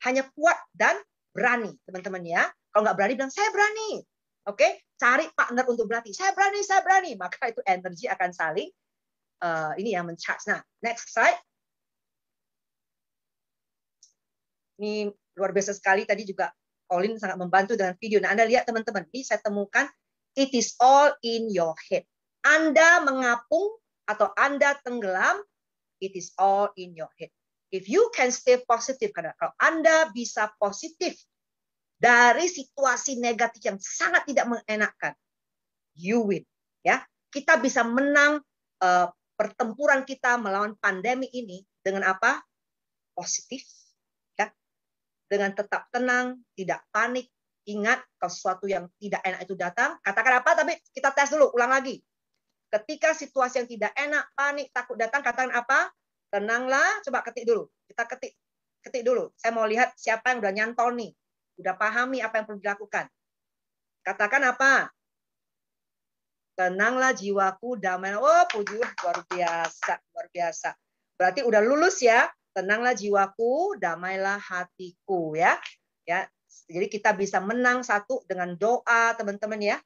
hanya kuat dan berani. Teman-teman ya. Kalau nggak berani, bilang, saya berani. Oke? Cari partner untuk berlatih. Saya berani. Maka itu energi akan saling ini yang men-charge. Nah, next slide. Ini luar biasa sekali. Tadi juga Colin sangat membantu dengan video. Nah, Anda lihat teman-teman. Ini saya temukan, it is all in your head. Anda mengapung atau Anda tenggelam, it is all in your head. If you can stay positive, karena kalau Anda bisa positif dari situasi negatif yang sangat tidak mengenakan, you win. Ya, kita bisa menang pertempuran kita melawan pandemi ini dengan apa? Positif. Dengan tetap tenang, tidak panik. Ingat, kalau sesuatu yang tidak enak itu datang, katakan apa? Tapi kita tes dulu, ulang lagi. Ketika situasi yang tidak enak, panik, takut datang, katakan apa? Tenanglah, coba ketik dulu. Kita ketik dulu. Saya mau lihat siapa yang udah nyantol nih. Udah pahami apa yang perlu dilakukan. Katakan apa? Tenanglah jiwaku, damai. Oh, puji, luar biasa. Berarti udah lulus ya. Tenanglah jiwaku, damailah hatiku ya. Ya, jadi kita bisa menang satu dengan doa, teman-teman ya.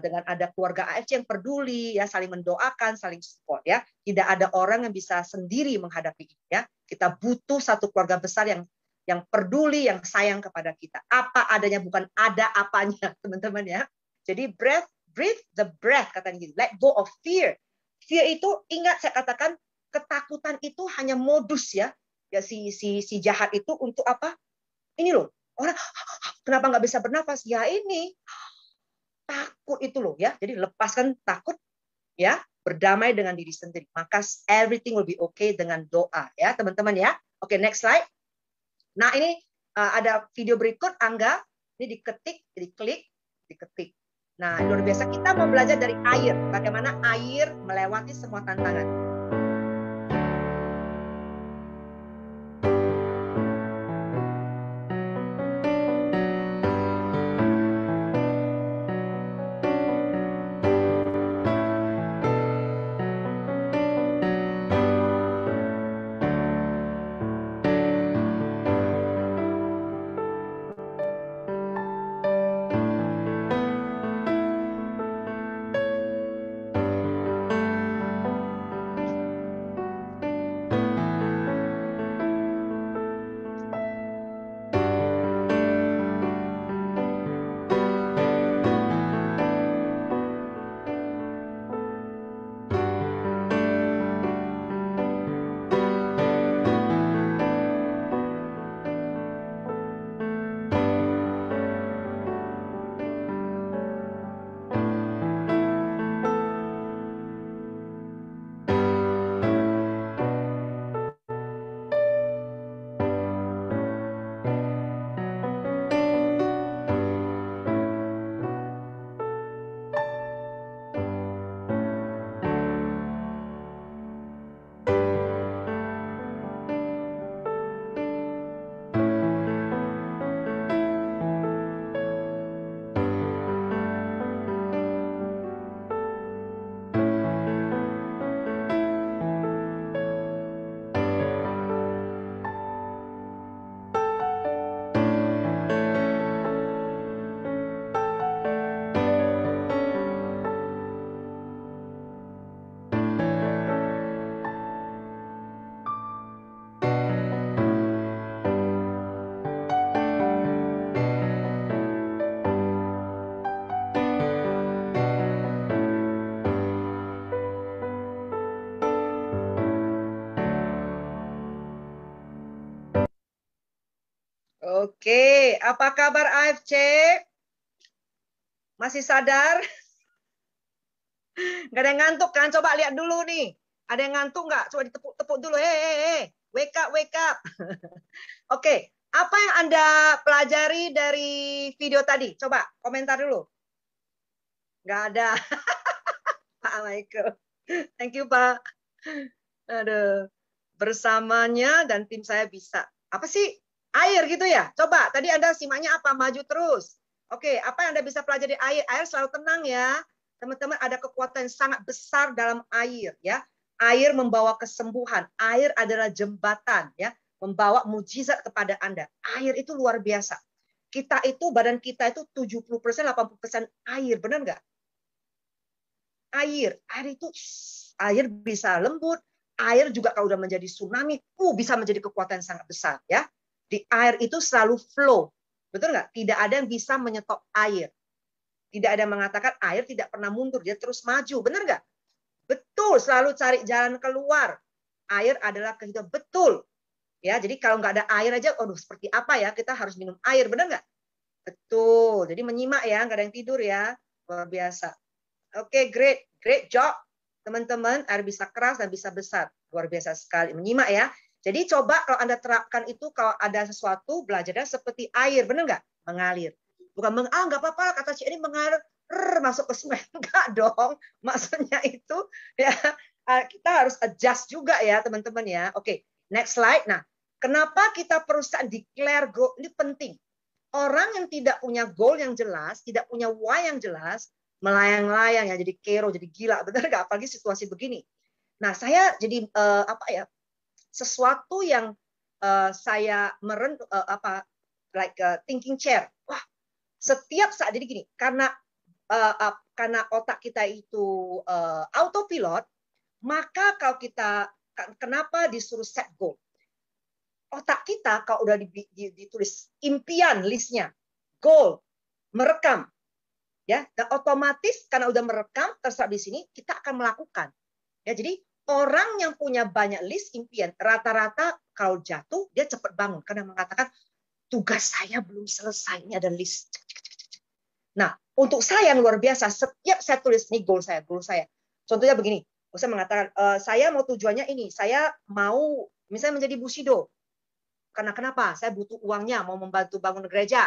Dengan ada keluarga AFC yang peduli ya, saling mendoakan, saling support ya. Tidak ada orang yang bisa sendiri menghadapi ini ya. Kita butuh satu keluarga besar yang peduli, yang sayang kepada kita. Apa adanya, bukan ada apanya, teman-teman ya. Jadi breathe the breath katanya gitu. Let go of fear. Fear itu, ingat saya katakan, ketakutan itu hanya modus ya. Ya si jahat itu untuk apa? Ini loh. Orang kenapa nggak bisa bernafas? Ya ini takut itu loh ya. Jadi lepaskan takut ya, berdamai dengan diri sendiri. Maka everything will be okay dengan doa ya, teman-teman ya. Oke, next slide. Nah, ini ada video berikut, Angga. Ini diketik, diketik. Nah, luar biasa, kita mau belajar dari air. Bagaimana air melewati semua tantangan. Oke, apa kabar AFC? Masih sadar? Gak ada yang ngantuk kan? Coba lihat dulu nih. Ada yang ngantuk nggak? Coba ditepuk-tepuk dulu. Hey, wake up, wake up. Oke, apa yang Anda pelajari dari video tadi? Coba komentar dulu. Nggak ada. Pak Michael. Thank you, Pak. Aduh. Bersamanya dan tim saya bisa. Apa sih? Air gitu ya? Coba, tadi Anda simaknya apa? Maju terus. Oke, apa yang Anda bisa pelajari air? Air selalu tenang ya. Teman-teman, ada kekuatan yang sangat besar dalam air ya. Air membawa kesembuhan. Air adalah jembatan ya, membawa mujizat kepada Anda. Air itu luar biasa. Kita itu, badan kita itu 70%, 80% air, benar nggak? Air itu, air bisa lembut. Air juga kalau udah menjadi tsunami, bisa menjadi kekuatan yang sangat besar ya. Di air itu selalu flow, betul nggak? Tidak ada yang bisa menyetop air. Tidak ada yang mengatakan air tidak pernah mundur, dia terus maju, benar nggak? Betul, selalu cari jalan keluar. Air adalah kehidupan, betul. Ya, jadi kalau nggak ada air aja, seperti apa ya? Kita harus minum air, benar nggak? Betul. Jadi menyimak ya, nggak ada yang tidur ya, luar biasa. Oke, great job. Teman-teman, air bisa keras dan bisa besar. Luar biasa sekali. Menyimak ya. Jadi coba kalau Anda terapkan itu, kalau ada sesuatu, belajarnya seperti air. Benar nggak? Mengalir. Bukan nggak apa-apa, kata Cik ini mengalir, masuk ke sungai. Enggak dong. Maksudnya itu, ya kita harus adjust juga ya, teman-teman ya. Oke, next slide. Nah, kenapa kita perusahaan declare goal? Ini penting. Orang yang tidak punya goal yang jelas, tidak punya why yang jelas, melayang-layang ya, jadi kero, jadi gila, benar nggak? Apalagi situasi begini. Nah, saya jadi sesuatu yang saya thinking chair. Wah, setiap saat jadi gini, karena otak kita itu autopilot, maka kalau kita kenapa disuruh set goal? Otak kita kalau udah ditulis impian listnya, goal, merekam. Ya, dan otomatis karena udah merekam terserap di sini, kita akan melakukan. Ya, jadi orang yang punya banyak list impian, rata-rata kalau jatuh dia cepat bangun karena mengatakan tugas saya belum selesai, ini ada list. Nah, untuk saya yang luar biasa, setiap saya tulis nih goal saya. Contohnya begini, saya mengatakan saya mau tujuannya ini, saya mau misalnya menjadi Bushido. Karena kenapa? Saya butuh uangnya, mau membantu bangun gereja.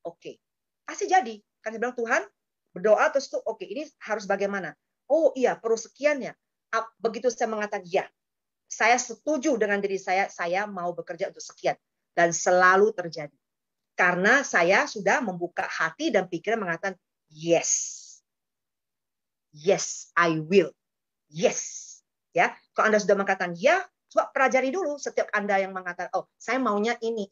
Oke, pasti jadi. Kan saya bilang, Tuhan, berdoa terus tuh, oke, ini harus bagaimana? Oh iya, perlu sekiannya. Begitu saya mengatakan, ya, saya setuju dengan diri saya mau bekerja untuk sekian. Dan selalu terjadi. Karena saya sudah membuka hati dan pikiran mengatakan, yes. Yes, I will. Yes. Ya, kalau Anda sudah mengatakan, ya, coba pelajari dulu setiap Anda yang mengatakan, oh, saya maunya ini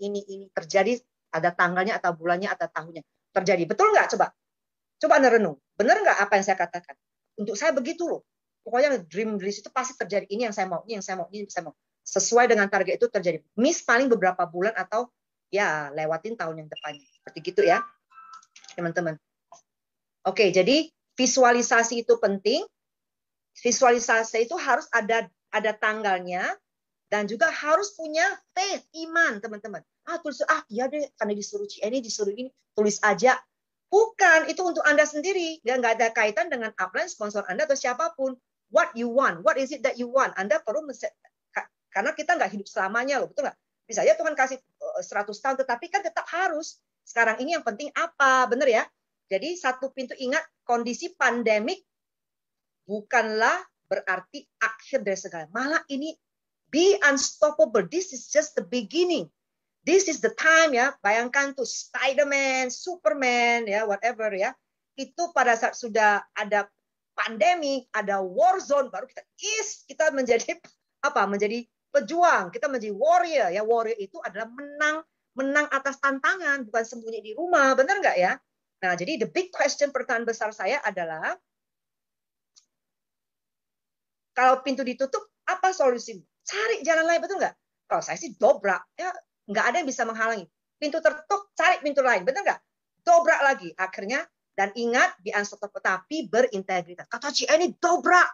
terjadi, ada tanggalnya atau bulannya atau tahunnya. Terjadi. Betul nggak? Coba Anda renung. Benar nggak apa yang saya katakan? Untuk saya begitu loh. Pokoknya dream list itu pasti terjadi. Ini yang saya mau, ini yang saya mau, ini yang saya mau. Sesuai dengan target itu terjadi. Miss paling beberapa bulan atau ya lewatin tahun yang depannya. Seperti gitu ya, teman-teman. Oke, jadi visualisasi itu penting. Visualisasi itu harus ada tanggalnya dan juga harus punya faith, iman, teman-teman. Iya deh, karena disuruh disuruh ini, tulis aja. Bukan, itu untuk Anda sendiri. Nggak ada kaitan dengan upline, sponsor Anda atau siapapun. What you want, what is it that you want? Anda perlu, karena kita nggak hidup selamanya loh, betul nggak? Bisa aja Tuhan kasih 100 tahun, tetapi kan tetap harus. Sekarang ini yang penting apa, benar ya? Jadi satu pintu, ingat, kondisi pandemik bukanlah berarti akhir dari segala. Malah ini be unstoppable. This is just the beginning. This is the time ya, bayangkan tuh Spider-Man, Superman ya, whatever ya. Itu pada saat sudah ada pandemi, ada war zone, baru kita menjadi apa? Menjadi pejuang, kita menjadi warrior ya. Warrior itu adalah menang atas tantangan, bukan sembunyi di rumah, benar nggak ya? Nah, jadi the big question, pertanyaan besar saya adalah kalau pintu ditutup, apa solusi? Cari jalan lain, betul nggak? Kalau saya sih dobrak, ya nggak ada yang bisa menghalangi. Pintu tertutup, cari pintu lain, betul nggak? Dobrak lagi, akhirnya, dan ingat, di unstoppable, tapi berintegritas. Kata Ci ini dobrak.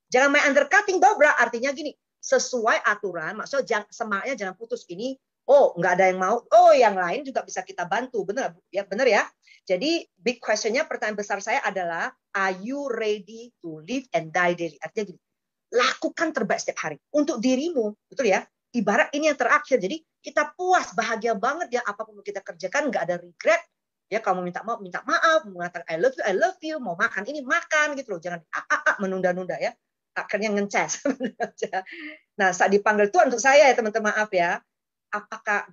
Jangan main undercutting, dobrak. Artinya gini, sesuai aturan, maksudnya semaknya jangan putus. Ini Oh, nggak ada yang mau. Oh, yang lain juga bisa kita bantu. Benar ya, benar ya. Jadi big questionnya, pertanyaan besar saya adalah, are you ready to live and die daily? Artinya gini, lakukan terbaik setiap hari untuk dirimu, betul ya? Ibarat ini yang terakhir. Jadi kita puas, bahagia banget ya, apapun kita kerjakan, nggak ada regret. Ya, kamu minta maaf, mengatakan I love you, mau makan ini makan gitu loh, jangan menunda-nunda ya, akhirnya ngeces. Nah, saat dipanggil Tuhan untuk saya ya teman-teman, maaf ya, apakah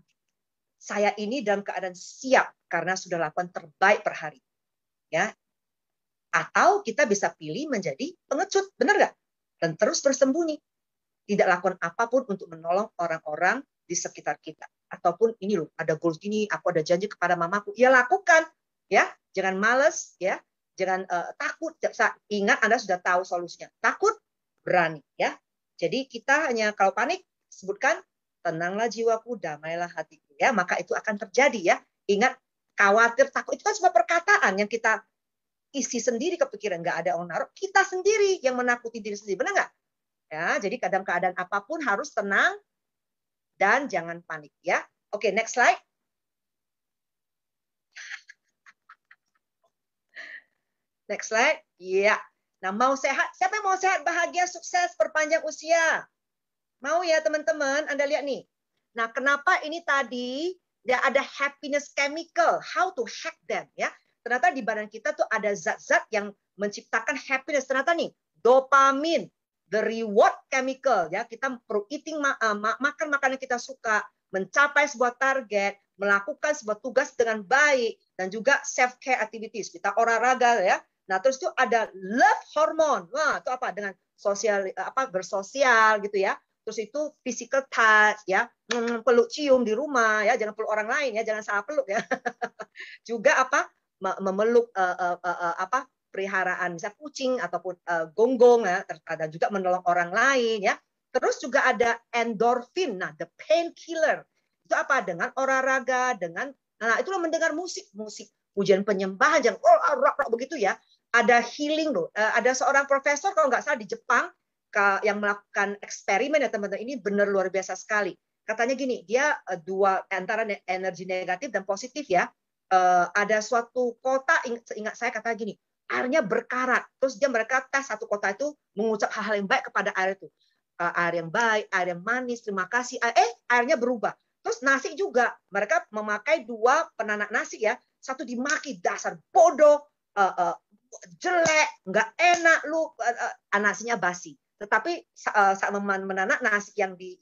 saya ini dalam keadaan siap karena sudah lakukan terbaik per hari, ya? Atau kita bisa pilih menjadi pengecut, benar nggak? Dan terus bersembunyi, tidak lakukan apapun untuk menolong orang-orang di sekitar kita. Ataupun ini loh, ada goals gini, aku ada janji kepada mamaku. Ya lakukan, ya. Jangan males, ya. Jangan takut. Ingat Anda sudah tahu solusinya. Takut, berani, ya. Jadi kita hanya kalau panik sebutkan tenanglah jiwaku, damailah hatiku, ya. Maka itu akan terjadi, ya. Ingat, khawatir, takut itu kan cuma perkataan yang kita isi sendiri ke pikiran, nggak ada orang naruh. Kita sendiri yang menakuti diri sendiri, benar nggak? Ya, jadi kadang keadaan apapun harus tenang dan jangan panik ya. Oke, next slide. Next slide. Iya. Nah, mau sehat, siapa yang mau sehat, bahagia, sukses, perpanjang usia? Mau ya teman-teman, Anda lihat nih. Nah, kenapa ini tadi ya ada happiness chemical, how to hack them ya. Ternyata di badan kita tuh ada zat-zat yang menciptakan happiness. Ternyata nih, dopamin, the reward chemical ya, kita perlu eating makan makanan kita suka, mencapai sebuah target, melakukan sebuah tugas dengan baik, dan juga self care activities, kita olahraga ya. Nah, terus itu ada love hormone. Wah, itu apa? Dengan sosial bersosial gitu ya. Terus itu physical touch ya, peluk cium di rumah ya, jangan peluk orang lain ya, jangan salah peluk ya. Juga apa? Memeluk peliharaan, misalnya kucing ataupun gonggong ya, terkadang juga menolong orang lain ya. Terus juga ada endorfin, nah the painkiller itu apa? Dengan olahraga, dengan itulah mendengar musik pujian penyembahan, jangan rock begitu ya. Ada healing loh. Ada seorang profesor kalau nggak salah di Jepang yang melakukan eksperimen ya teman-teman, ini benar luar biasa sekali. Katanya gini, dia dua antara energi negatif dan positif ya. Ada suatu kota, ingat saya katanya gini, airnya berkarat. Terus mereka tes satu kota itu mengucap hal-hal yang baik kepada air itu. Air yang baik, air yang manis, terima kasih. Airnya berubah. Terus nasi juga, mereka memakai dua penanak nasi ya. Satu dimaki, dasar bodoh, jelek, nggak enak, lu nasinya basi. Tetapi saat menanak nasi yang di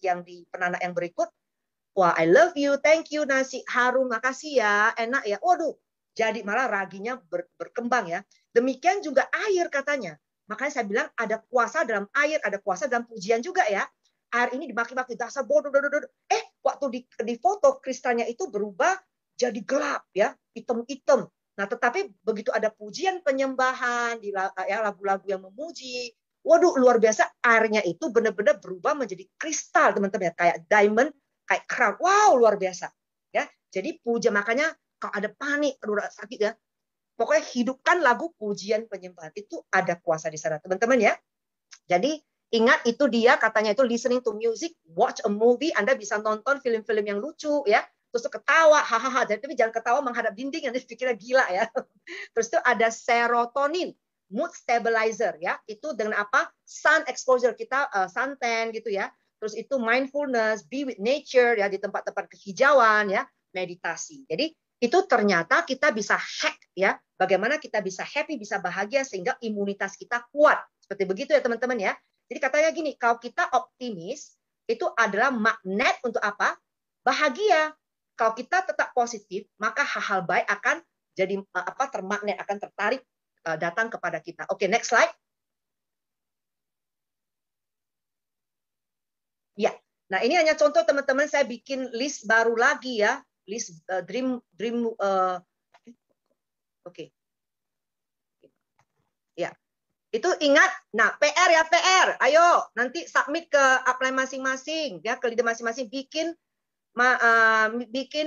penanak yang berikut, wah, I love you, thank you, nasi harum, makasih ya, enak ya. Waduh, jadi malah raginya berkembang ya. Demikian juga air katanya. Makanya saya bilang ada kuasa dalam air, ada kuasa dalam pujian juga ya. Air ini dimaki-maki, dasar bodoh. Waktu di foto kristalnya itu berubah jadi gelap ya, hitam-hitam. Nah, tetapi begitu ada pujian penyembahan, lagu-lagu yang memuji, waduh, luar biasa, airnya itu benar-benar berubah menjadi kristal, teman-teman ya, kayak diamond, kayak crown. Wow, luar biasa. Ya, jadi puja, makanya kalau ada panik, sakit ya, pokoknya hidupkan lagu pujian penyembahan, itu ada kuasa di sana, teman-teman ya. Jadi ingat, itu dia katanya itu listening to music, watch a movie, Anda bisa nonton film-film yang lucu ya, terus ketawa, hahaha, tapi jangan ketawa menghadap dinding, nanti pikirnya gila ya. Terus itu ada serotonin, mood stabilizer ya, itu dengan apa? Sun exposure, kita suntan gitu ya. Terus itu mindfulness, be with nature ya, di tempat-tempat kehijauan ya, meditasi. Jadi itu ternyata kita bisa hack ya, bagaimana kita bisa happy, bisa bahagia sehingga imunitas kita kuat. Seperti begitu ya teman-teman ya. Jadi katanya gini, kalau kita optimis itu adalah magnet untuk apa? Bahagia. Kalau kita tetap positif, maka hal-hal baik akan jadi termagnet, akan tertarik datang kepada kita. Oke, next slide. Ya. Nah, ini hanya contoh teman-teman, saya bikin list baru lagi ya. List dream oke. Ya. Itu ingat, nah PR ya PR, ayo nanti submit ke apply masing-masing ya, ke leader masing-masing, bikin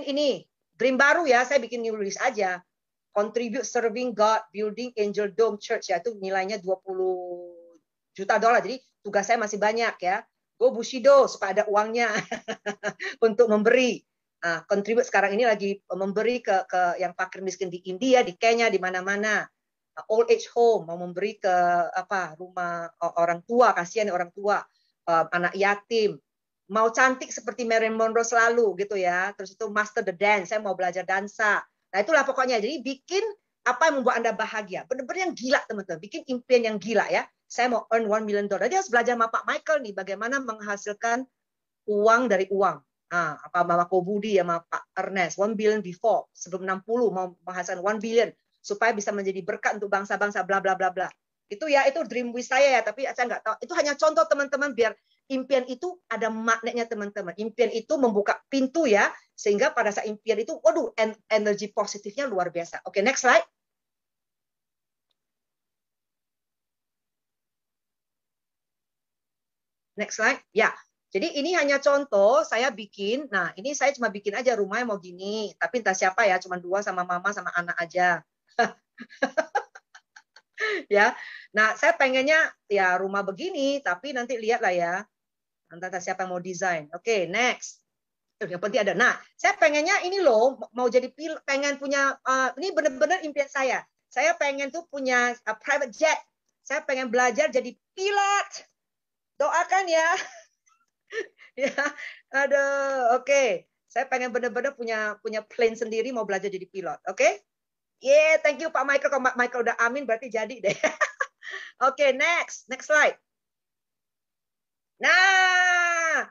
ini dream baru ya, saya bikin new list aja. Contribute serving God, building Angel Dome Church ya, itu nilainya $20 juta. Jadi tugas saya masih banyak ya. Go Bushido supaya ada uangnya untuk memberi. Contribute sekarang ini lagi memberi ke yang fakir miskin di India, di Kenya, di mana-mana. Old age home, mau memberi ke rumah orang tua, kasihan orang tua, anak yatim. Mau cantik seperti Marilyn Monroe selalu gitu ya. Terus itu master the dance, saya mau belajar dansa. Nah itulah pokoknya. Jadi bikin apa yang membuat Anda bahagia. Benar-benar yang gila teman-teman. Bikin impian yang gila ya. Saya mau earn $1 million. Dia harus belajar sama Pak Michael nih bagaimana menghasilkan uang dari uang. Apa Mama Kobudi sama Pak Ernest, 1 billion before, sebelum 60 mau menghasilkan 1 billion supaya bisa menjadi berkat untuk bangsa-bangsa bla bla bla bla. Itu ya, itu dream wish saya ya, tapi saya nggak tahu. Itu hanya contoh teman-teman biar impian itu ada magnetnya teman-teman. Impian itu membuka pintu ya, sehingga pada saat impian itu, waduh, energi positifnya luar biasa. Oke, next slide. Next slide. Ya. Jadi ini hanya contoh saya bikin. Nah, ini saya cuma bikin aja rumahnya mau gini. Tapi entah siapa ya, cuma 2 sama mama sama anak aja. Ya. Nah, saya pengennya ya rumah begini, tapi nanti lihatlah ya. Entah siapa yang mau desain. Oke, next. Yang penting ada. Nah, saya pengennya ini loh, mau jadi pengen punya ini benar-benar impian saya. Saya pengen tuh punya private jet. Saya pengen belajar jadi pilot. Doakan ya. Ya, aduh, oke. Saya pengen benar-benar punya plane sendiri, mau belajar jadi pilot, oke? Yeah, thank you Pak Michael. Kalau Pak Michael udah amin, berarti jadi deh. Oke, next slide. Nah,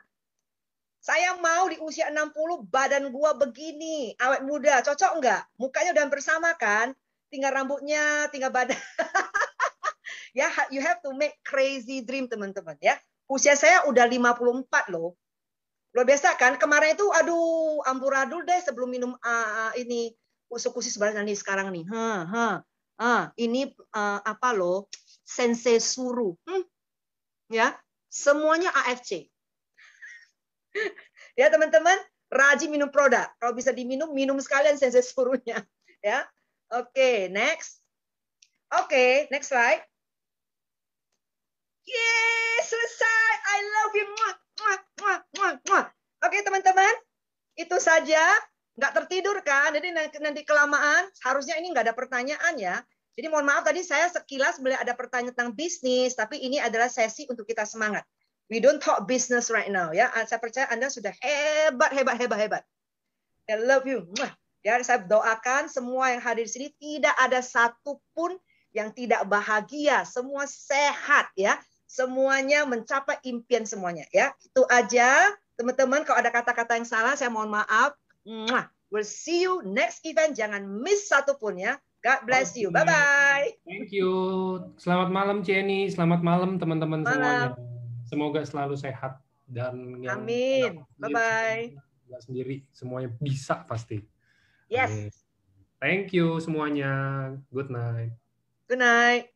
saya mau di usia 60 badan gua begini, awet muda, cocok nggak? Mukanya udah bersama kan? Tinggal rambutnya, tinggal badan. Ya, you have to make crazy dream teman-teman ya. Usia saya udah 54 loh. Luar biasa kan? Kemarin itu aduh amburadul deh sebelum minum ini kusi sebenarnya nih sekarang nih. Ini apa loh? Sensei Suru. Ya, semuanya AFC. Ya teman-teman, rajin minum produk. Kalau bisa diminum, minum sekalian Sensei Surunya. Ya. Oke, next. Oke, next slide. Yeay, selesai. I love you. Oke, teman-teman. Itu saja. Nggak tertidur kan? Jadi nanti kelamaan. Harusnya ini nggak ada pertanyaan ya. Jadi mohon maaf tadi saya sekilas boleh ada pertanyaan tentang bisnis. Tapi ini adalah sesi untuk kita semangat. We don't talk business right now. Ya, saya percaya Anda sudah hebat. I love you. Ya, saya doakan semua yang hadir di sini tidak ada satupun yang tidak bahagia. Semua sehat ya. Semuanya mencapai impian semuanya ya. Itu aja teman-teman. Kalau ada kata-kata yang salah saya mohon maaf. We'll see you next event. Jangan miss satupun ya. God bless you. Bye bye. Thank you. Selamat malam Jenny. Selamat malam teman-teman semuanya. Semoga selalu sehat dan yang amin. Bye bye. Nggak sendiri semuanya bisa pasti. Yes. Amin. Thank you semuanya. Good night. Good night.